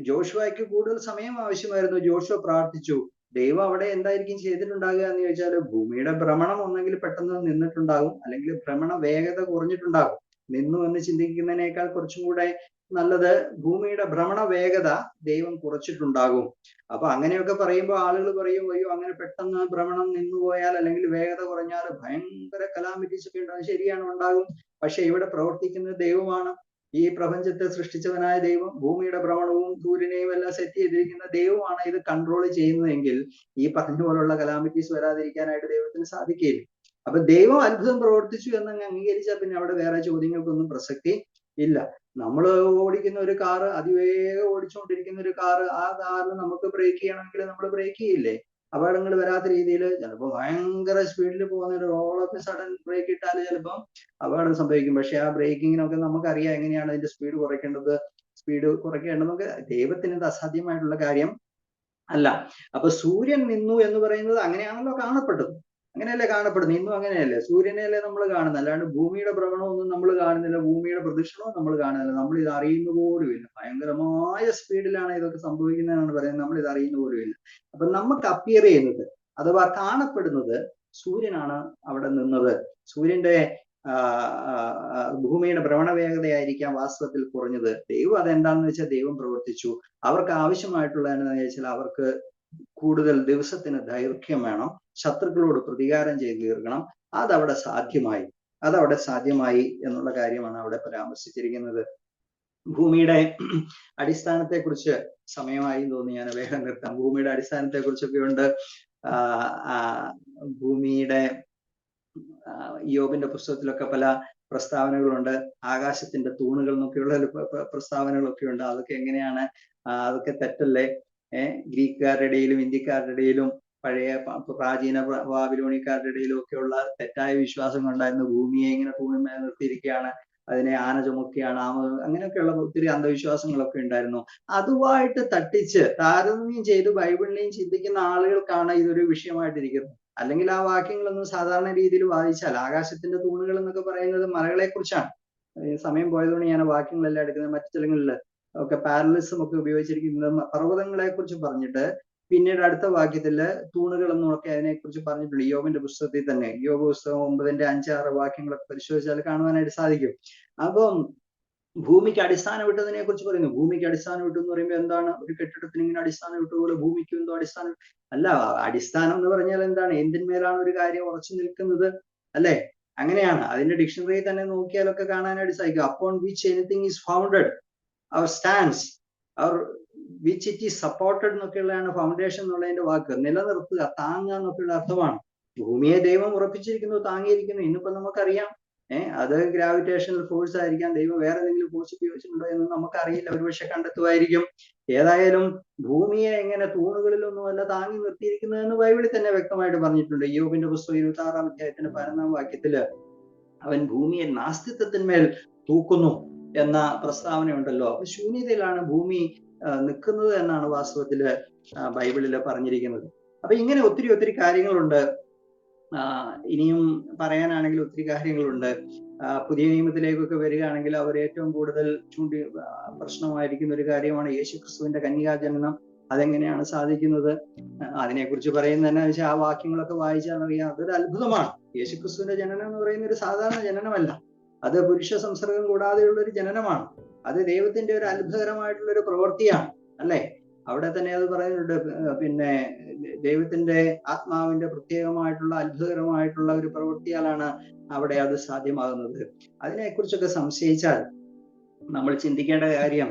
ജോഷുവയ്ക്ക് കൂടുതൽ സമയം ആവശ്യമായിരുന്നു. ജോഷുവ പ്രാർത്ഥിച്ചു. ദൈവം അവിടെ എന്തായിരിക്കും ചെയ്തിട്ടുണ്ടാകുക എന്ന് ചോദിച്ചാൽ, ഭൂമിയുടെ ഭ്രമണം ഒന്നെങ്കിൽ പെട്ടെന്ന് നിന്നിട്ടുണ്ടാകും, അല്ലെങ്കിൽ ഭ്രമണ വേഗത കുറഞ്ഞിട്ടുണ്ടാകും. നിന്നു എന്ന് ചിന്തിക്കുന്നതിനേക്കാൾ കുറച്ചും കൂടെ നല്ലത് ഭൂമിയുടെ ഭ്രമണ വേഗത ദൈവം കുറച്ചിട്ടുണ്ടാകും. അപ്പൊ അങ്ങനെയൊക്കെ പറയുമ്പോൾ ആളുകൾ പറയും, അയ്യോ അങ്ങനെ പെട്ടെന്ന് ഭ്രമണം നിന്നുപോയാൽ അല്ലെങ്കിൽ വേഗത കുറഞ്ഞാൽ ഭയങ്കര കലാമിറ്റീസ് ഒക്കെ ഉണ്ടാകും. ശരിയാണ്, ഉണ്ടാകും. പക്ഷെ ഇവിടെ പ്രവർത്തിക്കുന്നത് ദൈവമാണ്. ഈ പ്രപഞ്ചത്തെ സൃഷ്ടിച്ചവനായ ദൈവം, ഭൂമിയുടെ ഭ്രമണവും സൂര്യനെയും എല്ലാം സെറ്റ് ചെയ്തിരിക്കുന്ന ദൈവമാണ് ഇത് കൺട്രോൾ ചെയ്യുന്നതെങ്കിൽ ഈ പറഞ്ഞ പോലുള്ള കലാമിറ്റീസ് വരാതിരിക്കാനായിട്ട് ദൈവത്തിന് സാധിക്കില്ല. അപ്പൊ ദൈവം അത്ഭുതം പ്രവർത്തിച്ചു എന്നങ്ങ് അംഗീകരിച്ചാൽ പിന്നെ അവിടെ വേറെ ചോദ്യങ്ങൾക്കൊന്നും പ്രസക്തി ഇല്ല. നമ്മൾ ഓടിക്കുന്ന ഒരു കാറ്, അതിവേഗം ഓടിച്ചുകൊണ്ടിരിക്കുന്ന ഒരു കാറ്, ആ കാറിന് നമുക്ക് ബ്രേക്ക് ചെയ്യണമെങ്കിൽ നമ്മൾ ബ്രേക്ക് ചെയ്യില്ലേ? അപകടങ്ങൾ വരാത്ത രീതിയിൽ. ചിലപ്പോൾ ഭയങ്കര സ്പീഡിൽ പോകുന്ന ഒരു all of A sudden brake ഇട്ടാൽ ചിലപ്പോൾ അപകടം സംഭവിക്കും. പക്ഷെ ആ ബ്രേക്കിങ്ങിനൊക്കെ നമുക്കറിയാം എങ്ങനെയാണ് അതിന്റെ സ്പീഡ് കുറയ്ക്കേണ്ടത്. നമുക്ക് ദൈവത്തിന് ഇത് അസാധ്യമായിട്ടുള്ള കാര്യം അല്ല. അപ്പൊ സൂര്യൻ നിന്നു എന്ന് പറയുന്നത് അങ്ങനെയാണല്ലോ കാണപ്പെട്ടത്. അങ്ങനെയല്ലേ കാണപ്പെടുന്നത്? ഇന്നും അങ്ങനെയല്ലേ? സൂര്യനെയല്ലേ നമ്മൾ കാണുന്നത്, അല്ലാണ്ട് ഭൂമിയുടെ ഭ്രമണമൊന്നും നമ്മൾ കാണുന്നില്ല, ഭൂമിയുടെ പ്രദക്ഷിണവും നമ്മൾ കാണുന്നില്ല. നമ്മൾ ഇത് അറിയുന്ന പോലുമില്ല. ഭയങ്കരമായ സ്പീഡിലാണ് ഇതൊക്കെ സംഭവിക്കുന്നതെന്നാണ് പറയുന്നത്. നമ്മൾ ഇത് അറിയുന്ന പോലുമില്ല. അപ്പൊ നമുക്ക് അപ്പിയർ ചെയ്യുന്നത് അഥവാ കാണപ്പെടുന്നത് സൂര്യനാണ് അവിടെ നിന്നത്. സൂര്യന്റെ ഭൂമിയുടെ ഭ്രമണ വേഗതയായിരിക്കാം വാസ്തവത്തിൽ കുറഞ്ഞത്. ദൈവം അതെന്താണെന്ന് വെച്ചാൽ ദൈവം പ്രവർത്തിച്ചു. അവർക്ക് ആവശ്യമായിട്ടുള്ള എന്താണെന്ന് വെച്ചാൽ അവർക്ക് കൂടുതൽ ദിവസത്തിന് ദൈർഘ്യം വേണം. ശത്രുക്കളോട് പ്രതികാരം ചെയ്ത് തീർക്കണം. അതവിടെ സാധ്യമായി എന്നുള്ള കാര്യമാണ് അവിടെ പരാമർശിച്ചിരിക്കുന്നത്. ഭൂമിയുടെ അടിസ്ഥാനത്തെ കുറിച്ച് സമയമായി തോന്നി, ഞാൻ വേഗം നിർത്താം. ഭൂമിയുടെ അടിസ്ഥാനത്തെ കുറിച്ചൊക്കെ ഉണ്ട്. ഭൂമിയുടെ യോബിന്റെ പുസ്തകത്തിലൊക്കെ പല പ്രസ്താവനകളുണ്ട്. ആകാശത്തിന്റെ തൂണുകൾ എന്നൊക്കെയുള്ള പ്രസ്താവനകളൊക്കെ ഉണ്ട്. അതൊക്കെ എങ്ങനെയാണ്? അതൊക്കെ തെറ്റല്ലേ? ഗ്രീക്കുകാരുടെ ഇടയിലും ഇന്ത്യക്കാരുടെ ഇടയിലും പഴയ പ്രാചീന ബാബിലോണിക്കാരുടെ ഇടയിലും ഒക്കെയുള്ള തെറ്റായ വിശ്വാസം കൊണ്ടായിരുന്നു ഭൂമിയെ ഇങ്ങനെ ഭൂമിമേൽ നിർത്തിയിരിക്കുകയാണ്. അതിനെ ആന ചുമക്കുകയാണ്, അങ്ങനെയൊക്കെയുള്ള ഒത്തിരി അന്ധവിശ്വാസങ്ങളൊക്കെ ഉണ്ടായിരുന്നു. അതുമായിട്ട് തട്ടിച്ച് താരതമ്യം ചെയ്ത് ബൈബിളിനെയും ചിന്തിക്കുന്ന ആളുകൾക്കാണ് ഇതൊരു വിഷയമായിട്ടിരിക്കുന്നത്. അല്ലെങ്കിൽ ആ വാക്യങ്ങളൊന്നും സാധാരണ രീതിയിൽ വായിച്ചാൽ, ആകാശത്തിന്റെ തൂണുകൾ എന്നൊക്കെ പറയുന്നത് മലകളെ കുറിച്ചാണ്. സമയം പോയതുകൊണ്ട് ഞാൻ വാക്യങ്ങളെല്ലാം എടുക്കുന്നത്. മറ്റു സ്ഥലങ്ങളിൽ ഒക്കെ പാരലിസം ഒക്കെ ഉപയോഗിച്ചിരിക്കുന്നത് പർവ്വതങ്ങളെ കുറിച്ച് പറഞ്ഞിട്ട് പിന്നീട് അടുത്ത വാക്യത്തില് തൂണുകൾ എന്നൊക്കെ അതിനെക്കുറിച്ച് പറഞ്ഞിട്ടുണ്ട്. യോബിന്റെ പുസ്തകത്തിൽ തന്നെ, യോബ് പുസ്തകം 9-5-6 വാക്യങ്ങളൊക്കെ പരിശോധിച്ചാൽ കാണുവാനായിട്ട് സാധിക്കും. അപ്പം ഭൂമിക്ക് അടിസ്ഥാനം ഇട്ടതിനെ കുറിച്ച് പറയുന്നു. ഭൂമിക്ക് അടിസ്ഥാനം ഇട്ടു എന്ന് പറയുമ്പോൾ എന്താണ്? ഒരു കെട്ടിടത്തിന് ഇങ്ങനെ അടിസ്ഥാനം ഇട്ടുപോലെ ഭൂമിക്ക് എന്തോ അടിസ്ഥാനം അല്ല. അടിസ്ഥാനം എന്ന് പറഞ്ഞാൽ എന്താണ്? എന്തിന്മേലാണ് ഒരു കാര്യം ഉറച്ചു നിൽക്കുന്നത്, അല്ലെ? അങ്ങനെയാണ്. അതിന്റെ ഡിക്ഷണറി തന്നെ നോക്കിയാലൊക്കെ കാണാനായിട്ട് സാധിക്കും. Upon which anything is founded or stands or which it is supported എന്നൊക്കെയുള്ളതാണ് ഫൗണ്ടേഷൻ എന്നുള്ളതിന്റെ വാക്ക്. നിലനിർത്തുക, താങ്ങുക എന്നൊക്കെയുള്ള അർത്ഥമാണ്. ഭൂമിയെ ദൈവം ഉറപ്പിച്ചിരിക്കുന്നു, താങ്ങിയിരിക്കുന്നു. ഇന്നിപ്പോ നമുക്കറിയാം അത് ഗ്രാവിറ്റേഷണൽ ഫോഴ്സ് ആയിരിക്കാം, ദൈവം വേറെ എന്തെങ്കിലും ഫോഴ്സ് ഉപയോഗിച്ചിട്ടുണ്ടോ എന്ന് നമുക്കറിയില്ല, ഒരുപക്ഷെ കണ്ടെത്തുമായിരിക്കും. ഏതായാലും ഭൂമിയെ എങ്ങനെ തൂണുകളിലൊന്നുമല്ല താങ്ങി നിർത്തിയിരിക്കുന്നതെന്ന് ബൈബിളിൽ തന്നെ വ്യക്തമായിട്ട് പറഞ്ഞിട്ടുണ്ട്. യോബിന്റെ പുസ്തകം 26-ാം അധ്യായത്തിന്റെ 11-ാം വാക്യത്തില് അവൻ ഭൂമിയെ നാസ്തിത്വത്തിന്മേൽ തൂക്കുന്നു എന്ന പ്രസ്താവനയുണ്ടല്ലോ. അപ്പൊ ശൂന്യതയിലാണ് ഭൂമി നിൽക്കുന്നത് എന്നാണ് വാസ്തവത്തില് ബൈബിളിൽ പറഞ്ഞിരിക്കുന്നത്. അപ്പൊ ഇങ്ങനെ ഒത്തിരി ഒത്തിരി കാര്യങ്ങളുണ്ട്. ഇനിയും പറയാനാണെങ്കിൽ ഒത്തിരി കാര്യങ്ങളുണ്ട്. പുതിയ നിയമത്തിലേക്കൊക്കെ വരികയാണെങ്കിൽ അവർ ഏറ്റവും കൂടുതൽ പ്രശ്നമായിരിക്കുന്ന ഒരു കാര്യമാണ് യേശുക്രിസ്തുവിന്റെ കന്യകാജനനം. അതെങ്ങനെയാണ് സാധിക്കുന്നത്? അതിനെക്കുറിച്ച് പറയുന്നത് എന്നാ വെച്ചാൽ ആ വാക്യങ്ങളൊക്കെ വായിച്ചാൽ അറിയാം, അതൊരു അത്ഭുതമാണ്. യേശുക്രിസ്തുവിന്റെ ജനനം എന്ന് പറയുന്ന ഒരു സാധാരണ ജനനമല്ല, അത് പുരുഷ സംസർഗം കൂടാതെയുള്ള ഒരു ജനനമാണ്. അത് ദൈവത്തിന്റെ ഒരു അത്ഭുതകരമായിട്ടുള്ള ഒരു പ്രവൃത്തിയാണ്, അല്ലെ? അവിടെ തന്നെ അത് പറയുന്നുണ്ട്, പിന്നെ ദൈവത്തിന്റെ ആത്മാവിന്റെ പ്രത്യേകമായിട്ടുള്ള അത്ഭുതകരമായിട്ടുള്ള ഒരു പ്രവൃത്തിയാലാണ് അവിടെ അത് സാധ്യമാകുന്നത്. അതിനെക്കുറിച്ചൊക്കെ സംശയിച്ചാൽ നമ്മൾ ചിന്തിക്കേണ്ട കാര്യം,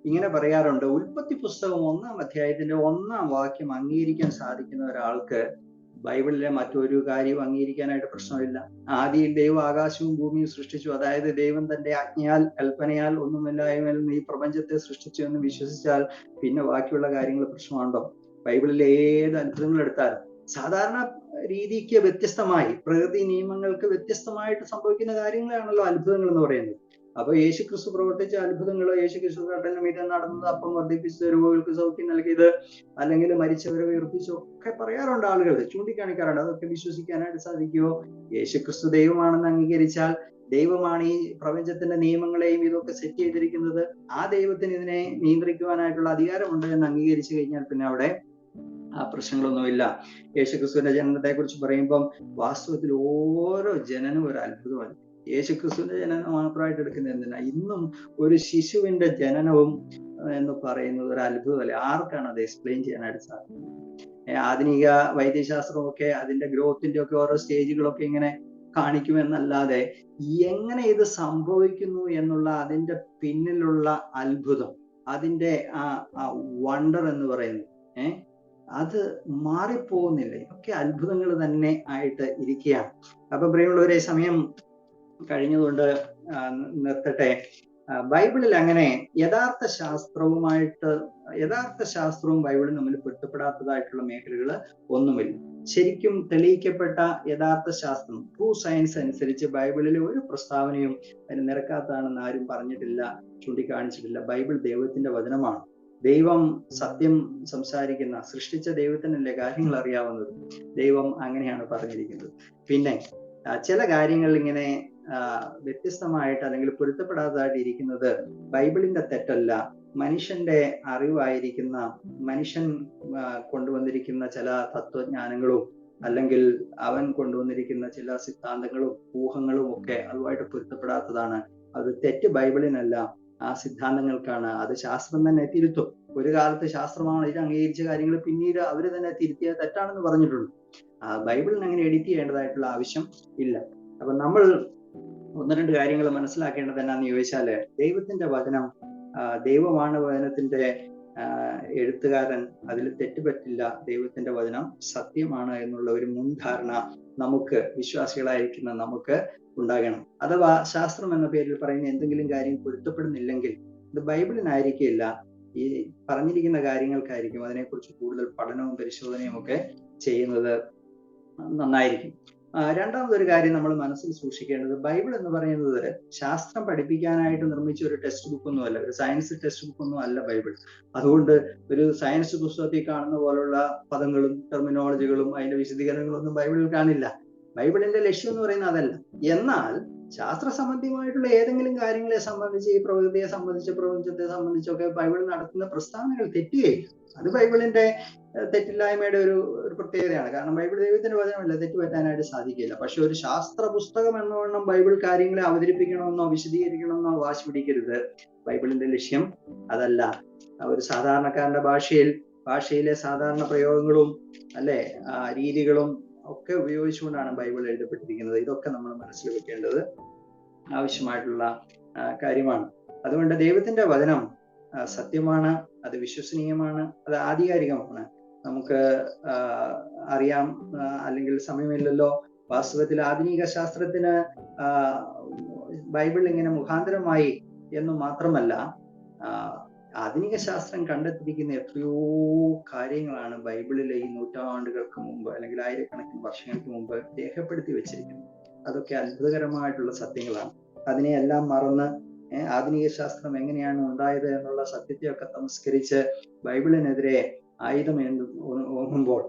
ഇങ്ങനെ പറയാറുണ്ട്, ഉൽപ്പത്തി പുസ്തകം 1-ാം അധ്യായത്തിന്റെ 1-ാം വാക്യം അംഗീകരിക്കാൻ സാധിക്കുന്ന ഒരാൾക്ക് ബൈബിളിലെ മറ്റൊരു കാര്യം അംഗീകരിക്കാനായിട്ട് പ്രശ്നമില്ല. ആദിയിൽ ദൈവം ആകാശവും ഭൂമിയും സൃഷ്ടിച്ചു, അതായത് ദൈവം തന്റെ ആജ്ഞയാൽ കൽപ്പനയാൽ ഒന്നുമില്ലായ്മയിൽ ഈ പ്രപഞ്ചത്തെ സൃഷ്ടിച്ചു എന്ന് വിശ്വസിച്ചാൽ പിന്നെ ബാക്കിയുള്ള കാര്യങ്ങൾ പ്രശ്നമുണ്ടോ? ബൈബിളിലെ ഏത് അത്ഭുതങ്ങൾ എടുത്താലും സാധാരണ രീതിക്ക് വ്യത്യസ്തമായി, പ്രകൃതി നിയമങ്ങൾക്ക് വ്യത്യസ്തമായിട്ട് സംഭവിക്കുന്ന കാര്യങ്ങളാണല്ലോ അത്ഭുതങ്ങൾ എന്ന് പറയുന്നത്. അപ്പൊ യേശുക്രിസ്തു പ്രവർത്തിച്ച അത്ഭുതങ്ങളോ, യേശുക്രിസ്തു കടലിന് നടന്നത്, അപ്പം വർദ്ധിപ്പിച്ചത്, രോഗികൾക്ക് സൗഖ്യം നൽകിയത്, അല്ലെങ്കിൽ മരിച്ചവരെ ഉയർപ്പിച്ചോ ഒക്കെ പറയാറുണ്ട് ആളുകൾ, ചൂണ്ടിക്കാണിക്കാറുണ്ട്. അതൊക്കെ വിശ്വസിക്കാനായിട്ട് സാധിക്കുമോ? യേശുക്രിസ്തു ദൈവമാണെന്ന് അംഗീകരിച്ചാൽ, ദൈവമാണ് ഈ പ്രപഞ്ചത്തിന്റെ നിയമങ്ങളെയും ഇതൊക്കെ സെറ്റ് ചെയ്തിരിക്കുന്നത്, ആ ദൈവത്തിന് ഇതിനെ നിയന്ത്രിക്കുവാനായിട്ടുള്ള അധികാരമുണ്ട് എന്ന് അംഗീകരിച്ചു കഴിഞ്ഞാൽ പിന്നെ അവിടെ ആ പ്രശ്നങ്ങളൊന്നുമില്ല. യേശുക്രിസ്തുവിന്റെ ജനനത്തെ കുറിച്ച് പറയുമ്പം വാസ്തവത്തിൽ ഓരോ ജനനവും ഒരു അത്ഭുതമാണ്. യേശുക്രിസ്തുവിന്റെ ജനനം മാത്രമായിട്ട് എടുക്കുന്നത് എന്തിനാ? ഇന്നും ഒരു ശിശുവിന്റെ ജനനവും എന്ന് പറയുന്നത് ഒരു അത്ഭുതമല്ലേ? ആർക്കാണ് അത് എക്സ്പ്ലെയിൻ ചെയ്യാനായിട്ട് സാധിക്കുന്നത്? ആധുനിക വൈദ്യശാസ്ത്രമൊക്കെ അതിന്റെ ഗ്രോത്തിന്റെ ഒക്കെ ഓരോ സ്റ്റേജുകളൊക്കെ ഇങ്ങനെ കാണിക്കുമെന്നല്ലാതെ എങ്ങനെ ഇത് സംഭവിക്കുന്നു എന്നുള്ള അതിന്റെ പിന്നിലുള്ള അത്ഭുതം, അതിന്റെ ആ വണ്ടർ എന്ന് പറയുന്നത് അത് മാറിപ്പോകുന്നില്ല. ഇതൊക്കെ അത്ഭുതങ്ങൾ തന്നെ ആയിട്ട് ഇരിക്കുകയാണ്. അപ്പൊ പ്രിയമുള്ളവരെ, സമയം കഴിഞ്ഞതുകൊണ്ട് നിർത്തട്ടെ. ബൈബിളിൽ അങ്ങനെ യഥാർത്ഥ ശാസ്ത്രവും ബൈബിളും തമ്മിൽ പൊരുത്തപ്പെടാത്തതായിട്ടുള്ള മേഖലകൾ ഒന്നുമില്ല. ശരിക്കും തെളിയിക്കപ്പെട്ട യഥാർത്ഥ ശാസ്ത്രം, ട്രൂ സയൻസ് അനുസരിച്ച് ബൈബിളിലെ ഒരു പ്രസ്താവനയും അതിന് നിരക്കാത്തതാണെന്ന് ആരും പറഞ്ഞിട്ടില്ല, ചൂണ്ടിക്കാണിച്ചിട്ടില്ല. ബൈബിൾ ദൈവത്തിന്റെ വചനമാണ്. ദൈവം സത്യം സംസാരിക്കുന്ന, സൃഷ്ടിച്ച ദൈവത്തിനല്ലേ കാര്യങ്ങൾ അറിയാവുന്നത്. ദൈവം അങ്ങനെയാണ് പറഞ്ഞിരിക്കുന്നത്. പിന്നെ ചില കാര്യങ്ങൾ ഇങ്ങനെ വ്യത്യസ്തമായിട്ട് അല്ലെങ്കിൽ പൊരുത്തപ്പെടാത്തതായിട്ട് ഇരിക്കുന്നത് ബൈബിളിന്റെ തെറ്റല്ല, മനുഷ്യന്റെ അറിവായിരിക്കുന്ന, മനുഷ്യൻ കൊണ്ടുവന്നിരിക്കുന്ന ചില തത്വജ്ഞാനങ്ങളും അല്ലെങ്കിൽ അവൻ കൊണ്ടുവന്നിരിക്കുന്ന ചില സിദ്ധാന്തങ്ങളും ഊഹങ്ങളും ഒക്കെ അതുമായിട്ട് പൊരുത്തപ്പെടാത്തതാണ്. അത് തെറ്റ് ബൈബിളിനല്ല, ആ സിദ്ധാന്തങ്ങൾക്കാണ്. അത് ശാസ്ത്രം തന്നെ തിരുത്തും. ഒരു കാലത്ത് ശാസ്ത്രമാണ് ഇത് അംഗീകരിച്ച കാര്യങ്ങൾ പിന്നീട് അവര് തന്നെ തിരുത്തിയത് തെറ്റാണെന്ന് പറഞ്ഞിട്ടുണ്ട്. ബൈബിളിന് അങ്ങനെ എഡിറ്റ് ചെയ്യേണ്ടതായിട്ടുള്ള ആവശ്യം ഇല്ല. അപ്പൊ നമ്മൾ 1-2 കാര്യങ്ങൾ മനസ്സിലാക്കേണ്ടത് എന്നാന്ന് ചോദിച്ചാല്, ദൈവത്തിന്റെ വചനം, ദൈവമാണ് വചനത്തിന്റെ എഴുത്തുകാരൻ, അതിൽ തെറ്റുപറ്റില്ല, ദൈവത്തിന്റെ വചനം സത്യമാണ് എന്നുള്ള ഒരു മുൻധാരണ നമുക്ക്, വിശ്വാസികളായിരിക്കുന്ന നമുക്ക് ഉണ്ടാകണം. അഥവാ ശാസ്ത്രം എന്ന പേരിൽ പറയുന്ന എന്തെങ്കിലും കാര്യം പൊരുത്തപ്പെടുന്നില്ലെങ്കിൽ ഇത് ബൈബിളിനായിരിക്കില്ല, ഈ പറഞ്ഞിരിക്കുന്ന കാര്യങ്ങൾക്കായിരിക്കും. അതിനെക്കുറിച്ച് കൂടുതൽ പഠനവും പരിശോധനയും ഒക്കെ ചെയ്യുന്നത് നന്നായിരിക്കും. രണ്ടാമതൊരു കാര്യം നമ്മൾ മനസ്സിൽ സൂക്ഷിക്കേണ്ടത്, ബൈബിൾ എന്ന് പറയുന്നത് ശാസ്ത്രം പഠിപ്പിക്കാനായിട്ട് നിർമ്മിച്ച ഒരു ടെക്സ്റ്റ് ബുക്ക് ഒന്നും അല്ല, ഒരു സയൻസ് ടെക്സ്റ്റ് ബുക്ക് ഒന്നും അല്ല ബൈബിൾ. അതുകൊണ്ട് ഒരു സയൻസ് പുസ്തകത്തിൽ കാണുന്ന പോലുള്ള പദങ്ങളും ടെർമിനോളജികളും അതിന്റെ വിശദീകരണങ്ങളും ഒന്നും ബൈബിളിൽ കാണില്ല. ബൈബിളിന്റെ ലക്ഷ്യം എന്ന് പറയുന്നത് അതല്ല. എന്നാൽ ശാസ്ത്ര സംബന്ധിയുമായിട്ടുള്ള ഏതെങ്കിലും കാര്യങ്ങളെ സംബന്ധിച്ച്, ഈ പ്രകൃതിയെ സംബന്ധിച്ച്, പ്രപഞ്ചത്തെ സംബന്ധിച്ചൊക്കെ ബൈബിൾ നടത്തുന്ന പ്രസ്താവനകൾ തെറ്റുകയില്ല. അത് ബൈബിളിന്റെ തെറ്റില്ലായ്മയുടെ ഒരു പ്രത്യേകതയാണ്. കാരണം ബൈബിൾ ദൈവത്തിന്റെ വചനമല്ല, തെറ്റുപറ്റാനായിട്ട് സാധിക്കില്ല. പക്ഷെ ഒരു ശാസ്ത്ര പുസ്തകം എന്നവണ്ണം ബൈബിൾ കാര്യങ്ങളെ അവതരിപ്പിക്കണമെന്നോ വിശദീകരിക്കണമെന്നോ വാശി പിടിക്കരുത്. ബൈബിളിന്റെ ലക്ഷ്യം അതല്ല. ഒരു സാധാരണക്കാരന്റെ ഭാഷയിലെ സാധാരണ പ്രയോഗങ്ങളും അല്ലെ രീതികളും ഒക്കെ ഉപയോഗിച്ചുകൊണ്ടാണ് ബൈബിൾ എഴുതപ്പെട്ടിരിക്കുന്നത്. ഇതൊക്കെ നമ്മൾ മനസ്സിൽ വെക്കേണ്ടത് ആവശ്യമായിട്ടുള്ള കാര്യമാണ്. അതുകൊണ്ട് ദൈവത്തിന്റെ വചനം സത്യമാണ്, അത് വിശ്വസനീയമാണ്, അത് ആധികാരികമാണ്. നമുക്ക് അറിയാം, അല്ലെങ്കിൽ സമയമില്ലല്ലോ. വാസ്തവത്തിൽ ആധുനിക ശാസ്ത്രത്തിന് ബൈബിൾ ഇങ്ങനെ മുഖാന്തരമായി എന്ന് മാത്രമല്ല, ആധുനിക ശാസ്ത്രം കണ്ടെത്തിയിരിക്കുന്ന എത്രയോ കാര്യങ്ങളാണ് ബൈബിളിലെ ഈ നൂറ്റാണ്ടുകൾക്ക് മുമ്പ് അല്ലെങ്കിൽ ആയിരക്കണക്കിന് വർഷങ്ങൾക്ക് മുമ്പ് രേഖപ്പെടുത്തി വെച്ചിരിക്കുന്നത്. അതൊക്കെ അത്ഭുതകരമായിട്ടുള്ള സത്യങ്ങളാണ്. അതിനെയെല്ലാം മറന്ന് ആധുനിക ശാസ്ത്രം എങ്ങനെയാണ് ഉണ്ടായത് എന്നുള്ള സത്യത്തെയൊക്കെ തമസ്കരിച്ച് ബൈബിളിനെതിരെ ആയുധം ഓങ്ങുമ്പോൾ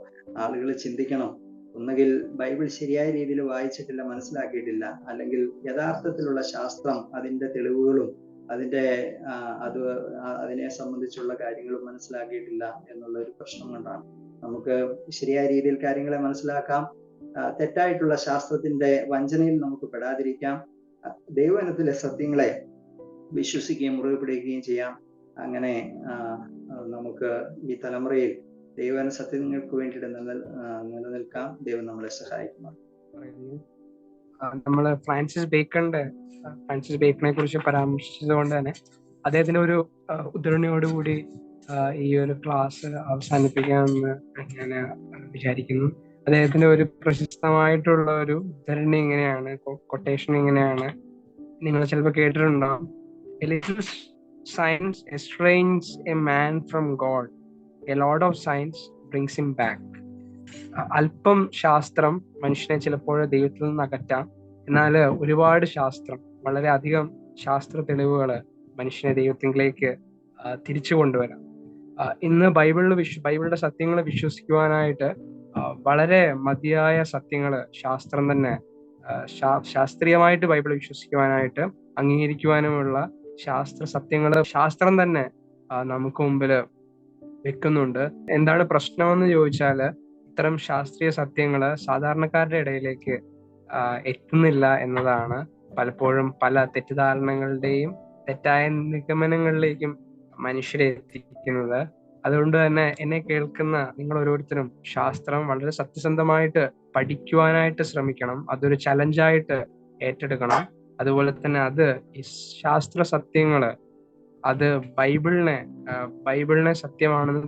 ആളുകൾ ചിന്തിക്കണം, ഒന്നുകിൽ ബൈബിൾ ശരിയായ രീതിയിൽ വായിച്ചിട്ടില്ല, മനസ്സിലാക്കിയിട്ടില്ല, അല്ലെങ്കിൽ യഥാർത്ഥത്തിലുള്ള ശാസ്ത്രം അതിന്റെ തെളിവുകളും അതിനെ സംബന്ധിച്ചുള്ള കാര്യങ്ങളും മനസ്സിലാക്കിയിട്ടില്ല എന്നുള്ള ഒരു പ്രശ്നം കൊണ്ടാണ്. നമുക്ക് ശരിയായ രീതിയിൽ കാര്യങ്ങളെ മനസ്സിലാക്കാം, തെറ്റായിട്ടുള്ള ശാസ്ത്രത്തിന്റെ വഞ്ചനയിൽ നമുക്ക് പെടാതിരിക്കാം, ദൈവവചനത്തിലെ സത്യങ്ങളെ വിശ്വസിക്കുകയും മുറുകെ പിടിക്കുകയും ചെയ്യാം. അങ്ങനെ നമുക്ക് ഈ തലമുറയിൽ ദൈവവചന സത്യങ്ങൾക്ക് വേണ്ടിയിട്ട് നിലനിൽക്കാം. ദൈവം നമ്മളെ സഹായിക്കുന്നു. നമ്മള് ഫ്രാൻസിസ് ബേക്കനെ കുറിച്ച് പരാമർശിച്ചതുകൊണ്ട് തന്നെ അദ്ദേഹത്തിന്റെ ഒരു ഉദ്ധരണിയോടുകൂടി ഈ ഒരു ക്ലാസ് അവസാനിപ്പിക്കാമെന്ന് ഞാൻ വിചാരിക്കുന്നു. അദ്ദേഹത്തിന്റെ ഒരു പ്രശസ്തമായിട്ടുള്ള ഒരു ഉദ്ധരണി ഇങ്ങനെയാണ്, കൊട്ടേഷൻ ഇങ്ങനെയാണ്, നിങ്ങൾ ചിലപ്പോൾ കേട്ടിട്ടുണ്ടാവും. A little science estranges a man from God. A lot of science brings him back. അല്പം ശാസ്ത്രം മനുഷ്യനെ ചിലപ്പോൾ ദൈവത്തിൽ നിന്ന് അകറ്റാം, എന്നാൽ ഒരുപാട് ശാസ്ത്രം, വളരെ അധികം ശാസ്ത്ര തെളിവുകൾ മനുഷ്യനെ ദൈവത്തിലേക്ക് തിരിച്ചു കൊണ്ടുവരാം. ഇന്ന് ബൈബിളിന്റെ സത്യങ്ങൾ വിശ്വസിക്കുവാനായിട്ട് വളരെ മതിയായ സത്യങ്ങള് ശാസ്ത്രം തന്നെ ശാസ്ത്രീയമായിട്ട് ബൈബിൾ വിശ്വസിക്കുവാനായിട്ട് അംഗീകരിക്കുവാനുമുള്ള ശാസ്ത്രം തന്നെ നമുക്ക് മുമ്പിൽ വെക്കുന്നുണ്ട്. എന്താണ് പ്രശ്നമെന്ന് ചോദിച്ചാല്, ഇത്തരം ശാസ്ത്രീയ സത്യങ്ങള് സാധാരണക്കാരുടെ ഇടയിലേക്ക് എത്തുന്നില്ല എന്നതാണ് പലപ്പോഴും പല തെറ്റിദ്ധാരണകളുടെയും തെറ്റായ നിഗമനങ്ങളിലേക്കും മനുഷ്യരെ എത്തിക്കുന്നത്. അതുകൊണ്ട് തന്നെ എന്നെ കേൾക്കുന്ന നിങ്ങൾ ഓരോരുത്തരും ശാസ്ത്രം വളരെ സത്യസന്ധമായിട്ട് പഠിക്കുവാനായിട്ട് ശ്രമിക്കണം. അതൊരു ചലഞ്ചായിട്ട് ഏറ്റെടുക്കണം. അതുപോലെ തന്നെ ഈ ശാസ്ത്ര സത്യങ്ങള് അത് ബൈബിളിനെ സത്യമാണെന്ന്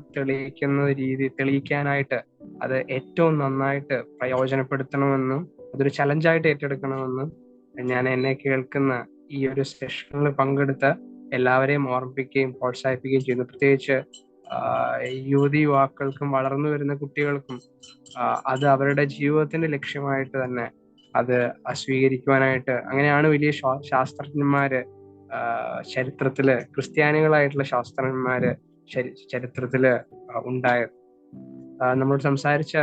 തെളിയിക്കാനായിട്ട് അത് ഏറ്റവും നന്നായിട്ട് പ്രയോജനപ്പെടുത്തണമെന്നും അതൊരു ചലഞ്ചായിട്ട് ഏറ്റെടുക്കണമെന്നും ഞാൻ എന്നെ കേൾക്കുന്ന ഈ ഒരു സെഷനിൽ പങ്കെടുത്ത എല്ലാവരെയും ഓർമ്മിപ്പിക്കുകയും പ്രോത്സാഹിപ്പിക്കുകയും ചെയ്യുന്നു. പ്രത്യേകിച്ച് യുവാക്കൾക്കും വളർന്നു വരുന്ന കുട്ടികൾക്കും അത് അവരുടെ ജീവിതത്തിന്റെ ലക്ഷ്യമായിട്ട് തന്നെ അത് സ്വീകരിക്കുവാനായിട്ട്, അങ്ങനെയാണ് വലിയ ശാസ്ത്രജ്ഞന്മാര് ചരിത്രത്തില്, ക്രിസ്ത്യാനികളായിട്ടുള്ള ശാസ്ത്രജ്ഞന്മാര് ചരിത്രത്തില് ഉണ്ടായത്. നമ്മൾ സംസാരിച്ച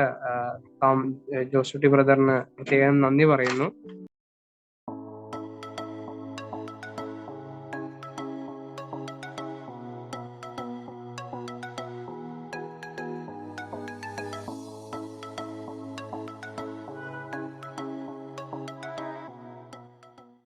ജോസൂട്ടി ബ്രദറിന് പ്രത്യേകം നന്ദി പറയുന്നു.